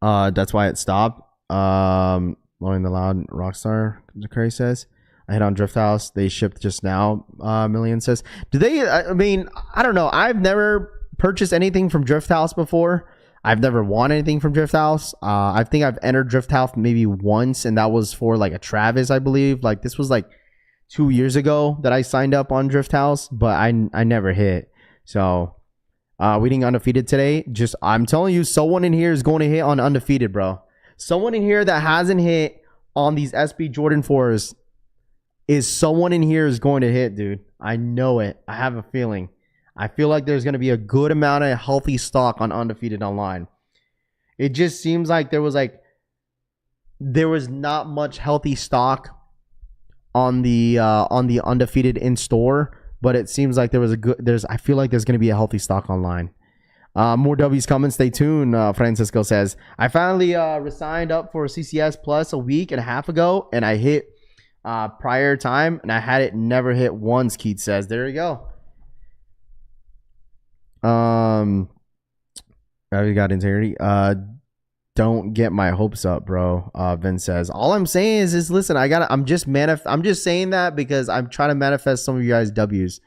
That's why it stopped. Blowing the Loud Rockstar, Curry says. I hit on Drift House. They shipped just now. Million says. Do they? I mean, I don't know. I've never purchased anything from Drift House before. I've never won anything from Drift House. I think I've entered Drift House maybe once, and that was for like a Travis, I believe. Like this was like 2 years ago that I signed up on Drift House, but I never hit. So we didn't undefeated today. Just I'm telling you, someone in here is going to hit on undefeated, bro. Someone in here that hasn't hit on these SB Jordan 4s is someone in here is going to hit, dude. I know it. I have a feeling. I feel like there's going to be a good amount of healthy stock on Undefeated Online. It just seems like there was not much healthy stock on the Undefeated in store, but it seems like I feel like there's going to be a healthy stock online. More W's coming. Stay tuned. Francisco says, I finally resigned up for CCS Plus a week and a half ago, and I hit prior time, and I had it never hit once. Keith says, there you go. I got integrity. Don't get my hopes up, bro. Vince says, all I'm saying is listen, I'm just saying that because I'm trying to manifest some of you guys' W's.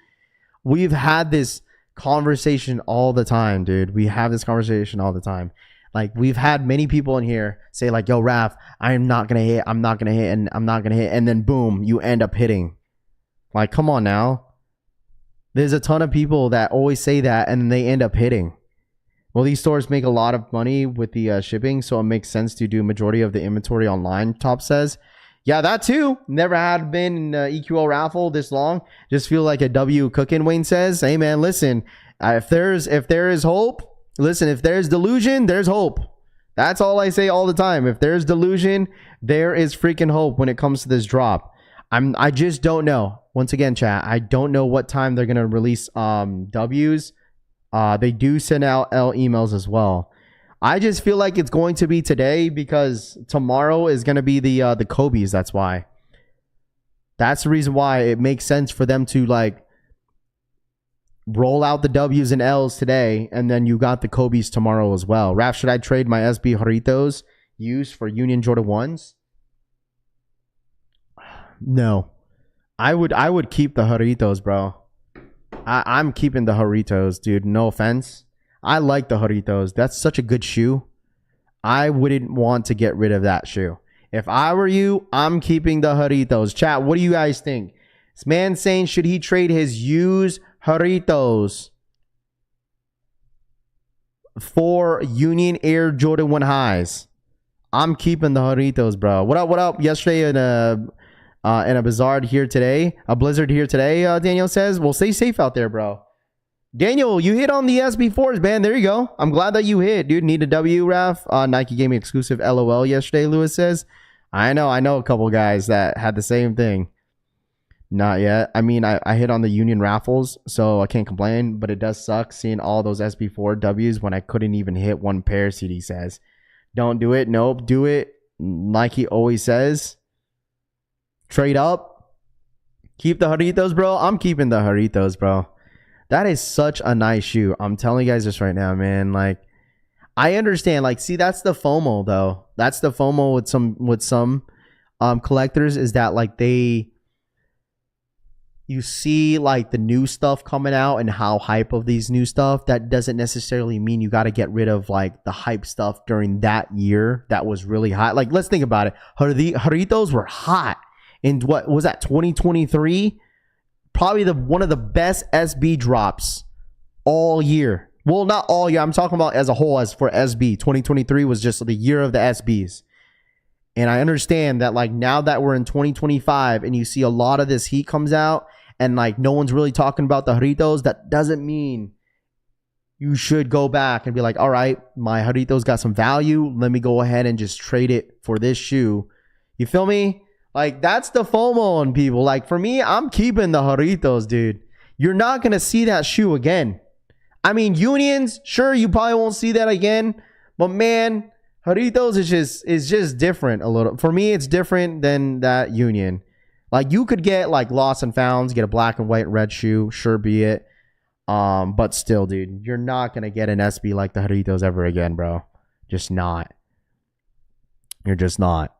We've had this conversation all the time, dude. We have this conversation all the time. Like, we've had many people in here say like, yo, Raph, I'm not gonna hit, and then boom, you end up hitting. Like, come on now. There's a ton of people that always say that and they end up hitting. Well, these stores make a lot of money with the shipping, so it makes sense to do majority of the inventory online, Top says. Yeah, that too. Never had been in EQL raffle this long. Just feel like a W cooking, Wayne says. Hey, man, listen. If there is hope, listen, if there's delusion, there's hope. That's all I say all the time. If there's delusion, there is freaking hope when it comes to this drop. I just don't know. Once again, chat, I don't know what time they're going to release W's. They do send out L emails as well. I just feel like it's going to be today because tomorrow is going to be the Kobe's. That's why. That's the reason why it makes sense for them to like roll out the W's and L's today, and then you got the Kobe's tomorrow as well. Raph, should I trade my SB Jarritos used for Union Jordan 1s? No. I would keep the Jarritos, bro. I'm keeping the Jarritos, dude. No offense. I like the Jarritos. That's such a good shoe. I wouldn't want to get rid of that shoe. If I were you, I'm keeping the Jarritos. Chat, what do you guys think? This man saying, should he trade his used Jarritos for Union Air Jordan 1 highs? I'm keeping the Jarritos, bro. What up? What up? Yesterday in a blizzard here today. Daniel says, well, stay safe out there, bro. Daniel, you hit on the SB4s, man. There you go. I'm glad that you hit, dude. Need a W, Raf. Nike gave me exclusive LOL yesterday, Lewis says. I know a couple guys that had the same thing. Not yet. I mean, I hit on the Union raffles, so I can't complain, but it does suck seeing all those SB4 Ws when I couldn't even hit one pair, CD says. Don't do it. Nope. Do it. Nike always says. Trade up. Keep the Jarritos, bro. I'm keeping the Jarritos, bro. That is such a nice shoe. I'm telling you guys this right now, man. Like, I understand. Like, see, that's the FOMO, though. That's the FOMO with some collectors is that, like, you see, like, the new stuff coming out and how hype of these new stuff. That doesn't necessarily mean you got to get rid of, like, the hype stuff during that year that was really hot. Like, let's think about it. Jarritos were hot in, what was that, 2023? Probably one of the best SB drops all year. Well, not all year. I'm talking about as a whole. As for SB, 2023 was just the year of the SBs. And I understand that, like, now that we're in 2025 and you see a lot of this heat comes out and, like, no one's really talking about the Jarritos, that doesn't mean you should go back and be like, all right, my Jarritos got some value. Let me go ahead and just trade it for this shoe. You feel me? Like, that's the FOMO on people. Like, for me, I'm keeping the Jarritos, dude. You're not going to see that shoe again. I mean, Unions, sure, you probably won't see that again. But, man, Jarritos is just different a little. For me, it's different than that Union. Like, you could get, like, lost and founds, get a black and white and red shoe. Sure be it. But still, dude, you're not going to get an SB like the Jarritos ever again, bro. Just not. You're just not.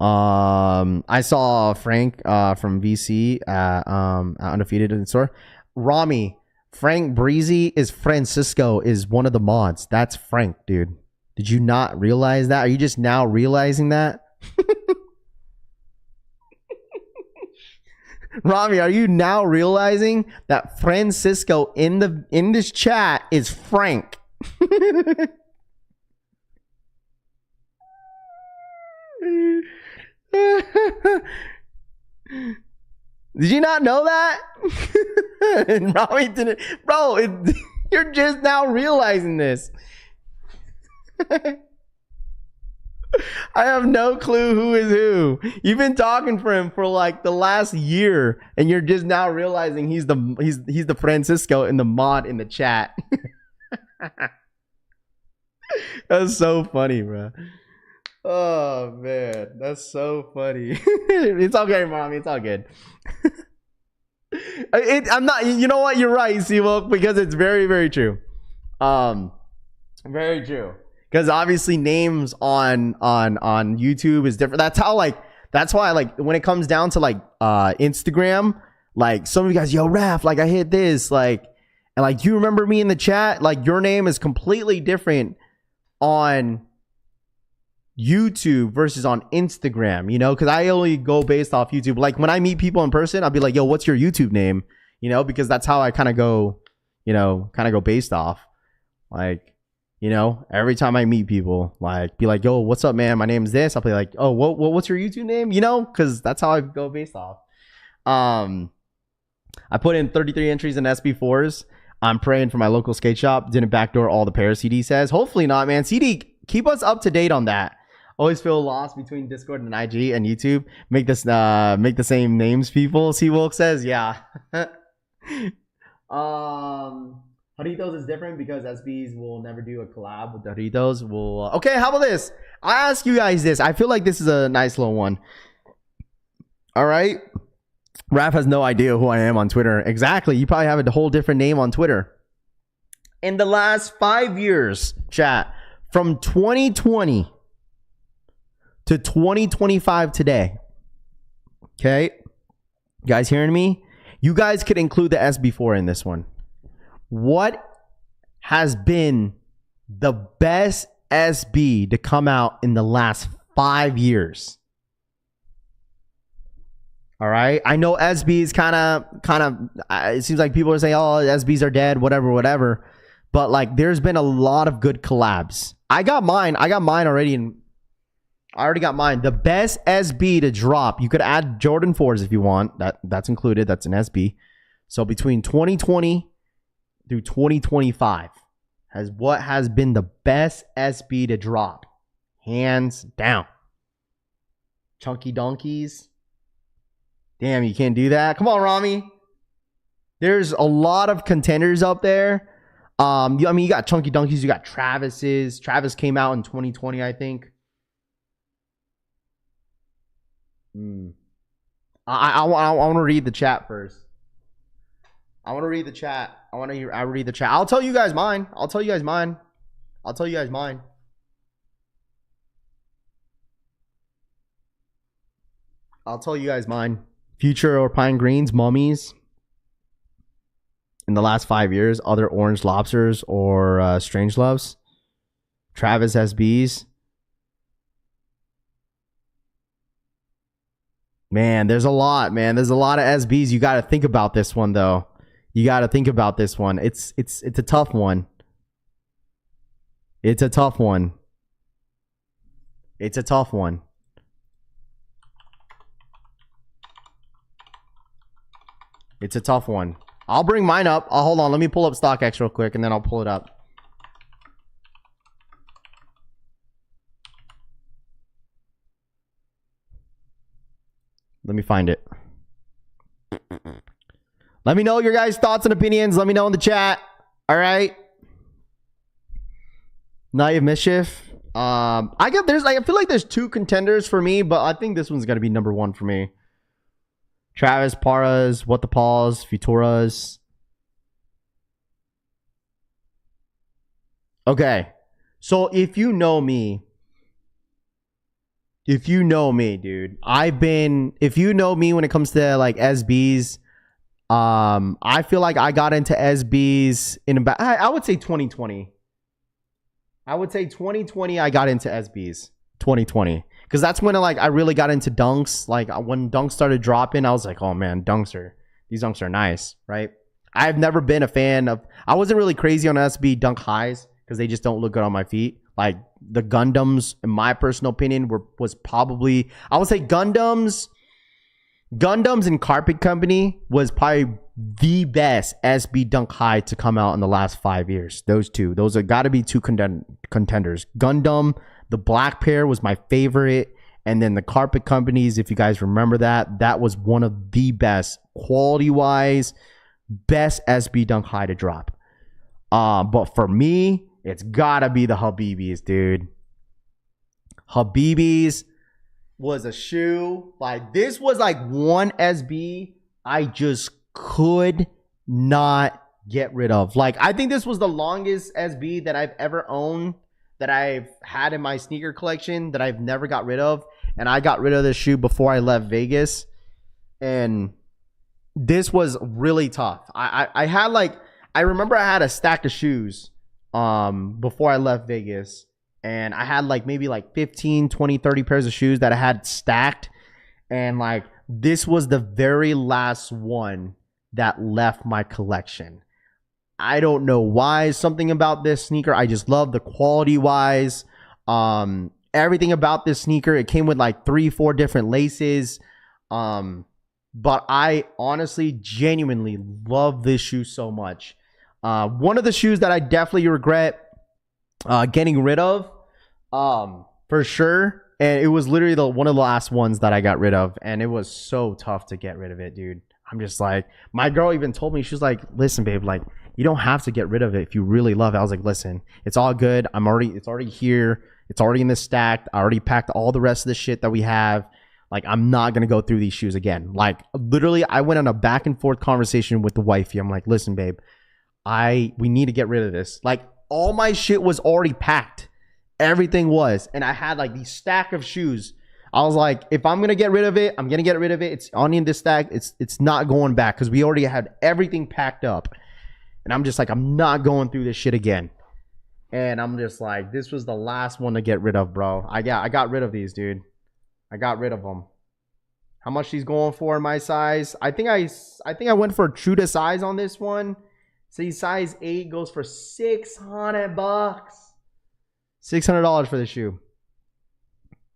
I saw Frank from VC at Undefeated in the store. Rami, Frank Breezy is Francisco is one of the mods. That's Frank, dude. Did you not realize that? Are you just now realizing that? Rami, are you now realizing that Francisco in this chat is Frank? Did you not know that? And Rami didn't. Bro, you're just now realizing this. I have no clue who is who. You've been talking for him for like the last year, and you're just now realizing he's the Francisco in the mod in the chat. That's so funny, bro. Oh man, that's so funny. It's okay, Mommy. It's all good. I'm not. You know what? You're right, Seawolf, because it's very, very true. Very true. Because obviously names on YouTube is different. That's how that's why when it comes down to Instagram, like some of you guys, yo, Raph, like I hit this, and you remember me in the chat, like your name is completely different on YouTube versus on Instagram, because I only go based off YouTube. Like when I meet people in person, I'll be like, yo, what's your YouTube name? Because that's how I kind of go, based off. Every time I meet people, be like, yo, what's up, man? My name's this. I'll be like, oh, what's your YouTube name? Because that's how I go based off. I put in 33 entries in SB4s. I'm praying for my local skate shop. Didn't backdoor all the pairs, CD says. Hopefully not, man. CD, keep us up to date on that. Always feel lost between Discord and IG and YouTube. Make the same names, people. C Wolf says, yeah. Jarritos Jarritos is different because SBs will never do a collab with Jarritos. Okay, how about this? I ask you guys this. I feel like this is a nice little one. All right. Raph has no idea who I am on Twitter. Exactly. You probably have a whole different name on Twitter. In the last 5 years, chat, from 2020 to 2025 today. Okay. You guys hearing me? You guys could include the SB4 in this one. What has been the best SB to come out in the last 5 years? All right. I know SBs kind of, it seems like people are saying, oh, SBs are dead, whatever. But like, there's been a lot of good collabs. I got mine already, and I already got mine. The best SB to drop, you could add Jordan 4s if you want. That's included. That's an SB. So between 2020 through 2025 what has been the best SB to drop, hands down. Chunky Donkeys. Damn, you can't do that. Come on, Rami. There's a lot of contenders up there. You got Chunky Donkeys, you got Travis's. Travis came out in 2020, I think. I want to read the chat first. I want to read the chat. I read the chat. I'll tell you guys mine. Future or Pine Greens, Mummies. In the last 5 years, other Orange Lobsters or Strange Loves. Travis SBs. Man, there's a lot, man. There's a lot of SBs. You got to think about this one, though. It's a tough one. It's a tough one. I'll bring mine up. Hold on. Let me pull up StockX real quick, and then I'll pull it up. Let me find it. Let me know your guys' thoughts and opinions. Let me know in the chat. All right. Night of Mischief. I feel like there's two contenders for me, but I think this one's gonna be number one for me. Travis, Paras, What the Paws, Futuras. Okay. So if you know me, dude, if you know me when it comes to like SBs, I feel like I got into SBs in about, I would say 2020. I got into SBs 2020. Because that's when I really got into dunks. Like when dunks started dropping, I was like, oh man, these dunks are nice, right? I've never been a fan of, I wasn't really crazy on SB dunk highs because they just don't look good on my feet. Like the Gundams, in my personal opinion, was probably, I would say Gundams and Carpet Company was probably the best SB dunk high to come out in the last 5 years. Those are got to be two contenders. Gundam, the black pair was my favorite. And then the Carpet Companies, if you guys remember that was one of the best quality-wise, best SB dunk high to drop. But for me, it's got to be the Habibis, dude. Habibis was a shoe. Like, this was like one SB I just could not get rid of. Like, I think this was the longest SB that I've ever owned, that I've had in my sneaker collection, that I've never got rid of. And I got rid of this shoe before I left Vegas. And this was really tough. I remember I had a stack of shoes before I left Vegas. And I had maybe 15, 20, 30 pairs of shoes that I had stacked. And this was the very last one that left my collection. I don't know why. Something about this sneaker, I just love the quality wise. Everything about this sneaker, it came with 3-4 different laces. But I honestly, genuinely love this shoe so much. One of the shoes that I definitely regret getting rid of, for sure. And it was literally one of the last ones that I got rid of. And it was so tough to get rid of it, dude. I'm just my girl even told me, she was like, listen, babe, you don't have to get rid of it if you really love it. I was like, listen, it's all good. It's already here. It's already in the stack. I already packed all the rest of the shit that we have. Like, I'm not going to go through these shoes again. Like, literally, I went on a back and forth conversation with the wifey. I'm like, listen, babe, we need to get rid of this. Like, all my shit was already packed. Everything was. And I had like these stack of shoes. I was like, if I'm going to get rid of it, I'm going to get rid of it. It's on in this stack. It's not going back because we already had everything packed up. And I'm just like, I'm not going through this shit again. And I'm just like, this was the last one to get rid of, bro. I got rid of these, dude. I got rid of them. How much she's going for in my size? I think I went for true to size on this one. See, size 8 goes for $600. $600 for the shoe.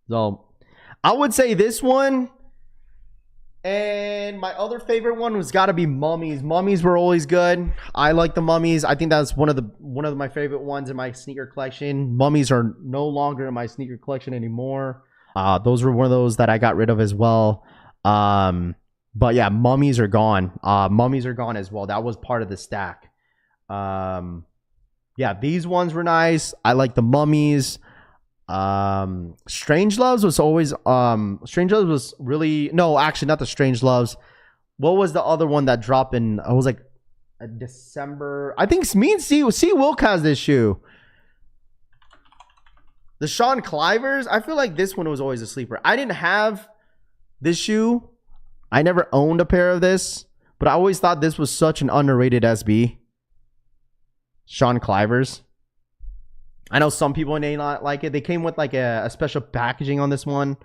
So, I would say this one. And my other favorite one was got to be mummies. Mummies were always good. I like the mummies. I think that's one of my favorite ones in my sneaker collection. Mummies are no longer in my sneaker collection anymore. Those were one of those that I got rid of as well. But yeah, mummies are gone. Mummies are gone as well. That was part of the stack. Yeah, these ones were nice. I like the mummies. Strange Loves was always Strange Loves was really, no, actually not the Strange Loves. What was the other one that dropped in, I was like December? I think me and C Wilk has this shoe. The Sean Clivers, I feel like this one was always a sleeper. I didn't have this shoe. I never owned a pair of this, but I always thought this was such an underrated SB. Sean Clivers. I know some people may not like it. They came with like a special packaging on this one.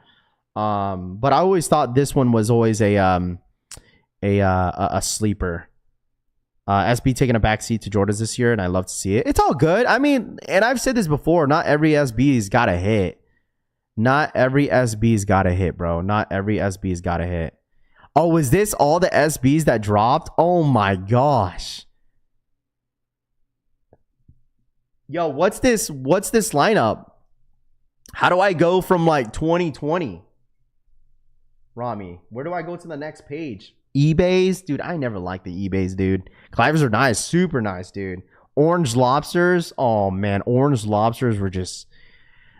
But I always thought this one was always a sleeper. SB taking a backseat to Jordans this year, and I love to see it. It's all good. I mean, and I've said this before, not every SB's got a hit. Not every SB's got a hit, bro. Not every SB's got a hit. Oh, is this all the SBs that dropped? Oh my gosh. Yo, what's this lineup? How do I go from like 2020? Rami, where do I go to the next page? eBays? Dude, I never liked the eBays, dude. Clivers are nice. Super nice, dude. Orange Lobsters. Oh, man. Orange Lobsters were just...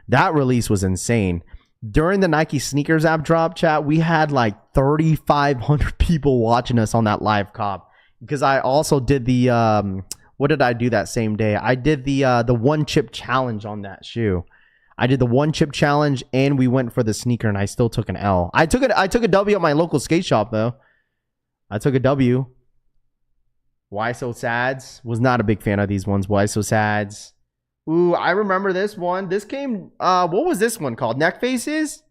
That release was insane. During the Nike Sneakers app drop, chat, we had like 3,500 people watching us on that live cop. Because I also did the... what did I do that same day? I did the one chip challenge on that shoe. I did the one chip challenge and we went for the sneaker and I still took an L. I took a W at my local skate shop though. I took a W. Why So Sads? Was not a big fan of these ones. Why So Sads? Ooh, I remember this one. This came, what was this one called? Neck Faces?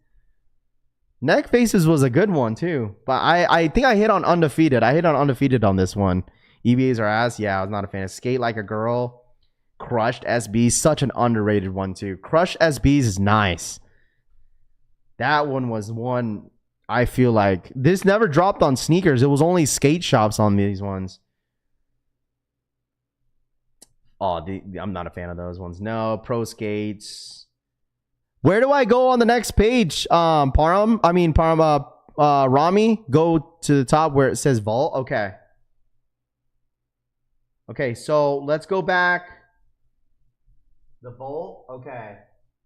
Neck Faces was a good one too. But I think I hit on Undefeated. I hit on Undefeated on this one. EBAs are ass. Yeah, I was not a fan of Skate Like a Girl. Crushed SBs. Such an underrated one too. Crushed SBs is nice. That one was one I feel like. This never dropped on sneakers. It was only skate shops on these ones. Oh, I'm not a fan of those ones. No, Pro Skates. Where do I go on the next page? Rami, go to the top where it says Vault. Okay. Okay, so let's go back. The Vault. Okay.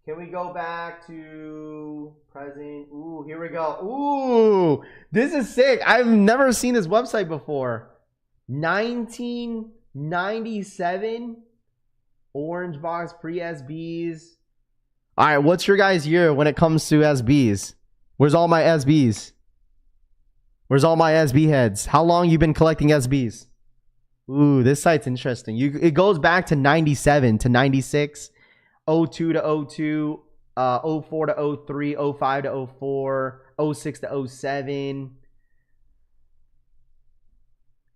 Can we go back to present? Ooh, here we go. Ooh, this is sick. I've never seen this website before. 1997 orange box pre-SBs. All right, what's your guys' year when it comes to SBs? Where's all my SBs? Where's all my SB heads? How long you been collecting SBs? Ooh, this site's interesting. It goes back to 97 to 96. 02 to 02, 04 to 03, 05 to 04, 06 to 07.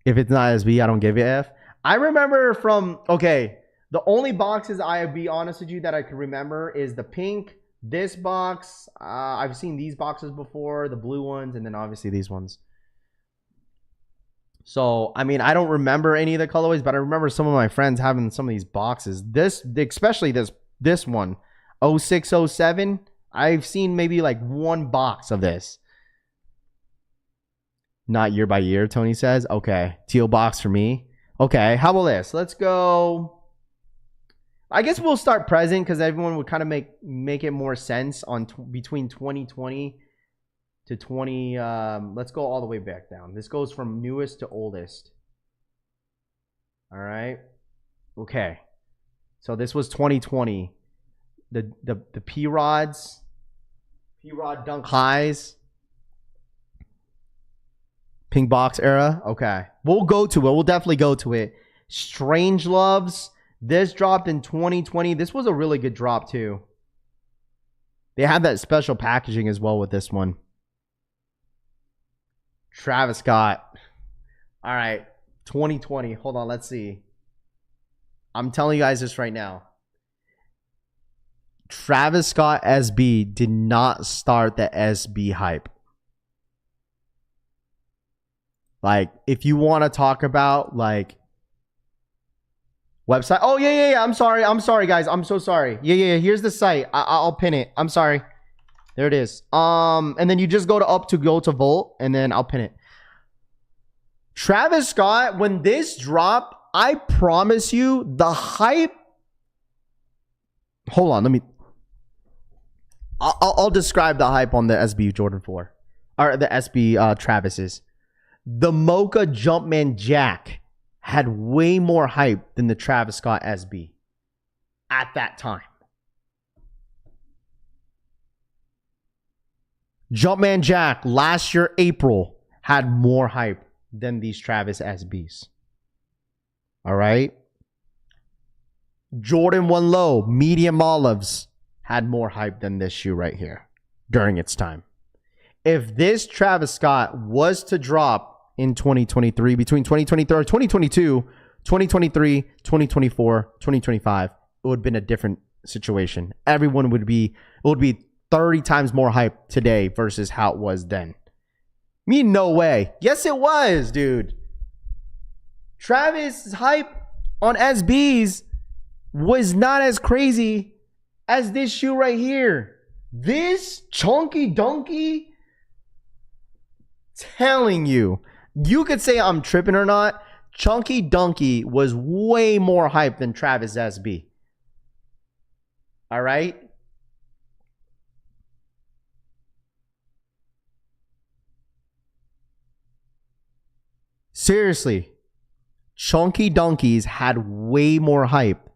If it's not SB, I don't give a F. I remember the only boxes I'll be honest with you that I can remember is the pink, this box. I've seen these boxes before, the blue ones, and then obviously these ones. So, I mean, I don't remember any of the colorways, but I remember some of my friends having some of these boxes. Especially this one, 06, 07. I've seen maybe like one box of this. Not year by year, Tony says. Okay. Teal box for me. Okay, how about this? Let's go. I guess we'll start present because everyone would kind of make it more sense on between 2020 to 20. Let's go all the way back down. This goes from newest to oldest. All right. Okay. So this was 2020. The P-Rod Dunk Highs. Pink box era. Okay. We'll go to it. We'll definitely go to it. Strange Loves. This dropped in 2020. This was a really good drop too. They had that special packaging as well with this one. Travis Scott. All right. 2020. Hold on. Let's see. I'm telling you guys this right now. Travis Scott SB did not start the SB hype. Like, if you want to talk about, like, website. Oh, yeah. I'm sorry, guys. I'm so sorry. Yeah. Here's the site. I'll pin it. I'm sorry. There it is. And then you just go to Volt, and then I'll pin it. Travis Scott, when this dropped, I promise you, the hype. Hold on, I'll describe the hype on the SB Jordan 4. Or the SB Travis's. The Mocha Jumpman Jack had way more hype than the Travis Scott SB at that time. Jumpman Jack last year, April, had more hype than these Travis SBs. All right. Jordan 1 Low, Medium Olives, had more hype than this shoe right here during its time. If this Travis Scott was to drop in 2023, between 2023 or 2022, 2023, 2024, 2025, it would have been a different situation. Everyone would be 30 times more hype today versus how it was then. Me, no way. Yes, it was, dude. Travis' hype on SBs was not as crazy as this shoe right here. This Chunky Dunky, telling you, you could say I'm tripping or not. Chunky Dunky was way more hype than Travis SB. All right? Seriously, Chunky Dunkies had way more hype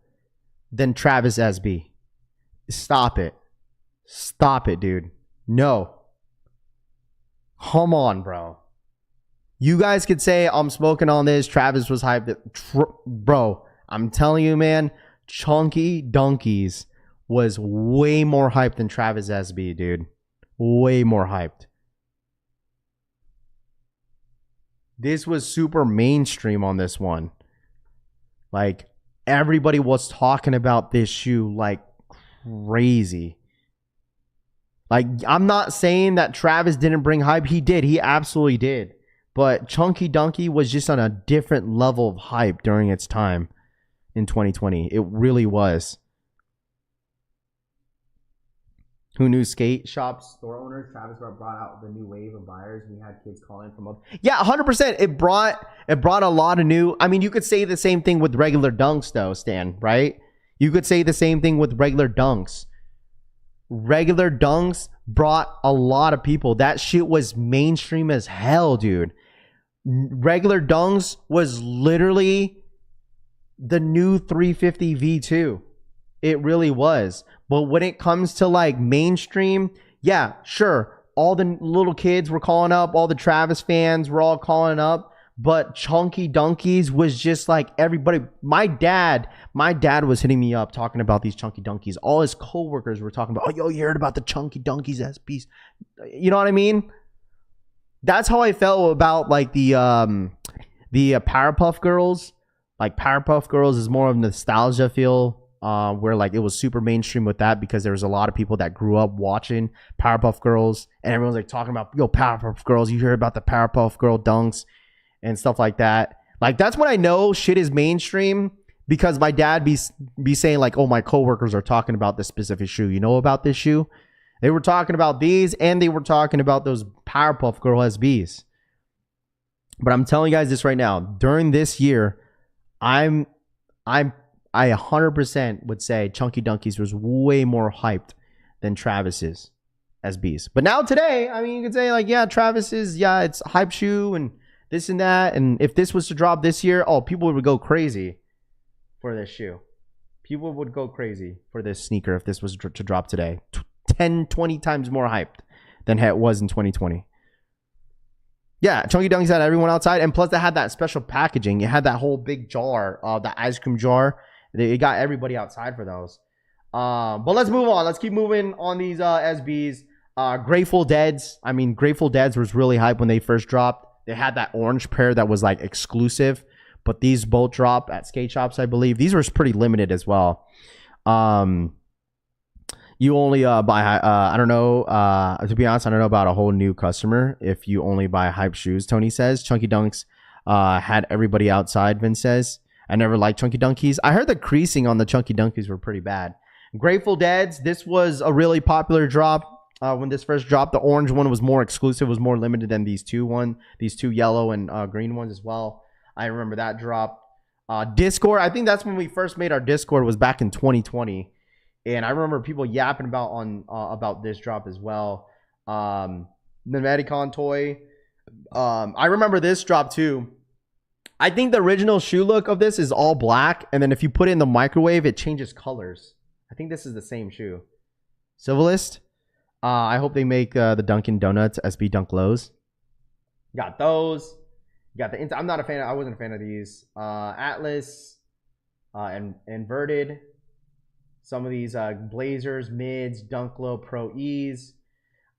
than Travis SB. Stop it. Stop it, dude. No. Come on, bro. You guys could say I'm smoking on this. Travis was hyped. Bro, I'm telling you, man, Chunky Dunkies was way more hyped than Travis SB, dude. Way more hyped. This was super mainstream on this one. Like, everybody was talking about this shoe like crazy. Like, I'm not saying that Travis didn't bring hype. He did. He absolutely did. But Chunky Dunky was just on a different level of hype during its time in 2020. It really was. Who knew skate shop store owners? Travis brought out the new wave of buyers. We had kids calling from up. Yeah, 100%. It brought a lot of new. I mean, you could say the same thing with regular dunks, though, Stan. Right? You could say the same thing with regular dunks. Regular dunks brought a lot of people. That shit was mainstream as hell, dude. Regular dunks was literally the new 350 V2. It really was. But when it comes to like mainstream, yeah, sure. All the little kids were calling up. All the Travis fans were all calling up. But Chunky Dunkies was just like everybody. My dad was hitting me up talking about these Chunky Dunkies. All his coworkers were talking about, oh, yo, you heard about the Chunky Dunkies SBs. You know what I mean? That's how I felt about like the Powerpuff Girls. Like Powerpuff Girls is more of a nostalgia feel. Where like it was super mainstream with that because there was a lot of people that grew up watching Powerpuff Girls and everyone's like talking about, yo, Powerpuff Girls, you hear about the Powerpuff Girl dunks and stuff like that. Like that's when I know shit is mainstream because my dad be saying like, oh, my coworkers are talking about this specific shoe. You know about this shoe? They were talking about these and they were talking about those Powerpuff Girl SBs. But I'm telling you guys this right now, during this year, I'm I 100% would say Chunky Dunkies was way more hyped than Travis's SBs. But now today, I mean, you could say like, yeah, Travis's, yeah, it's a hype shoe and this and that. And if this was to drop this year, oh, people would go crazy for this shoe. People would go crazy for this sneaker if this was to drop today. 10, 20 times more hyped than it was in 2020. Yeah, Chunky Dunkies had everyone outside. And plus, they had that special packaging. You had that whole big jar, that ice cream jar. It got everybody outside for those. But let's move on. Let's keep moving on these SBs. Grateful Deads. I mean, Grateful Deads was really hyped when they first dropped. They had that orange pair that was like exclusive. But these both drop at skate shops, I believe. These were pretty limited as well. You only buy, I don't know, to be honest, I don't know about a whole new customer if you only buy hype shoes, Tony says. Chunky Dunks had everybody outside, Vince says. I never liked Chunky Dunkies. I heard the creasing on the Chunky Dunkies were pretty bad. Grateful Deads, this was a really popular drop when this first dropped. The orange one was more exclusive, was more limited than these two yellow and green ones as well. I remember that drop. Discord, I think that's when we first made our Discord, was back in 2020. And I remember people yapping about this drop as well. The Medicon toy. I remember this drop too. I think the original shoe look of this is all black. And then if you put it in the microwave, it changes colors. I think this is the same shoe. Civilist. I hope they make the Dunkin' Donuts SB Dunk Lows. Got those. Got the. I'm not a fan. I wasn't a fan of these. Atlas, and inverted. Some of these Blazers, mids, Dunk Low, Pro E's.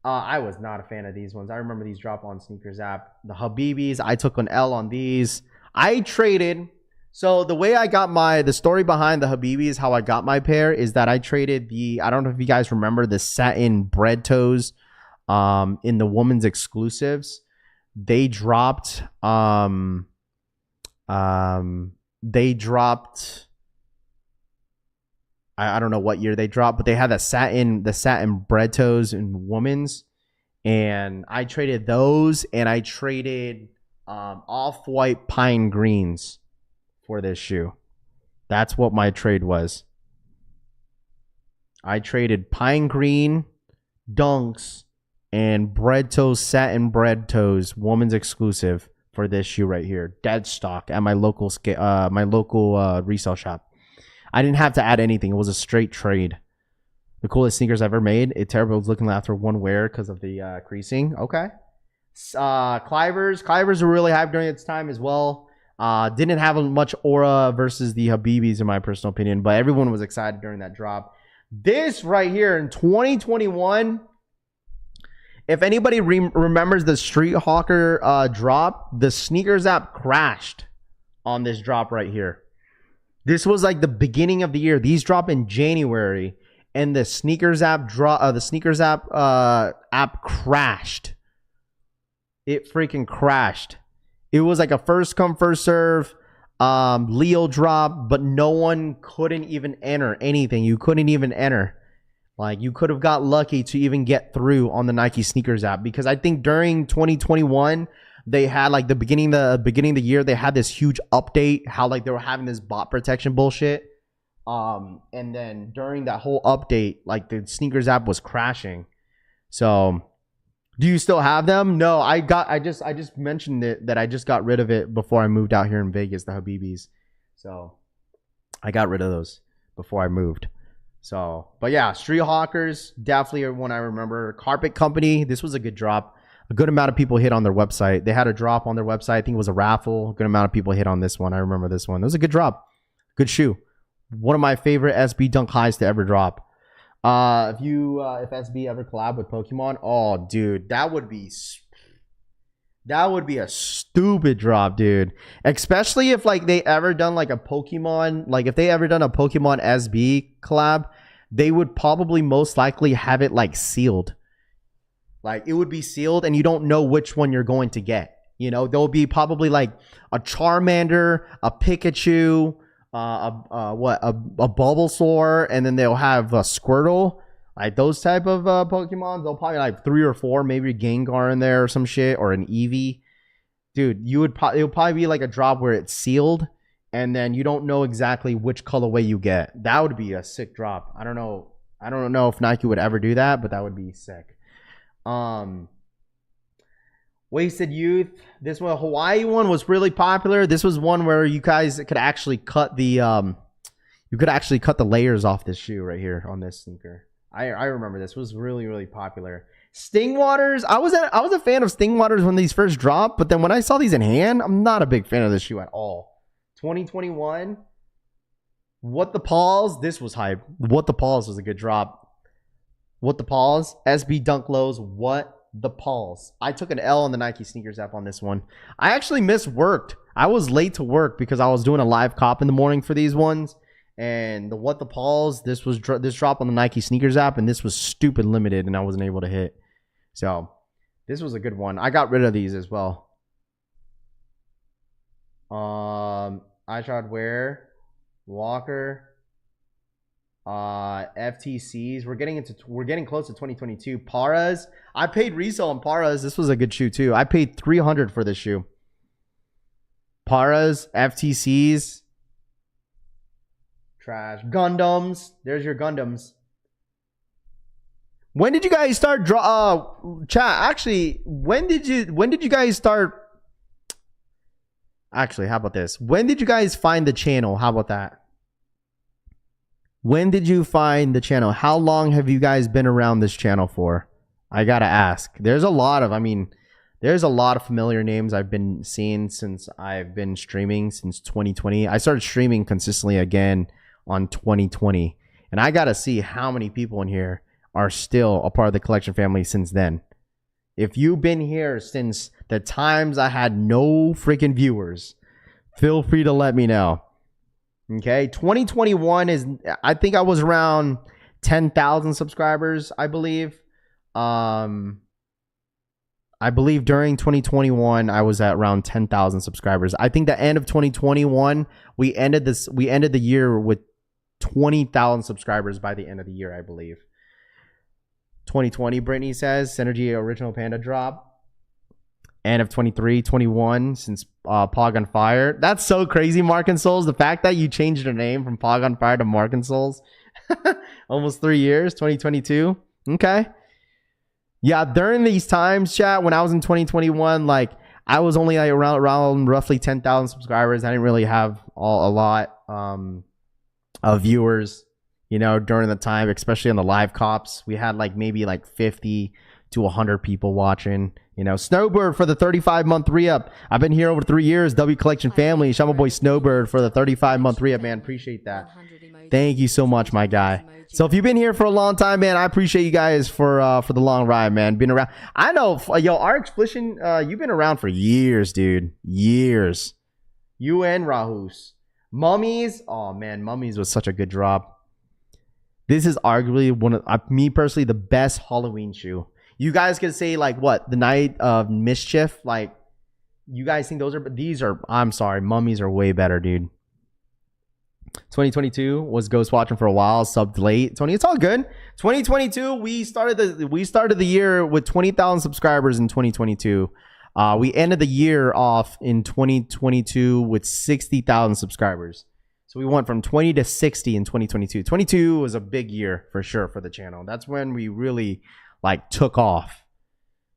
I was not a fan of these ones. I remember these drop on Sneakers app. The Habibis. I took an L on these. I traded. So the way I got the story behind the Habibis, how I got my pair, is that I traded I don't know if you guys remember the satin bread toes in the women's exclusives. They dropped I don't know what year they dropped, but they had the satin bread toes in women's, and I traded those, and I traded off-white pine greens for this shoe. That's what my trade was. I traded pine green dunks and bread toes, satin bread toes, woman's exclusive for this shoe right here. Dead stock at my local resale shop. I didn't have to add anything. It was a straight trade. The coolest sneakers I've ever made. It terrible was looking after one wear because of the creasing. Okay. Clivers were really hyped during its time as well. Didn't have much aura versus the Habibis in my personal opinion, but everyone was excited during that drop. This right here in 2021, if anybody remembers the Street Hawker drop, the Sneakers app crashed on this drop right here. This was like the beginning of the year. These drop in January, and the Sneakers app app crashed. It freaking crashed. It was like a first come first serve Leo drop, but no one couldn't even enter anything. You couldn't even enter. Like, you could have got lucky to even get through on the Nike Sneakers app, because I think during 2021 they had like the beginning of the year, they had this huge update, how like they were having this bot protection bullshit. And then during that whole update, like the Sneakers app was crashing. So do you still have them? No, I just mentioned it, that I just got rid of it before I moved out here in Vegas, the Habibis. So I got rid of those before I moved. So, but yeah, Street Hawkers, definitely one I remember. Carpet Company, this was a good drop. A good amount of people hit on their website. They had a drop on their website. I think it was a raffle. A good amount of people hit on this one. I remember this one. It was a good drop. Good shoe. One of my favorite SB Dunk highs to ever drop. If SB ever collab with Pokemon, oh dude, that would be a stupid drop, dude. Especially if like they ever done like a Pokemon, like if they ever done a Pokemon SB collab, they would probably most likely have it like sealed. Like it would be sealed and you don't know which one you're going to get. You know, there'll be probably like a Charmander, a Pikachu, a Bulbasaur, and then they'll have a Squirtle. Like those type of Pokemon, they'll probably like 3 or 4, maybe a Gengar in there or some shit, or an Eevee. Dude, it'll probably be like a drop where it's sealed, and then you don't know exactly which colorway you get. That would be a sick drop. I don't know if Nike would ever do that, but that would be sick. Wasted Youth. This one, Hawaii one, was really popular. This was one where you guys could actually cut the layers off this shoe right here on this sneaker. I remember this was really, really popular. Stingwaters. I was a fan of Stingwaters when these first dropped, but then when I saw these in hand, I'm not a big fan of this shoe at all. 2021. What the Paws? This was hype. What the Paws was a good drop. What the Paws? SB Dunk Lows. What the Paws? I took an L on the Nike sneakers app on this one. I actually misworked. I was late to work because I was doing a live cop in the morning for these ones. And the What the Paws, this drop on the Nike sneakers app, and this was stupid limited, and I wasn't able to hit. So this was a good one. I got rid of these as well. I Shot Wear, Walker, FTCs. We're getting close to 2022. Paras. I paid resale on Paras. This was a good shoe too. I paid $300 for this shoe. Paras, FTCs, trash. Gundams. There's your Gundams. When did you guys start chat? Actually, when did you guys start? Actually, how about this? When did you guys find the channel? How about that? When did you find the channel? How long have you guys been around this channel for? I gotta ask. There's a lot of familiar names I've been seeing since I've been streaming since 2020. I started streaming consistently again on 2020. And I gotta see how many people in here are still a part of the collection family since then. If you've been here since the times I had no freaking viewers, feel free to let me know. Okay, 2021 is, I think I was around 10,000 subscribers, I believe. I believe during 2021 I was at around 10,000 subscribers. I think the end of 2021 we ended the year with 20,000 subscribers by the end of the year, I believe. 2020, Brittany says, Synergy Original Panda drop. End of 23, 21 since Pog on Fire. That's so crazy, Mark and Souls. The fact that you changed your name from Pog on Fire to Mark and Souls. Almost 3 years, 2022. Okay. Yeah, during these times, chat, when I was in 2021, like I was only like around roughly 10,000 subscribers. I didn't really have a lot of viewers, you know, during the time, especially on the live cops. We had like maybe like 50 to 100 people watching. You know, Snowbird for the 35-month re-up. I've been here over 3 years. W Collection family. Shout out my boy Snowbird for the 35-month re-up, man. Appreciate that. Thank you so much, my guy. So if you've been here for a long time, man, I appreciate you guys for the long ride, man. Been around. I know, yo, our Explicit, you've been around for years, dude. Years. You and Rahus. Mummies. Oh, man, Mummies was such a good drop. This is arguably one of, me personally, the best Halloween shoe. You guys could say, like, what? The Night of Mischief? Like, you guys think those are... But these are... I'm sorry. Mummies are way better, dude. 2022 was ghost watching for a while. Subbed late. Tony, it's all good. 2022, we started the year with 20,000 subscribers in 2022. We ended the year off in 2022 with 60,000 subscribers. So we went from 20 to 60 in 2022. 22 was a big year for sure for the channel. That's when we really... like took off.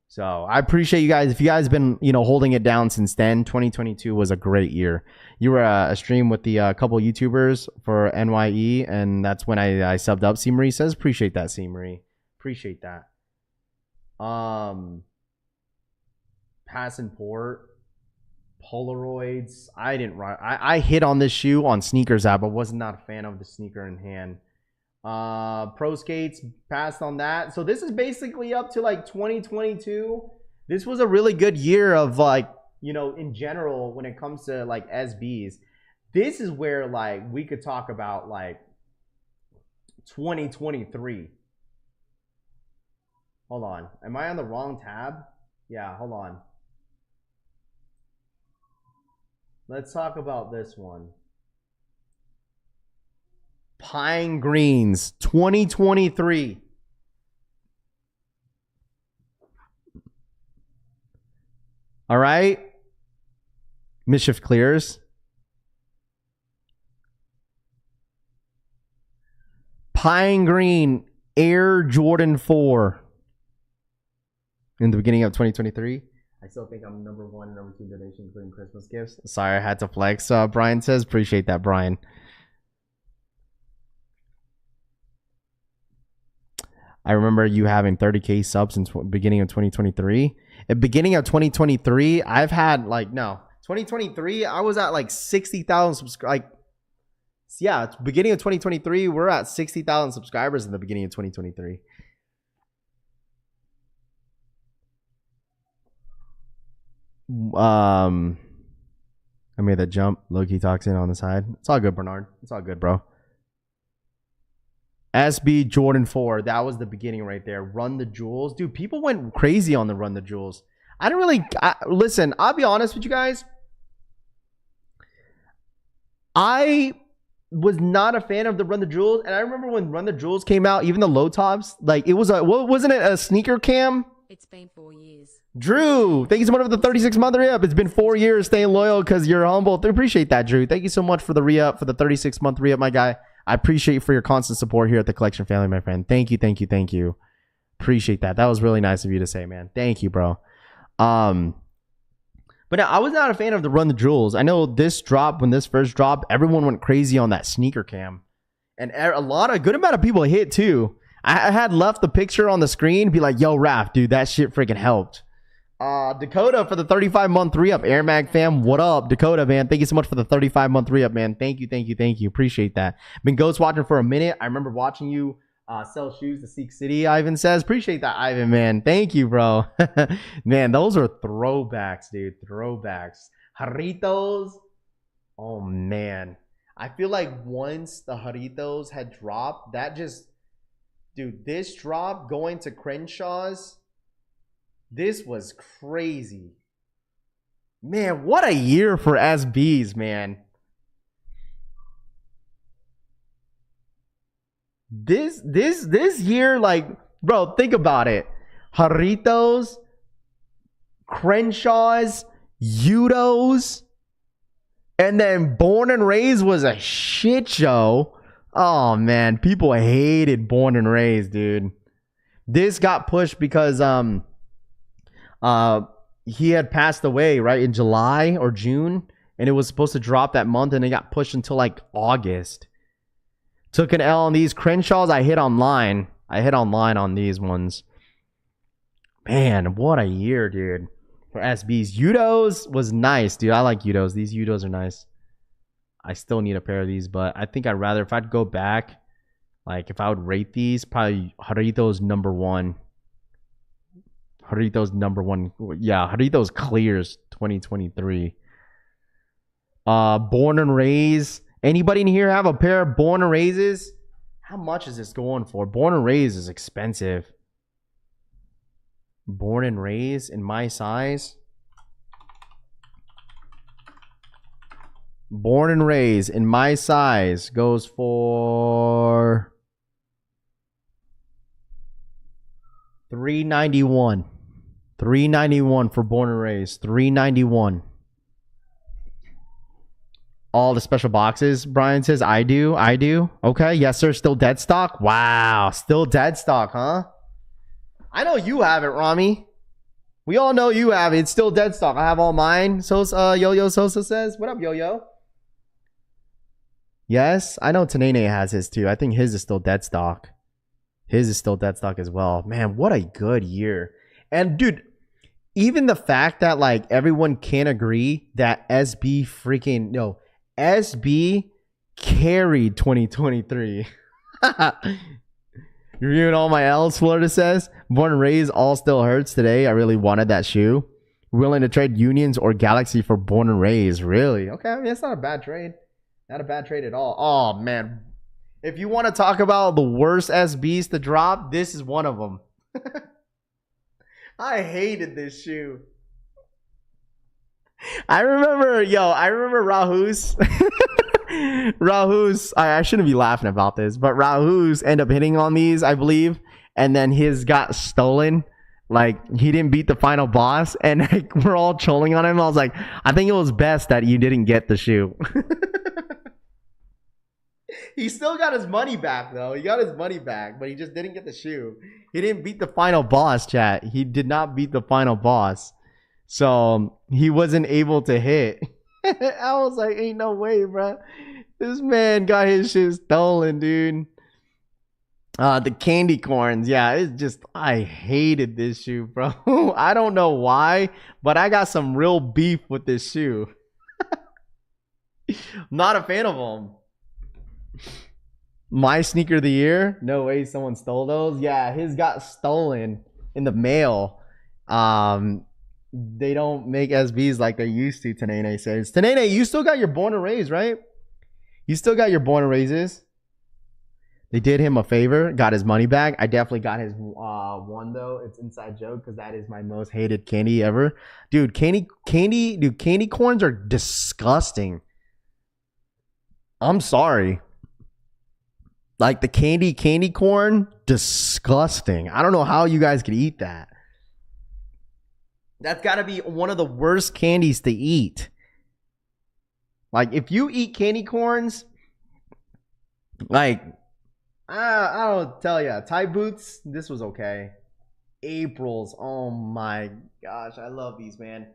So I appreciate you guys. If you guys been, you know, holding it down since then, 2022 was a great year. You were a stream with the couple YouTubers for NYE, and that's when I subbed up. C Marie says, appreciate that, C Marie. Appreciate that. Passport, Polaroids. I hit on this shoe on Sneakers app, but was not a fan of the sneaker in hand. Pro Skates, passed on that. So this is basically up to like 2022. This was a really good year of, like, you know, in general when it comes to like SBs. This is where like we could talk about like 2023. Hold on, am I on the wrong tab? Yeah, hold on. Let's talk about this one. Pine Greens 2023. All right. Mischief clears. Pine Green Air Jordan 4 in the beginning of 2023. I still think I'm number 1 and number 2 donation, including Christmas gifts. Sorry, I had to flex. Brian says, appreciate that, Brian. I remember you having 30K subs in beginning of 2023. At beginning of 2023, I've had 2023, I was at like 60,000 subscribers. Yeah, it's beginning of 2023, we're at 60,000 subscribers in the beginning of 2023. I made that jump. Loki talks in on the side. It's all good, Bernard. It's all good, bro. SB Jordan 4. That was the beginning right there. Run the Jewels. Dude, people went crazy on the Run the Jewels. I don't really... listen, I'll be honest with you guys. I was not a fan of the Run the Jewels. And I remember when Run the Jewels came out, even the low tops, like it was wasn't it a sneaker cam? It's been 4 years. Drew, thank you so much for the 36-month re-up. It's been 4 years staying loyal because you're humble. I appreciate that, Drew. Thank you so much for the re-up, for the 36-month re-up, my guy. I appreciate you for your constant support here at the Collection family, my friend. Thank you, thank you, thank you. Appreciate that. That was really nice of you to say, man. Thank you, bro. But no, I was not a fan of the Run the Jewels. I know this drop, when this first dropped, everyone went crazy on that sneaker cam. And a good amount of people hit too. I had left the picture on the screen, be like, yo, Raph, dude, that shit freaking helped. Dakota for the 35-month re-up. Air Mag fam, what up? Dakota, man, thank you so much for the 35-month re-up, man. Thank you, thank you, thank you. Appreciate that. Been ghost watching for a minute. I remember watching you sell shoes to Seek City, Ivan says. Appreciate that, Ivan, man. Thank you, bro. Man, those are throwbacks, dude. Throwbacks. Jarritos. Oh, man. I feel like once the Jarritos had dropped, that just... Dude, this drop going to Crenshaw's, this was crazy. Man, what a year for SBs, man. This year, like, bro, think about it. Jarritos, Crenshaw's, Udos, and then Born and Raised was a shit show. Oh, man. People hated Born and Raised, dude. This got pushed because he had passed away, right, in July or June. And it was supposed to drop that month, and it got pushed until, like, August. Took an L on these. Crenshaw's, I hit online. On these ones. Man, what a year, dude. For SBs. Udos was nice, dude. I like Udos. These Udos are nice. I still need a pair of these, but I think I'd rather, if I'd go back, like if I would rate these, probably Jarritos number 1. Jarritos number 1. Yeah, Jarritos clears 2023. Born and Raised. Anybody in here have a pair of Born and Raises? How much is this going for? Born and Raised is expensive. Born and Raised in my size. Born and Raised in my size goes for $391. $391 for Born and Raised. $391. All the special boxes, Brian says. I do. Okay, yes, sir. Still dead stock. Wow, still dead stock, huh? I know you have it, Rami. We all know you have it. It's still dead stock. I have all mine. Yo-Yo Sosa says, what up, Yo-Yo? Yes, I know Tanene has his too. I think his is still dead stock. His is still dead stock as well. Man, what a good year. And dude, even the fact that like everyone can agree that SB carried 2023. You're reviewing all my L's, Florida says. Born and Raised all still hurts today. I really wanted that shoe. Willing to trade Unions or Galaxy for Born and Raised. Really? Okay, I mean, that's not a bad trade. Not a bad trade at all. Oh, man. If you want to talk about the worst SBs to drop, this is one of them. I hated this shoe. I remember Rahus. Rahus, I shouldn't be laughing about this, but Rahus ended up hitting on these, I believe, and then his got stolen. Like, he didn't beat the final boss, and like, we're all trolling on him. I was like, I think it was best that you didn't get the shoe. He still got his money back, though. He got his money back, but he just didn't get the shoe. He didn't beat the final boss, chat. He did not beat the final boss. So he wasn't able to hit. I was like, ain't no way, bro. This man got his shit stolen, dude. The candy corns. Yeah, it's just, I hated this shoe, bro. I don't know why, but I got some real beef with this shoe. Not a fan of them. My sneaker of the year? No way someone stole those. Yeah, his got stolen in the mail. They don't make SBs like they used to, Tanene says. Tanene, you still got your born and raised, right? You still got your born and raises. They did him a favor, got his money back. I definitely got his one though. It's inside joke because that is my most hated candy ever. Dude, candy corns are disgusting. I'm sorry. Like the candy corn, disgusting. I don't know how you guys could eat that. That's got to be one of the worst candies to eat. Like if you eat candy corns, like I don't tell ya. Thai boots, this was okay. Aprils, oh my gosh, I love these, man.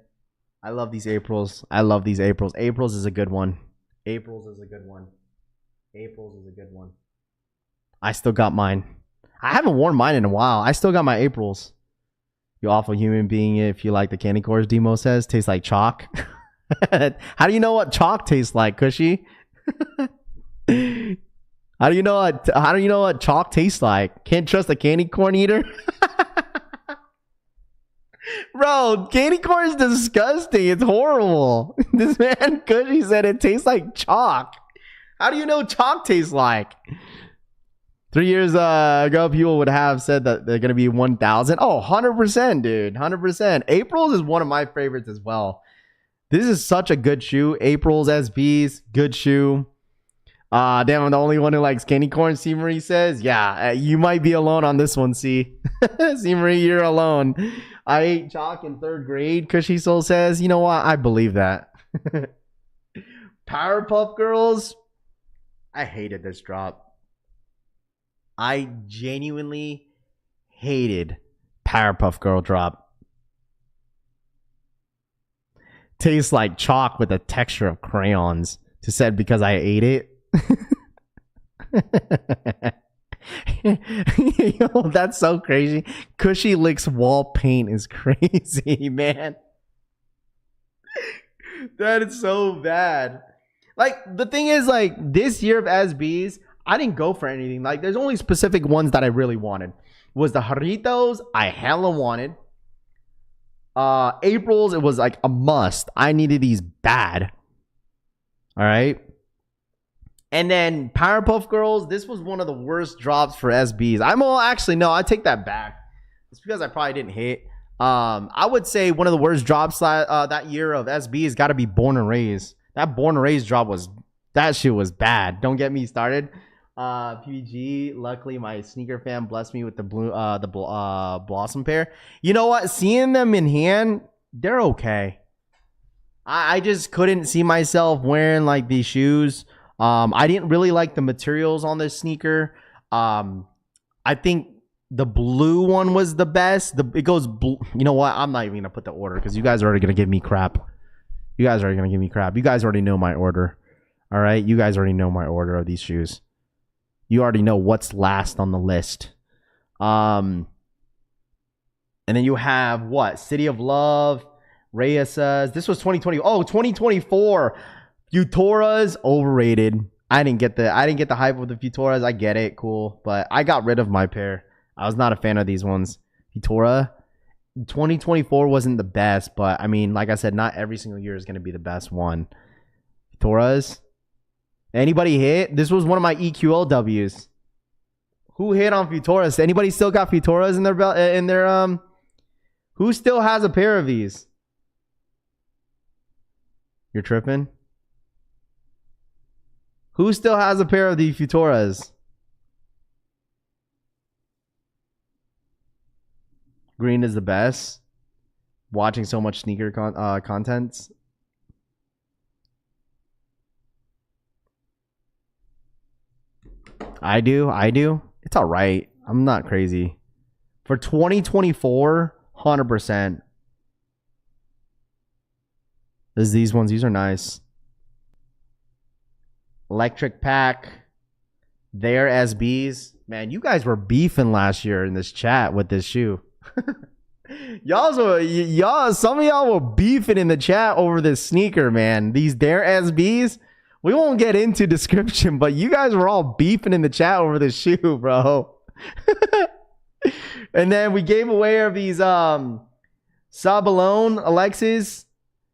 I love these Aprils. I love these Aprils. Aprils is a good one. Aprils is a good one. Aprils is a good one. I still got mine. I haven't worn mine in a while. I still got my Aprils. You awful human being if you like the candy corns, Demo says. Tastes like chalk. How do you know what chalk tastes like, Cushy? How do you know what chalk tastes like? Can't trust a candy corn eater? Bro, candy corn is disgusting. It's horrible. This man Cushy said it tastes like chalk. How do you know chalk tastes like? 3 years ago, people would have said that they're going to be 1,000. Oh, 100%, dude. 100%. April's is one of my favorites as well. This is such a good shoe. April's SBs, good shoe. Damn, I'm the only one who likes candy corn, C. Marie says. Yeah, you might be alone on this one, C. C. Marie, you're alone. I ate chalk in 3rd grade, Cushy Soul says. You know what? I believe that. Powerpuff Girls. I hated this drop. I genuinely hated Powerpuff Girl drop. Tastes like chalk with a texture of crayons. Just said because I ate it. Yo, that's so crazy. Cushy licks wall paint is crazy, man. That is so bad. Like, the thing is, like, this year of SBs, I didn't go for anything. Like, there's only specific ones that I really wanted. Was the Jarritos, I hella wanted. April's, it was like a must. I needed these bad. All right. And then Powerpuff Girls, this was one of the worst drops for SBs. Actually, no, I take that back. It's because I probably didn't hit. I would say one of the worst drops that year of SBs got to be Born and Raised. That Born and Raised drop that shit was bad. Don't get me started. PG, luckily my sneaker fan blessed me with the Blossom pair. You know what? Seeing them in hand, they're okay. I just couldn't see myself wearing like these shoes. I didn't really like the materials on this sneaker. I think the blue one was the best. It goes blue. You know what? I'm not even gonna put the order because you guys are already gonna give me crap. You guys already know my order. All right, you guys already know my order of these shoes. You already know what's last on the list. And then you have what? City of Love. Rhea says this was 2020. Oh, 2024. Futuras overrated. I didn't get the hype with the Futuras. I get it, cool, but I got rid of my pair. I was not a fan of these ones. Futura 2024 wasn't the best, but I mean, like I said, not every single year is going to be the best one. Futuras. Anybody hit? This was one of my EQLWs. Who hit on Futuras? Anybody still got Futuras in their belt? Who still has a pair of these? You're tripping? Who still has a pair of the Futuras? Green is the best. Watching so much sneaker contents. I do. It's all right. I'm not crazy. For 2024, 100%. There's these ones. These are nice. Electric Pack. Their SBs. Man, you guys were beefing last year in this chat with this shoe. Some of y'all were beefing in the chat over this sneaker, man. These Their SBs. We won't get into description, but you guys were all beefing in the chat over this shoe, bro. And then we gave away of these Sabalone Alexis,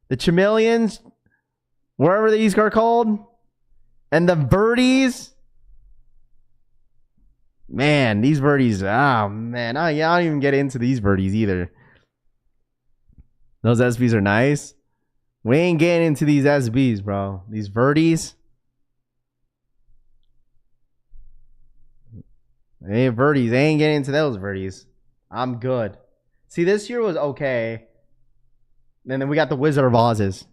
the Chameleons, wherever these are called, and the Birdies. Man, these Birdies, oh man, I don't even get into these Birdies either. Those SBs are nice. We ain't getting into these SBs, bro. These Birdies. Hey, Birdies. They ain't getting into those Birdies. I'm good. See, this year was okay. And then we got the Wizard of Oz's.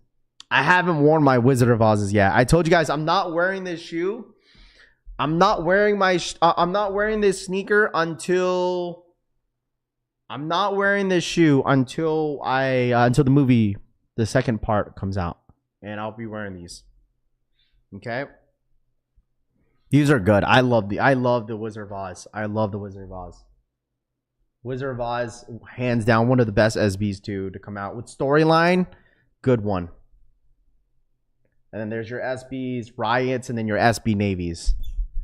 I haven't worn my Wizard of Oz's yet. I told you guys I'm not wearing this shoe. I'm not wearing this sneaker until until the movie, the second part comes out, and I'll be wearing these. Okay, these are good. I love the Wizard of Oz. I love the Wizard of Oz. Wizard of Oz, hands down, one of the best SBs too to come out with storyline. Good one. And then there's your SBs Riots, and then your SB Navies.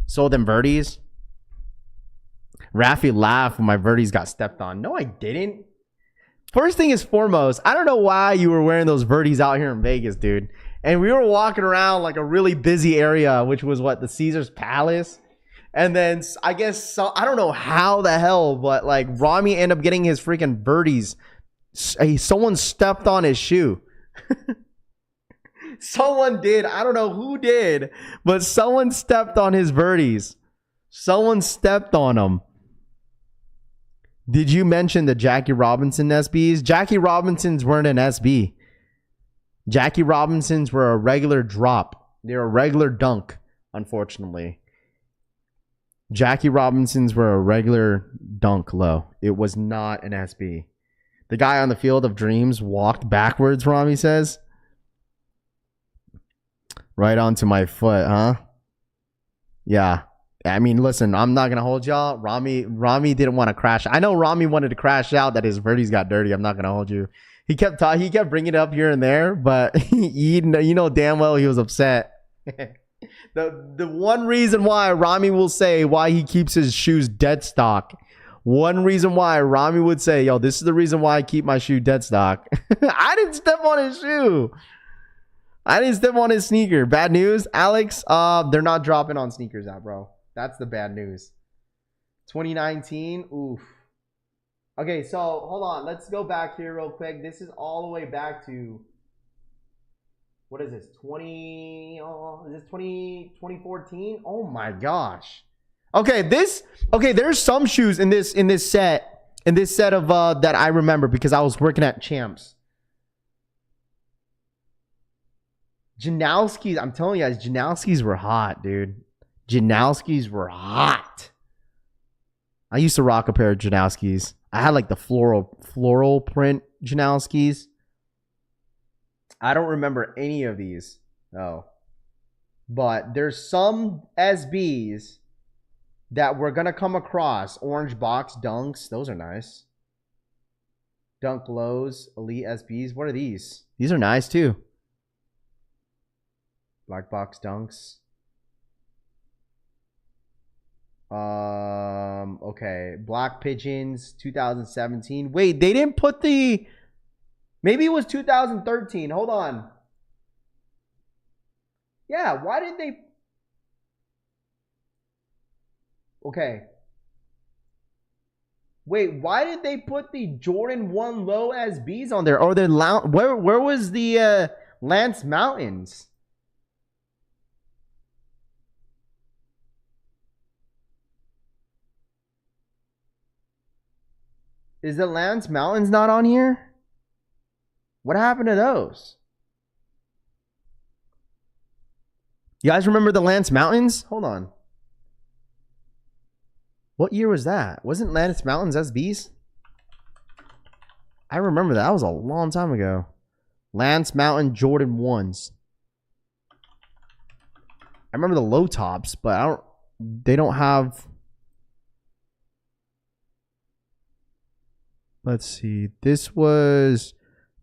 Sold them Verdies. Raffy laughed when my Verdies got stepped on. No, I didn't. First thing is foremost, I don't know why you were wearing those Verdies out here in Vegas, dude. And we were walking around like a really busy area, which was what, the Caesar's Palace. And then I guess, I don't know how the hell, but like Rami ended up getting his freaking Verdies. Someone stepped on his shoe. Someone did. I don't know who did, but someone stepped on his Verdies. Someone stepped on them. Did you mention the Jackie Robinson SBs? Jackie Robinsons weren't an SB. Jackie Robinsons were a regular drop. They're a regular dunk, unfortunately. Jackie Robinsons were a regular dunk low. It was not an SB. The guy on the Field of Dreams walked backwards, Rami says. Right onto my foot, huh? Yeah. I mean, listen, I'm not going to hold y'all. Rami didn't want to crash. I know Rami wanted to crash out that his Verdies got dirty. I'm not going to hold you. He kept bringing it up here and there, but you know damn well he was upset. The one reason why Rami will say why he keeps his shoes dead stock. One reason why Rami would say, yo, this is the reason why I keep my shoe dead stock. I didn't step on his shoe. I didn't step on his sneaker. Bad news, Alex. They're not dropping on sneakers out, bro. That's the bad news. 2019. Oof. Okay, so hold on. Let's go back here real quick. This is all the way back to, what is this? 2014? Oh my gosh. Okay, there's some shoes in this set of that I remember because I was working at Champs. Janowski's, I'm telling you guys, Janowski's were hot, dude. Janowski's were hot. I used to rock a pair of Janowski's. I had like the floral print Janowski's. I don't remember any of these, though. But there's some SBs that we're going to come across. Orange box dunks. Those are nice. Dunk lows. Elite SBs. What are these? These are nice, too. Black box dunks. Okay. Black Pigeons, 2017. Wait, they didn't put the... Maybe it was 2013. Hold on. Yeah, why did they... Okay. Wait, why did they put the Jordan 1 low SBs on there? Or the where was the Lance Mountains? Is the Lance Mountains not on here? What happened to those? You guys remember the Lance Mountains? Hold on. What year was that? Wasn't Lance Mountains SBs? I remember that. That was a long time ago. Lance Mountain Jordan 1s. I remember the low tops, but they don't have. Let's see. This was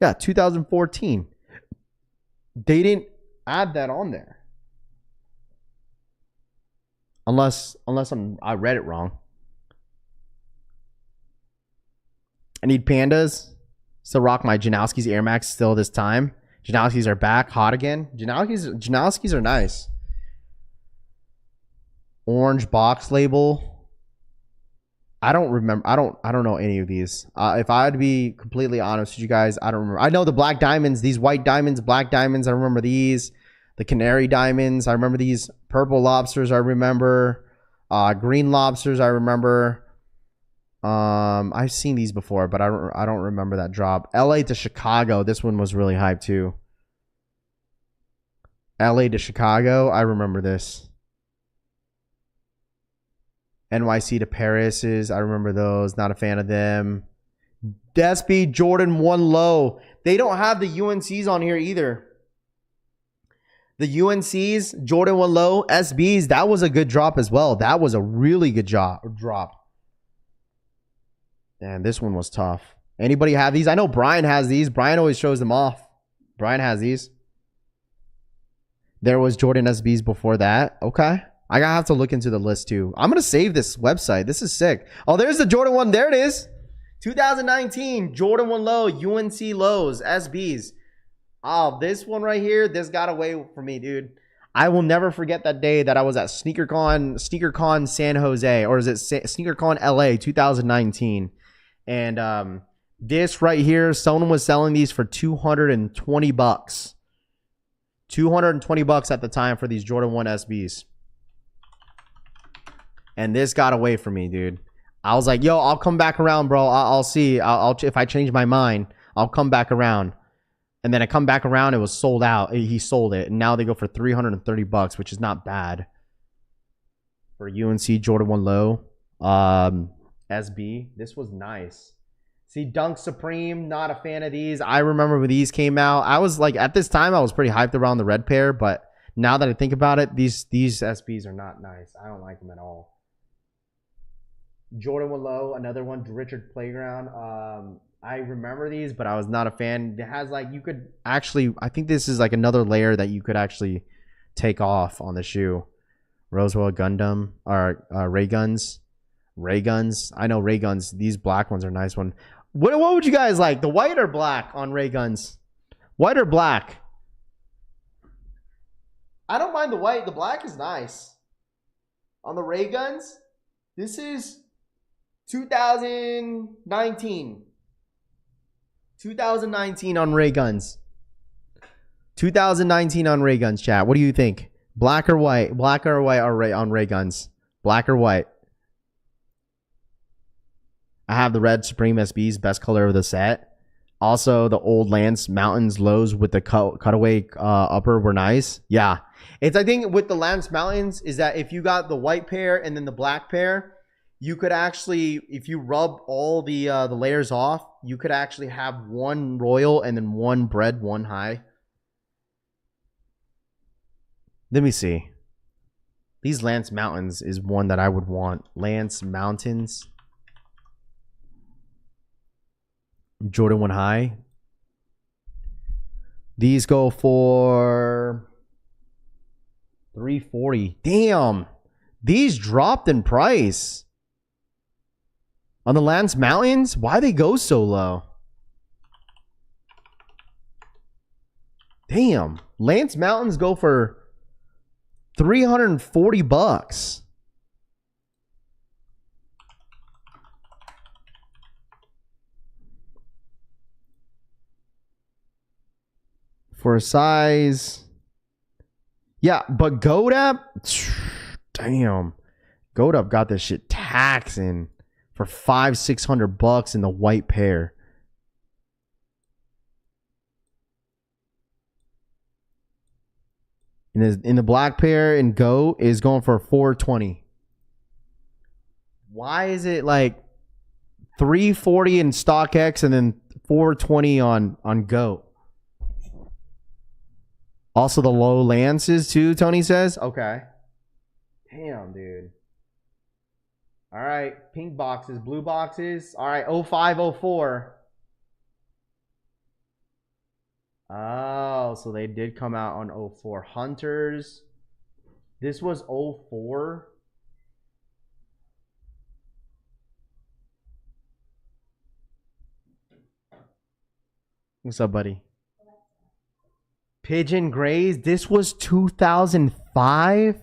2014. They didn't add that on there. Unless I read it wrong. I need pandas. Still rock my Janowski's Air Max still this time. Janowski's are back hot again. Janowski's are nice. Orange box label. I don't remember. I don't know any of these. If I had to be completely honest with you guys, I don't remember. I know the black diamonds, these white diamonds, black diamonds. I remember these. The canary diamonds. I remember these purple lobsters. I remember green lobsters. I remember. I've seen these before, but I don't remember that drop. LA to Chicago. This one was really hyped too. LA to Chicago. I remember this. NYC to Paris is. I remember those. Not a fan of them. SB Jordan 1 low. They don't have the UNCs on here either. The UNCs, Jordan 1 low, SBs, that was a good drop as well. That was a really good drop. And this one was tough. Anybody have these? I know Brian has these. Brian always shows them off. Brian has these. There was Jordan SBs before that. Okay. I gotta have to look into the list too. I'm gonna save this website. This is sick. Oh, there's the Jordan 1. There it is. 2019 Jordan 1 low, UNC lows, SBs. Oh, this one right here, this got away for me, dude. I will never forget that day that I was at SneakerCon San Jose, or is it SneakerCon LA 2019. And this right here, someone was selling these for $220. $220 at the time for these Jordan 1 SBs. And this got away from me, dude. I was like, yo, I'll come back around, bro. I'll see. I'll if I change my mind, I'll come back around. And then I come back around, it was sold out. He sold it. And now they go for $330, which is not bad. For UNC Jordan 1 low. SB. This was nice. See, Dunk Supreme, not a fan of these. I remember when these came out. I was like, at this time, I was pretty hyped around the red pair. But now that I think about it, these SBs are not nice. I don't like them at all. Jordan 1 low, another one, Richard Playground. I remember these, but I was not a fan. It has like, you could actually, I think this is like another layer that you could actually take off on the shoe. Roswell Gundam, or Ray Guns. Ray Guns. I know Ray Guns. These black ones are nice one. What would you guys like? The white or black on Ray Guns? White or black? I don't mind the white. The black is nice. On the Ray Guns, this is 2019. 2019 on Ray Guns. 2019 on Ray Guns, chat. What do you think? Black or white? Black or white on Ray Guns? Black or white? I have the red Supreme SBs, best color of the set. Also, the old Lance Mountains lows with the cutaway upper were nice. Yeah. It's, I think with the Lance Mountains is that if you got the white pair and then the black pair, you could actually, if you rub all the layers off, you could actually have one royal and then one bread, one high. Let me see. These Lance Mountains is one that I would want. Lance Mountains. Jordan 1 high. These go for $340. Damn. These dropped in price. On the Lance Mountains? Why they go so low? Damn. Lance Mountains go for $340. For a size. Yeah, but Godap, damn. Godap got this shit taxing for $500-600 in the white pair. In the black pair in Go is going for $420. Why is it like 340 in StockX and then 420 on Go? Also the low lances too, Tony says. Okay. Damn, dude. All right, pink boxes, blue boxes. All right, 0504. Oh, so they did come out on 04. Hunters. This was 04. What's up, buddy? Pigeon Grays. This was 2005.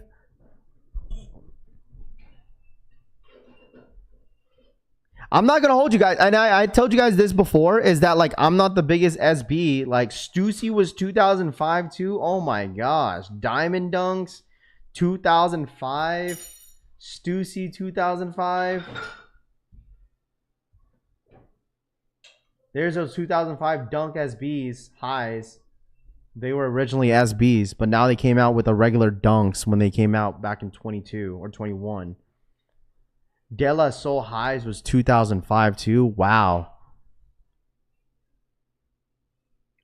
I'm not gonna hold you guys, and I told you guys this before, is that like I'm not the biggest SB. Like Stussy was 2005 too. Oh my gosh, Diamond Dunks, 2005. Stussy 2005. There's those 2005 Dunk SBs highs. They were originally SBs, but now they came out with a regular Dunks when they came out back in 22 or 21. De La Soul highs was 2005 too. Wow.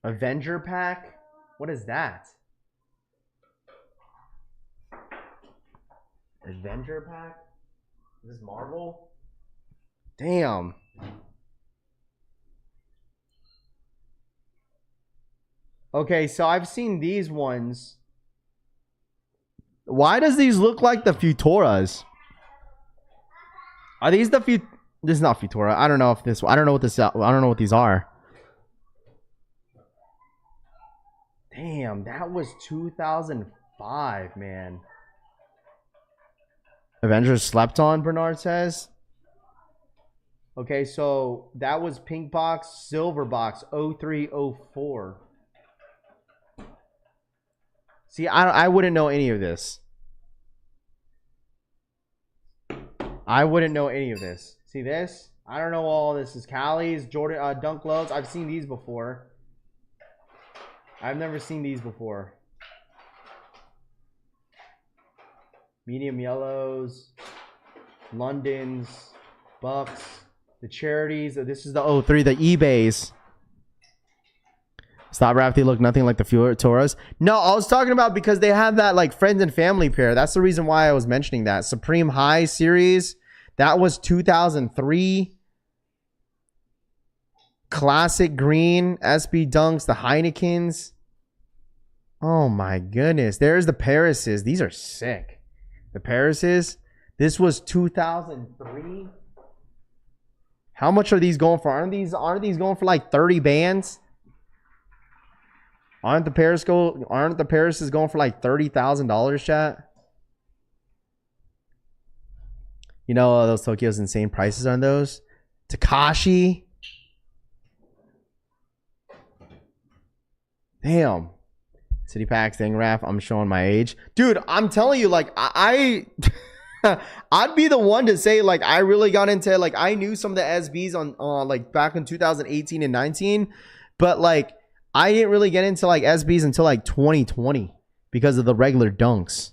Avenger pack? What is that? Avenger pack? Is this Marvel? Damn. Okay, so I've seen these ones. Why does these look like the Futuras? Are these the This is not Futura. I don't know if this. I don't know what this. I don't know what these are. Damn, that was 2005, man. Avengers slept on, Bernard says. Okay, so that was pink box, silver box, 0304. See, I wouldn't know any of this. I wouldn't know any of this. See this? I don't know all this. Is Callie's, Jordan, Dunk Lows. I've seen these before. I've never seen these before. Medium yellows, Londons, Bucks, the charities. This is the 03, the eBays. Stop Rap, they look nothing like the Futuras. No, I was talking about because they have that like friends and family pair. That's the reason why I was mentioning that. Supreme High series. That was 2003. Classic green SB Dunks, the Heinekens. Oh my goodness. There's the Parises. These are sick. The Parises. This was 2003. How much are these going for? Aren't these going for like 30 bands? Aren't the Parises going for like $30,000, chat? You know those Tokyo's insane prices on those. Takashi. Damn. City Packs, Thing Raf. I'm showing my age. Dude, I'm telling you, like, I'd be the one to say, like, I really got into, like, I knew some of the SBs on like, back in 2018 and 19. But, like, I didn't really get into, like, SBs until, like, 2020 because of the regular Dunks.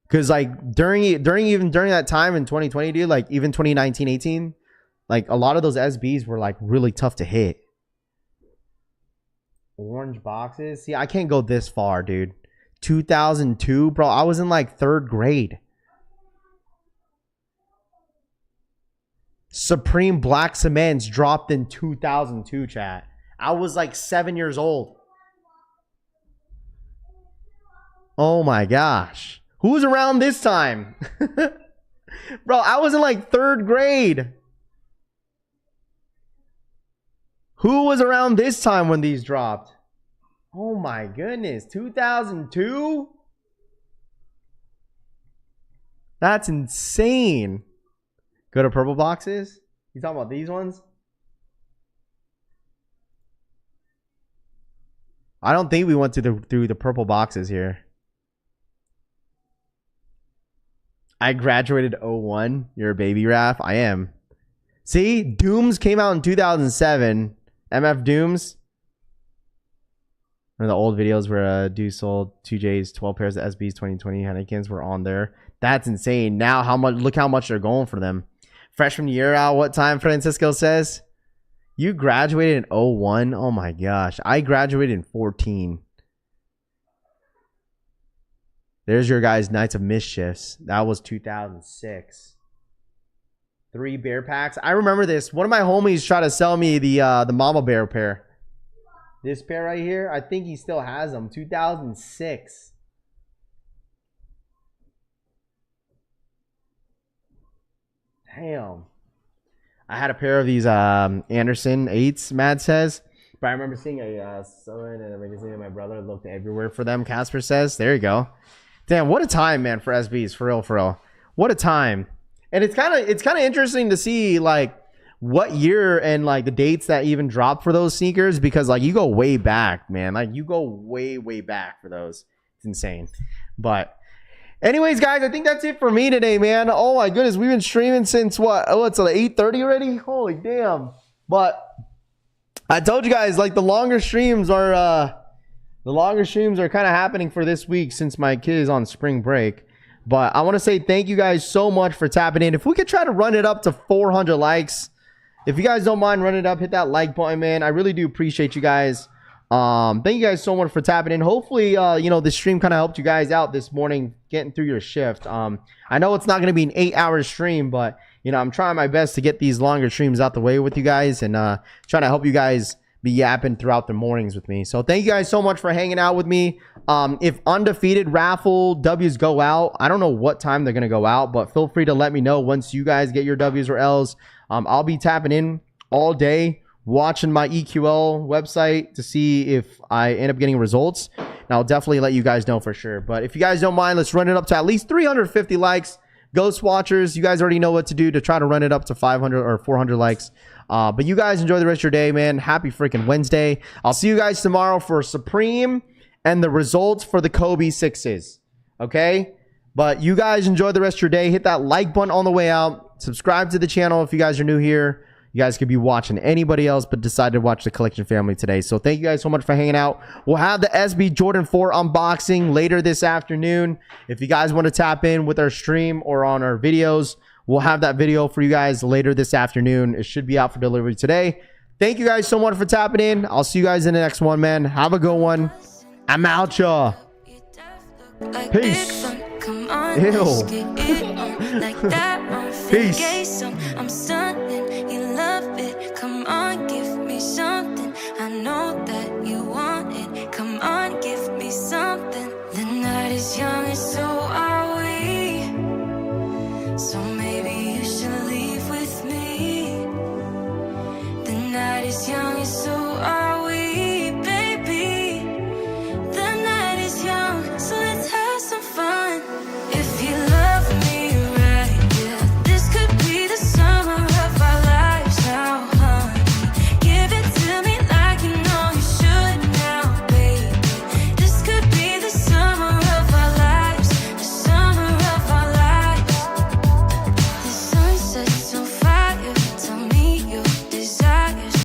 Because, like, during that time in 2020, dude, like, even 2019, 18, like, a lot of those SBs were, like, really tough to hit. Orange boxes. See, I can't go this far, dude. 2002, bro. I was in, like, 3rd grade. Supreme Black Cements dropped in 2002, chat. I was, like, 7 years old. Oh, my gosh. Who was around this time? Bro, I was in like 3rd grade. Who was around this time when these dropped? Oh my goodness. 2002? That's insane. Go to purple boxes? You talking about these ones? I don't think we went through the purple boxes here. I graduated 01. You're a baby, Raph. I am. See, Dooms came out in 2007. MF Dooms. One of the old videos where dude sold 2J's 12 pairs of SBs 2020 Heinekens were on there. That's insane. Now how much? Look how much they're going for them. Freshman year out. What time? Francisco says. You graduated in 01? Oh my gosh. I graduated in 14. There's your guys' Knights of Mischiefs. That was 2006. 3 bear packs. I remember this. One of my homies tried to sell me the Mama Bear pair. This pair right here. I think he still has them. 2006. Damn. I had a pair of these Anderson 8s, Mad says. But I remember seeing someone in a magazine and my brother looked everywhere for them, Casper says. There you go. Damn, what a time, man, for SBs. For real, for real. What a time. And it's kind of interesting to see, like, what year and, like, the dates that even dropped for those sneakers. Because, like, you go way back, man. Like, you go way, way back for those. It's insane. But anyways, guys, I think that's it for me today, man. Oh my goodness, we've been streaming since what? Oh, it's like 8:30 already. Holy damn! But I told you guys, like, the longer streams are kind of happening for this week since my kid is on spring break. But I want to say thank you guys so much for tapping in. If we could try to run it up to 400 likes, if you guys don't mind running it up, hit that like button, man. I really do appreciate you guys. Thank you guys so much for tapping in. Hopefully, this stream kind of helped you guys out this morning getting through your shift. I know it's not going to be an 8-hour stream, but, I'm trying my best to get these longer streams out the way with you guys and trying to help you guys be yapping throughout the mornings with me. So thank you guys so much for hanging out with me. If Undefeated Raffle W's go out, I don't know what time they're going to go out, but feel free to let me know once you guys get your W's or L's. I'll be tapping in all day, watching my EQL website to see if I end up getting results. And I'll definitely let you guys know for sure. But if you guys don't mind, let's run it up to at least 350 likes. Ghost Watchers, you guys already know what to do to try to run it up to 500 or 400 likes. But you guys enjoy the rest of your day, man. Happy freaking Wednesday. I'll see you guys tomorrow for Supreme and the results for the Kobe 6s. Okay? But you guys enjoy the rest of your day. Hit that like button on the way out. Subscribe to the channel if you guys are new here. You guys could be watching anybody else, but decided to watch the Collection family today. So thank you guys so much for hanging out. We'll have the SB Jordan 4 unboxing later this afternoon. If you guys want to tap in with our stream or on our videos, we'll have that video for you guys later this afternoon. It should be out for delivery today. Thank you guys so much for tapping in. I'll see you guys in the next one, man. Have a good one. I'm out, y'all. Peace. Ew. Peace. I'm stunning, you love it. Come on, give me something. I know that you want it. Come on, give me something. The night is young and so are we. So